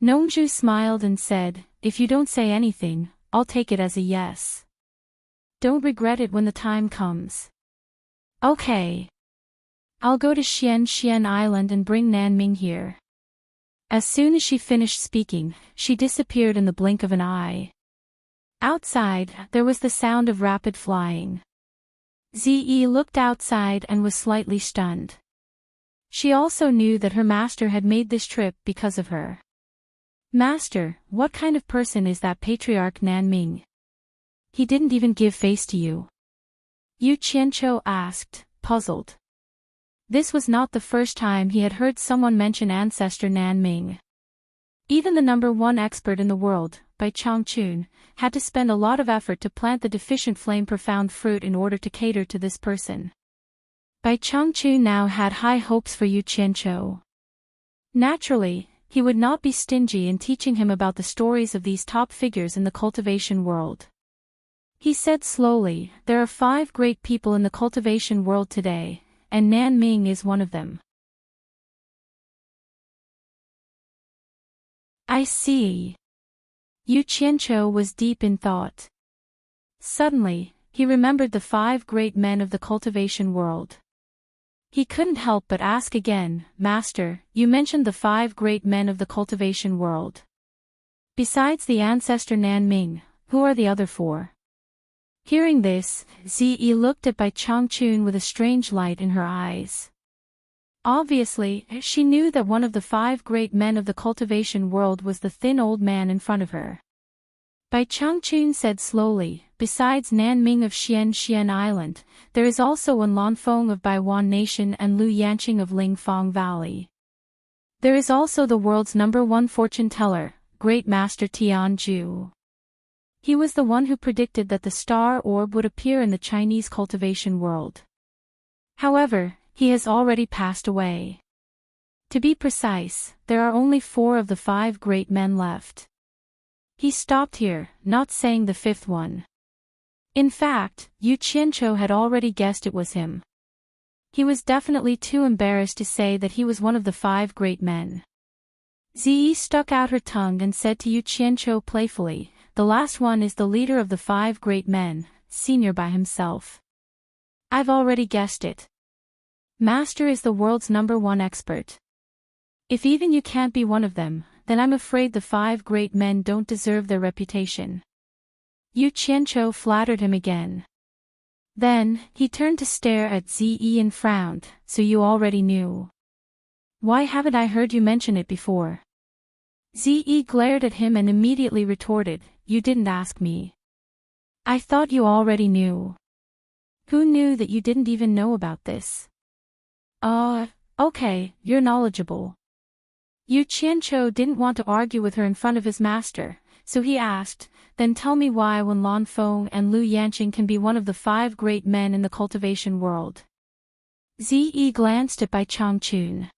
Nongzhu smiled and said, if you don't say anything, I'll take it as a yes. Don't regret it when the time comes. Okay. I'll go to Xian Island and bring Nanming here. As soon as she finished speaking, she disappeared in the blink of an eye. Outside, there was the sound of rapid flying. Ze looked outside and was slightly stunned. She also knew that her master had made this trip because of her. Master, what kind of person is that patriarch Nanming? He didn't even give face to you. Yu Qianqiu asked, puzzled. This was not the first time he had heard someone mention ancestor Nanming. Even the #1 expert in the world, Bai Changchun, had to spend a lot of effort to plant the deficient flame profound fruit in order to cater to this person. Bai Changchun now had high hopes for Yu Qianqiu. Naturally, he would not be stingy in teaching him about the stories of these top figures in the cultivation world. He said slowly, there are 5 great people in the cultivation world today, and Nan Ming is one of them. I see. Yu Qianqiu was deep in thought. Suddenly, he remembered the 5 great men of the cultivation world. He couldn't help but ask again, Master, you mentioned the 5 great men of the cultivation world. Besides the ancestor Nan Ming, who are the other 4? Hearing this, Ziyi looked at Bai Changchun with a strange light in her eyes. Obviously, she knew that one of the 5 great men of the cultivation world was the thin old man in front of her. Bai Changchun said slowly, besides Nan Ming of Xian Island, there is also Wen Lanfeng of Baiwan Nation and Lu Yanqing of Lingfang Valley. There is also the world's #1 fortune teller, Great Master Tianzhu. He was the one who predicted that the star orb would appear in the Chinese cultivation world. However, he has already passed away. To be precise, there are only 4 of the 5 great men left. He stopped here, not saying the 5th one. In fact, Yu Qianqiu had already guessed it was him. He was definitely too embarrassed to say that he was one of the 5 great men. Ziyi stuck out her tongue and said to Yu Qianqiu playfully, the last one is the leader of the 5 great men, senior by himself. I've already guessed it. Master is the world's #1 expert. If even you can't be one of them, then I'm afraid the 5 great men don't deserve their reputation. Yu Qianqiu flattered him again. Then, he turned to stare at Ziyi and frowned, so you already knew. Why haven't I heard you mention it before? Ziyi glared at him and immediately retorted, you didn't ask me. I thought you already knew. Who knew that you didn't even know about this? Okay, you're knowledgeable. Yu Qianqiu didn't want to argue with her in front of his master, so he asked, then tell me why Wen Lanfeng and Lu Yanqing can be one of the 5 great men in the cultivation world. Ziyi glanced at Bai Changchun.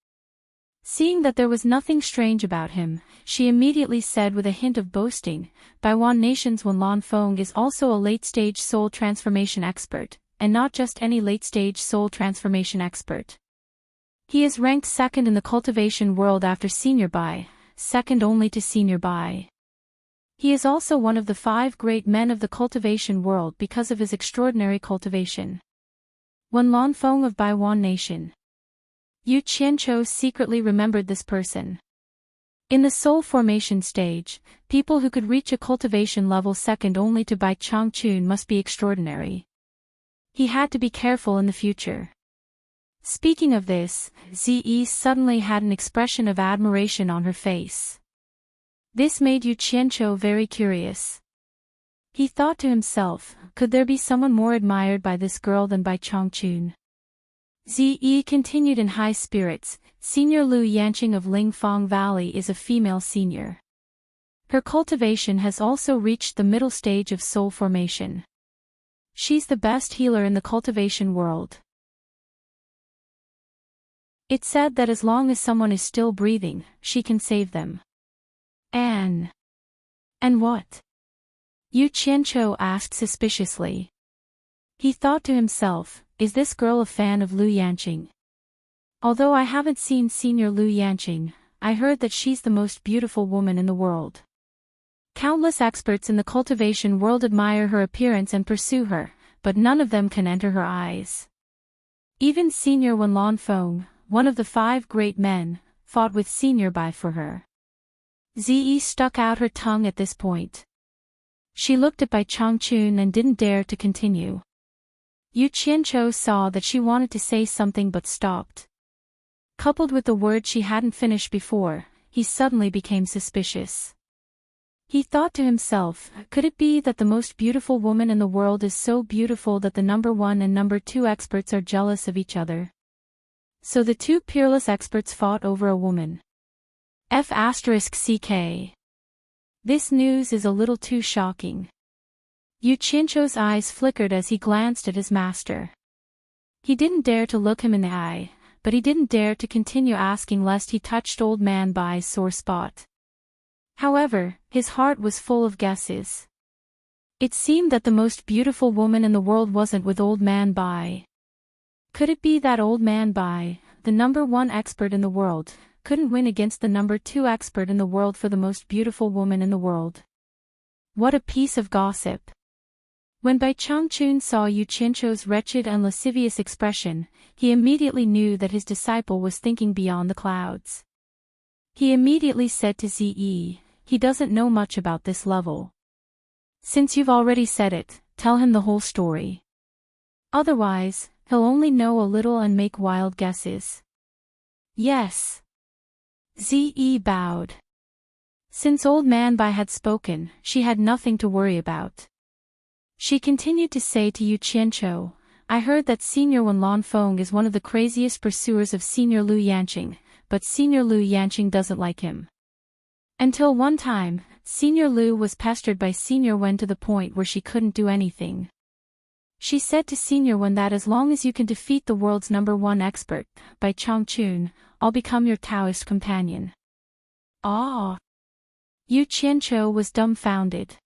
Seeing that there was nothing strange about him, she immediately said with a hint of boasting, Baiwan Nation's Wen Lanfeng is also a late-stage soul transformation expert, and not just any late-stage soul transformation expert. He is ranked 2nd in the cultivation world after Senior Bai, 2nd only to Senior Bai. He is also one of the 5 great men of the cultivation world because of his extraordinary cultivation. Wen Lanfeng of Baiwan Nation. Yu Qianqiu secretly remembered this person. In the soul formation stage, people who could reach a cultivation level 2nd only to Bai Changchun must be extraordinary. He had to be careful in the future. Speaking of this, Ziyi suddenly had an expression of admiration on her face. This made Yu Qianqiu very curious. He thought to himself, could there be someone more admired by this girl than Bai Changchun? Ziyi continued in high spirits, Senior Lu Yanqing of Lingfang Valley is a female senior. Her cultivation has also reached the middle stage of soul formation. She's the best healer in the cultivation world. It's said that as long as someone is still breathing, she can save them. And what? Yu Qianqiu asked suspiciously. He thought to himself, is this girl a fan of Lu Yanqing? Although I haven't seen Senior Lu Yanqing, I heard that she's the most beautiful woman in the world. Countless experts in the cultivation world admire her appearance and pursue her, but none of them can enter her eyes. Even Senior Wen Lanfeng, one of the 5 great men, fought with Senior Bai for her. Ziyi stuck out her tongue at this point. She looked at Bai Changchun and didn't dare to continue. Yu Qianqiu saw that she wanted to say something but stopped. Coupled with the words she hadn't finished before, he suddenly became suspicious. He thought to himself, could it be that the most beautiful woman in the world is so beautiful that the #1 and #2 experts are jealous of each other? So the 2 peerless experts fought over a woman. F***ck. This news is a little too shocking. Yu Qianqiu's eyes flickered as he glanced at his master. He didn't dare to look him in the eye, but he didn't dare to continue asking lest he touched old man Bai's sore spot. However, his heart was full of guesses. It seemed that the most beautiful woman in the world wasn't with old man Bai. Could it be that old man Bai, the number one expert in the world, couldn't win against the number two expert in the world for the most beautiful woman in the world? What a piece of gossip. When Bai Changchun saw Yu Qianzhou's wretched and lascivious expression, he immediately knew that his disciple was thinking beyond the clouds. He immediately said to Zi, he doesn't know much about this level. Since you've already said it, tell him the whole story. Otherwise, he'll only know a little and make wild guesses. Yes. Zi bowed. Since old man Bai had spoken, she had nothing to worry about. She continued to say to Yu Qianzhou, I heard that Senior Wen Lanfeng is one of the craziest pursuers of Senior Lu Yanqing, but Senior Lu Yanqing doesn't like him. Until one time, Senior Lu was pestered by Senior Wen to the point where she couldn't do anything. She said to Senior Wen that as long as you can defeat the world's number one expert, Bai Changchun, I'll become your Taoist companion. Ah! Yu Qianzhou was dumbfounded.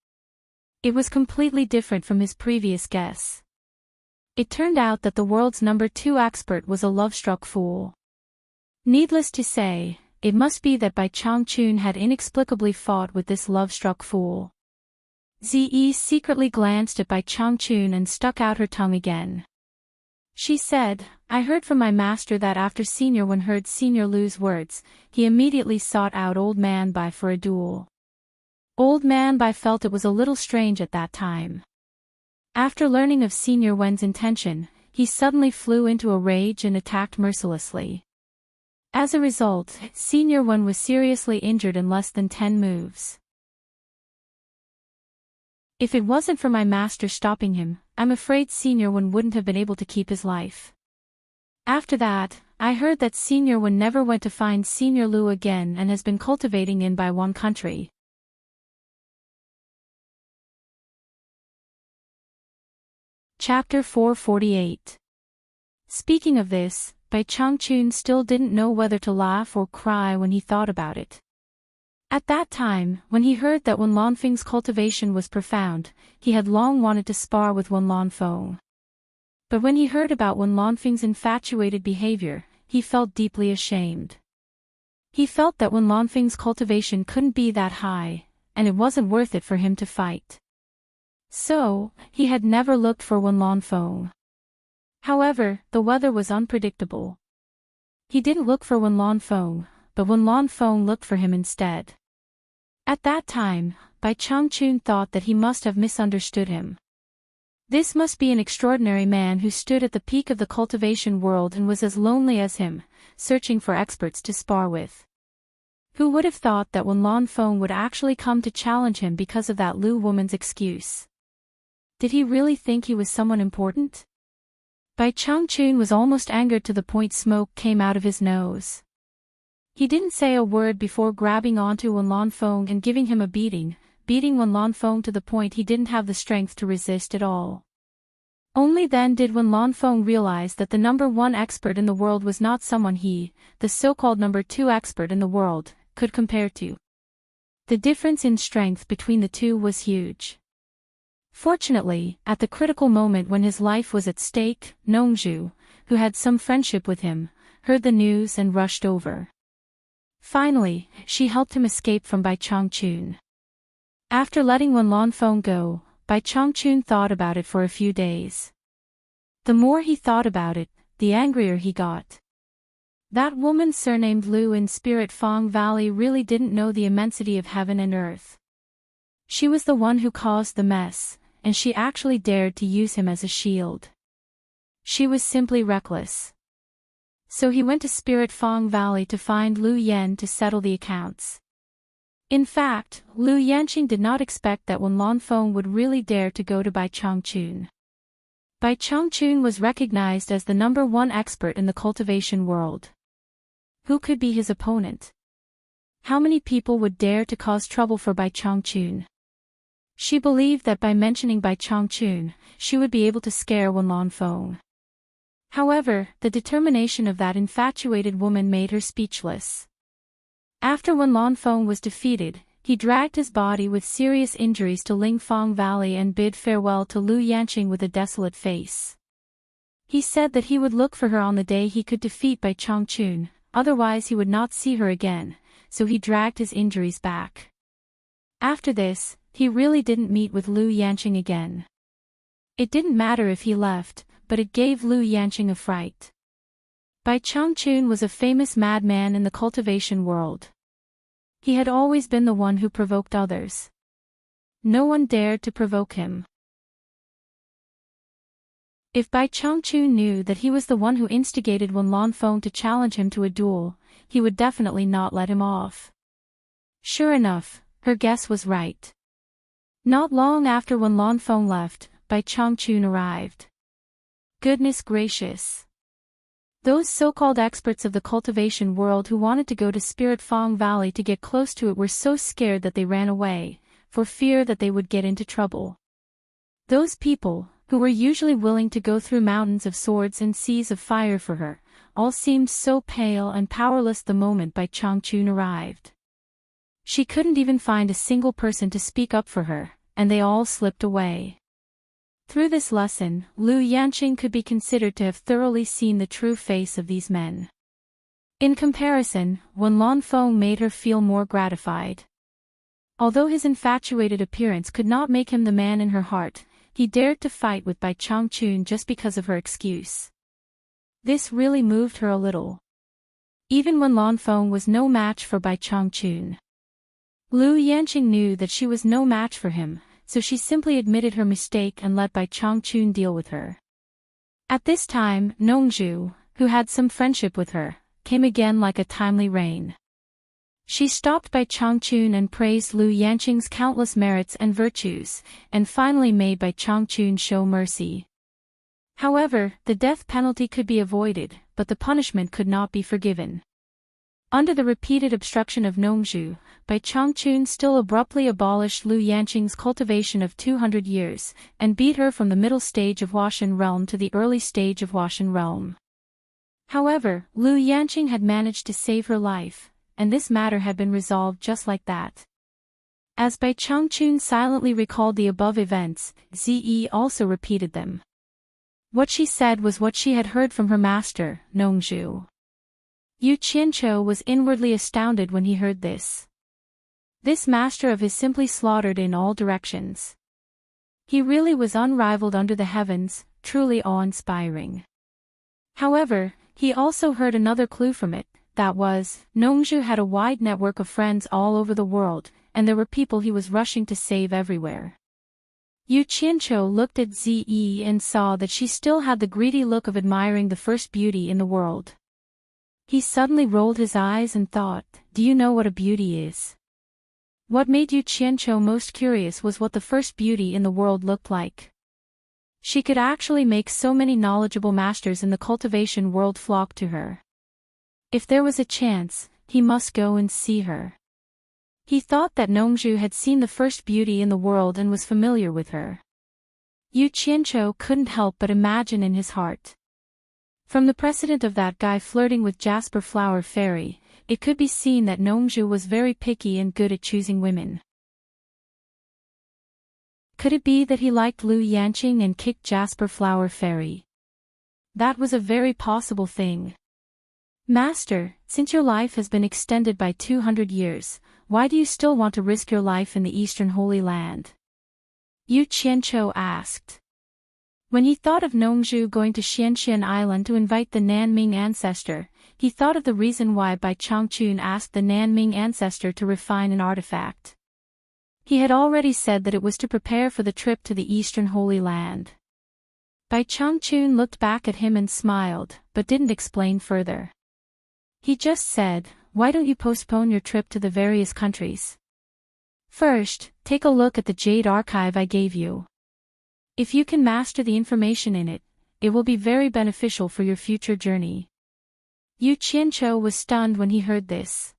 It was completely different from his previous guess. It turned out that the world's number two expert was a love-struck fool. Needless to say, it must be that Bai Changchun had inexplicably fought with this love-struck fool. Zi secretly glanced at Bai Changchun and stuck out her tongue again. She said, I heard from my master that after Senior Wen heard Senior Lu's words, he immediately sought out Old Man Bai for a duel. Old Man Bai felt it was a little strange at that time. After learning of Senior Wen's intention, he suddenly flew into a rage and attacked mercilessly. As a result, Senior Wen was seriously injured in less than 10 moves. If it wasn't for my master stopping him, I'm afraid Senior Wen wouldn't have been able to keep his life. After that, I heard that Senior Wen never went to find Senior Lu again and has been cultivating in Baiwan country. Chapter 448. Speaking of this, Bai Changchun still didn't know whether to laugh or cry when he thought about it. At that time, when he heard that Wen Lanfeng's cultivation was profound, he had long wanted to spar with Wen Lanfeng. But when he heard about Wen Lanfeng's infatuated behavior, he felt deeply ashamed. He felt that Wen Lanfeng's cultivation couldn't be that high, and it wasn't worth it for him to fight. So, he had never looked for Wen Lanfeng. However, the weather was unpredictable. He didn't look for Wen Lanfeng, but Wen Lanfeng looked for him instead. At that time, Bai Changchun thought that he must have misunderstood him. This must be an extraordinary man who stood at the peak of the cultivation world and was as lonely as him, searching for experts to spar with. Who would have thought that Wen Lanfeng would actually come to challenge him because of that Lu woman's excuse? Did he really think he was someone important? Bai Changchun was almost angered to the point smoke came out of his nose. He didn't say a word before grabbing onto Wen Lanfeng and giving him a beating Wen Lanfeng to the point he didn't have the strength to resist at all. Only then did Wen Lanfeng realize that the number one expert in the world was not someone he, the so-called number two expert in the world, could compare to. The difference in strength between the two was huge. Fortunately, at the critical moment when his life was at stake, Nongzhu, who had some friendship with him, heard the news and rushed over. Finally, she helped him escape from Bai Changchun. After letting Wen Lanfeng go, Bai Changchun thought about it for a few days. The more he thought about it, the angrier he got. That woman surnamed Lu in Spirit Fang Valley really didn't know the immensity of heaven and earth. She was the one who caused the mess, and she actually dared to use him as a shield. She was simply reckless. So he went to Spirit Fang Valley to find Lu Yan to settle the accounts. In fact, Lu Yanqing did not expect that Wen Lanfeng would really dare to go to Bai Changchun. Bai Changchun was recognized as the number one expert in the cultivation world. Who could be his opponent? How many people would dare to cause trouble for Bai Changchun? She believed that by mentioning Bai Changchun, she would be able to scare Wen Lanfeng. However, the determination of that infatuated woman made her speechless. After Wen Lanfeng was defeated, he dragged his body with serious injuries to Lingfang Valley and bid farewell to Lu Yanqing with a desolate face. He said that he would look for her on the day he could defeat Bai Changchun, otherwise he would not see her again, so he dragged his injuries back. After this, he really didn't meet with Lu Yanqing again. It didn't matter if he left, but it gave Lu Yanqing a fright. Bai Changchun was a famous madman in the cultivation world. He had always been the one who provoked others. No one dared to provoke him. If Bai Changchun knew that he was the one who instigated Wen Lanfeng to challenge him to a duel, he would definitely not let him off. Sure enough, her guess was right. Not long after Wen Lanfeng left, Bai Changchun arrived. Goodness gracious! Those so-called experts of the cultivation world who wanted to go to Spirit Fang Valley to get close to it were so scared that they ran away, for fear that they would get into trouble. Those people, who were usually willing to go through mountains of swords and seas of fire for her, all seemed so pale and powerless the moment Bai Changchun arrived. She couldn't even find a single person to speak up for her, and they all slipped away. Through this lesson, Lu Yanqing could be considered to have thoroughly seen the true face of these men. In comparison, Wen Lanfeng made her feel more gratified. Although his infatuated appearance could not make him the man in her heart, he dared to fight with Bai Changchun just because of her excuse. This really moved her a little. Even Wen Lanfeng was no match for Bai Changchun. Lu Yanqing knew that she was no match for him, so she simply admitted her mistake and let Bai Changchun deal with her. At this time, Nongzhu, who had some friendship with her, came again like a timely rain. She stopped Bai Changchun and praised Lu Yanqing's countless merits and virtues, and finally made Bai Changchun show mercy. However, the death penalty could be avoided, but the punishment could not be forgiven. Under the repeated obstruction of Nongzhu, Bai Changchun still abruptly abolished Lu Yanqing's cultivation of 200 years, and beat her from the middle stage of Huashan realm to the early stage of Huashan realm. However, Lu Yanqing had managed to save her life, and this matter had been resolved just like that. As Bai Changchun silently recalled the above events, Ze also repeated them. What she said was what she had heard from her master, Nongzhu. Yu Qianqiu was inwardly astounded when he heard this. This master of his simply slaughtered in all directions. He really was unrivaled under the heavens, truly awe-inspiring. However, he also heard another clue from it, that was, Nongzhu had a wide network of friends all over the world, and there were people he was rushing to save everywhere. Yu Qianqiu looked at Ze and saw that she still had the greedy look of admiring the first beauty in the world. He suddenly rolled his eyes and thought, do you know what a beauty is? What made Yu Qianqiu most curious was what the first beauty in the world looked like. She could actually make so many knowledgeable masters in the cultivation world flock to her. If there was a chance, he must go and see her. He thought that Nongzhu had seen the first beauty in the world and was familiar with her. Yu Qianqiu couldn't help but imagine in his heart. From the precedent of that guy flirting with Jasper Flower Fairy, it could be seen that Nongzhu was very picky and good at choosing women. Could it be that he liked Lu Yanqing and kicked Jasper Flower Fairy? That was a very possible thing. Master, since your life has been extended by 200 years, why do you still want to risk your life in the Eastern Holy Land? Yu Qianqiu asked. When he thought of Nongzhu going to Xianxian Island to invite the Nanming ancestor, he thought of the reason why Bai Changchun asked the Nanming ancestor to refine an artifact. He had already said that it was to prepare for the trip to the Eastern Holy Land. Bai Changchun looked back at him and smiled, but didn't explain further. He just said, why don't you postpone your trip to the various countries? First, take a look at the Jade Archive I gave you. If you can master the information in it, it will be very beneficial for your future journey. Yu Qianqiu was stunned when he heard this.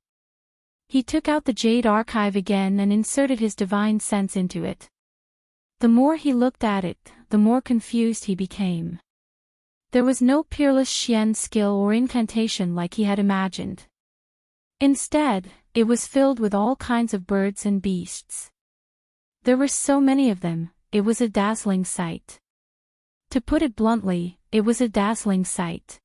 He took out the Jade Archive again and inserted his divine sense into it. The more he looked at it, the more confused he became. There was no peerless Xian skill or incantation like he had imagined. Instead, It was filled with all kinds of birds and beasts. There were so many of them, it was a dazzling sight. To put it bluntly, it was a dazzling sight.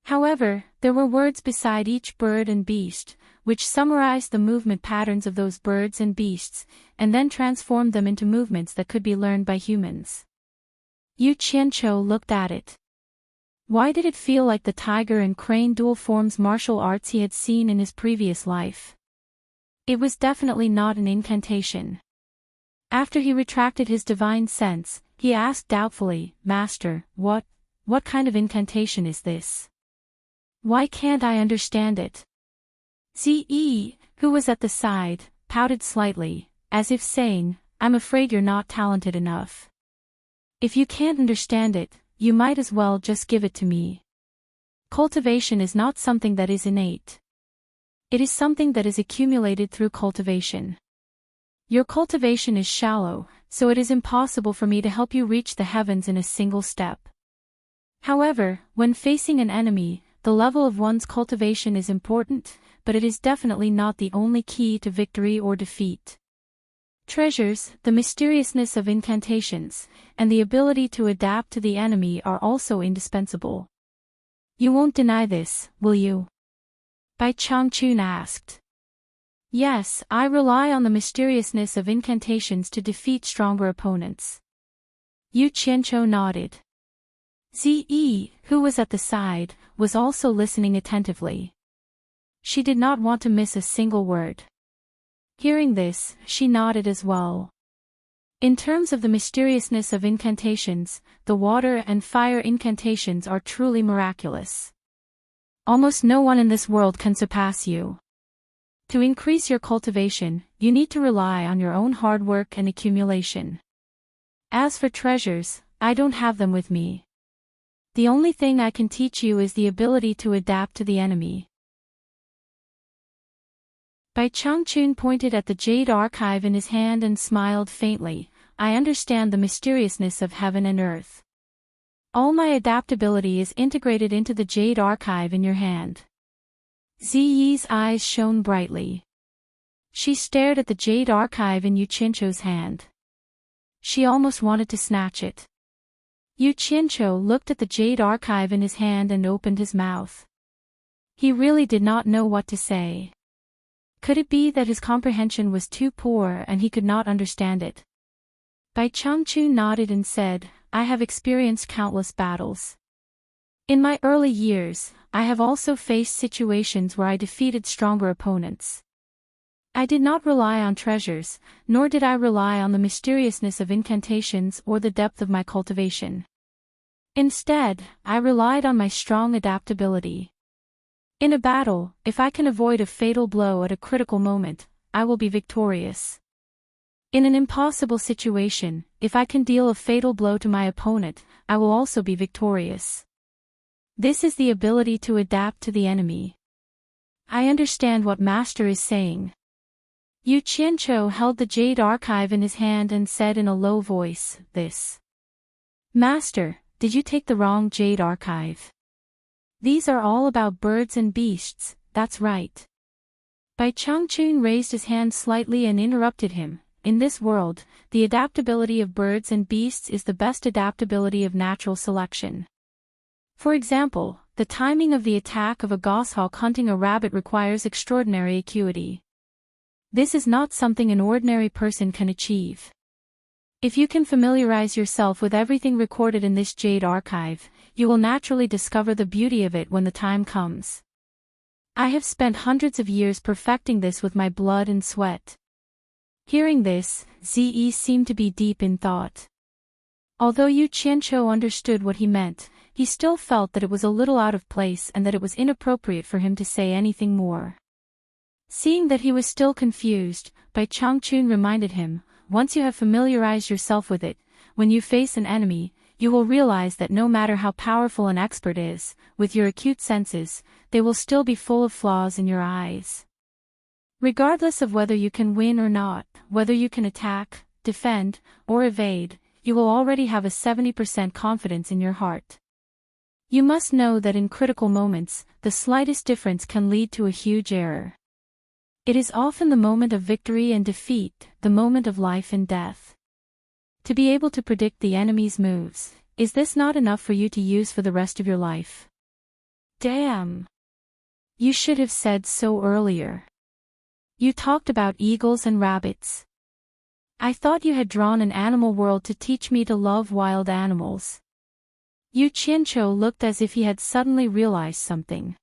However, there were words beside each bird and beast, which summarized the movement patterns of those birds and beasts, and then transformed them into movements that could be learned by humans. Yu Qianqiu looked at it. Why did it feel like the tiger and crane dual forms martial arts he had seen in his previous life? It was definitely not an incantation. After he retracted his divine sense, he asked doubtfully, "Master, what kind of incantation is this? Why can't I understand it?" Zi, who was at the side, pouted slightly, as if saying, "I'm afraid you're not talented enough. If you can't understand it, you might as well just give it to me. Cultivation is not something that is innate. It is something that is accumulated through cultivation. Your cultivation is shallow, so it is impossible for me to help you reach the heavens in a single step. However, when facing an enemy, the level of one's cultivation is important, but it is definitely not the only key to victory or defeat. Treasures, the mysteriousness of incantations, and the ability to adapt to the enemy are also indispensable. You won't deny this, will you?" Bai Changchun asked. "Yes, I rely on the mysteriousness of incantations to defeat stronger opponents." Yu Qianqiu nodded. Zi, who was at the side, was also listening attentively. She did not want to miss a single word. Hearing this, she nodded as well. In terms of the mysteriousness of incantations, the water and fire incantations are truly miraculous. Almost no one in this world can surpass you. To increase your cultivation, you need to rely on your own hard work and accumulation. As for treasures, I don't have them with me. The only thing I can teach you is the ability to adapt to the enemy." Bai Changchun pointed at the jade archive in his hand and smiled faintly. "I understand the mysteriousness of heaven and earth. All my adaptability is integrated into the jade archive in your hand." Ziyi's eyes shone brightly. She stared at the jade archive in Yu Qianqiu's hand. She almost wanted to snatch it. Yu Qianqiu looked at the jade archive in his hand and opened his mouth. He really did not know what to say. Could it be that his comprehension was too poor and he could not understand it? Bai Changchun nodded and said, "I have experienced countless battles. In my early years, I have also faced situations where I defeated stronger opponents. I did not rely on treasures, nor did I rely on the mysteriousness of incantations or the depth of my cultivation. Instead, I relied on my strong adaptability. In a battle, if I can avoid a fatal blow at a critical moment, I will be victorious. In an impossible situation, if I can deal a fatal blow to my opponent, I will also be victorious. This is the ability to adapt to the enemy. I understand what Master is saying." Yu Qianqiu held the jade archive in his hand and said in a low voice, "This. Master, did you take the wrong jade archive? These are all about birds and beasts, that's right." Bai Changchun raised his hand slightly and interrupted him. "In this world, the adaptability of birds and beasts is the best adaptability of natural selection. For example, the timing of the attack of a goshawk hunting a rabbit requires extraordinary acuity. This is not something an ordinary person can achieve. If you can familiarize yourself with everything recorded in this jade archive, you will naturally discover the beauty of it when the time comes. I have spent hundreds of years perfecting this with my blood and sweat." Hearing this, Zi seemed to be deep in thought. Although Yu Qianqiu understood what he meant, he still felt that it was a little out of place and that it was inappropriate for him to say anything more. Seeing that he was still confused, Bai Changchun reminded him, "Once you have familiarized yourself with it, when you face an enemy, you will realize that no matter how powerful an expert is, with your acute senses, they will still be full of flaws in your eyes. Regardless of whether you can win or not, whether you can attack, defend, or evade, you will already have a 70% confidence in your heart. You must know that in critical moments, the slightest difference can lead to a huge error. It is often the moment of victory and defeat, the moment of life and death. To be able to predict the enemy's moves, is this not enough for you to use for the rest of your life? Damn. You should have said so earlier. You talked about eagles and rabbits. I thought you had drawn an animal world to teach me to love wild animals. Yu Qianqiu looked as if he had suddenly realized something.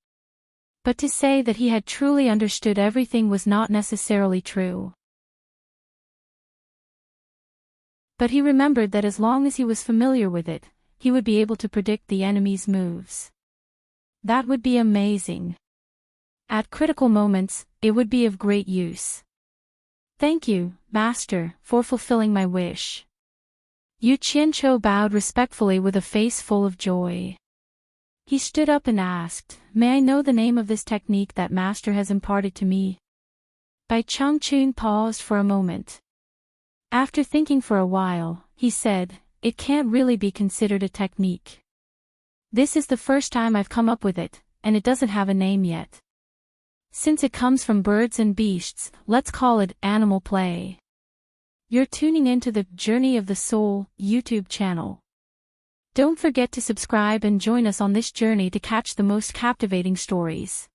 But to say that he had truly understood everything was not necessarily true. But he remembered that as long as he was familiar with it, he would be able to predict the enemy's moves. That would be amazing. At critical moments, it would be of great use. Thank you, Master, for fulfilling my wish. Yu Qianqiu bowed respectfully with a face full of joy. He stood up and asked, "May I know the name of this technique that Master has imparted to me?" Bai Changchun paused for a moment. After thinking for a while, he said, "It can't really be considered a technique. This is the first time I've come up with it, and it doesn't have a name yet. Since it comes from birds and beasts, let's call it animal play." You're tuning into the Journey of the Soul YouTube channel. Don't forget to subscribe and join us on this journey to catch the most captivating stories.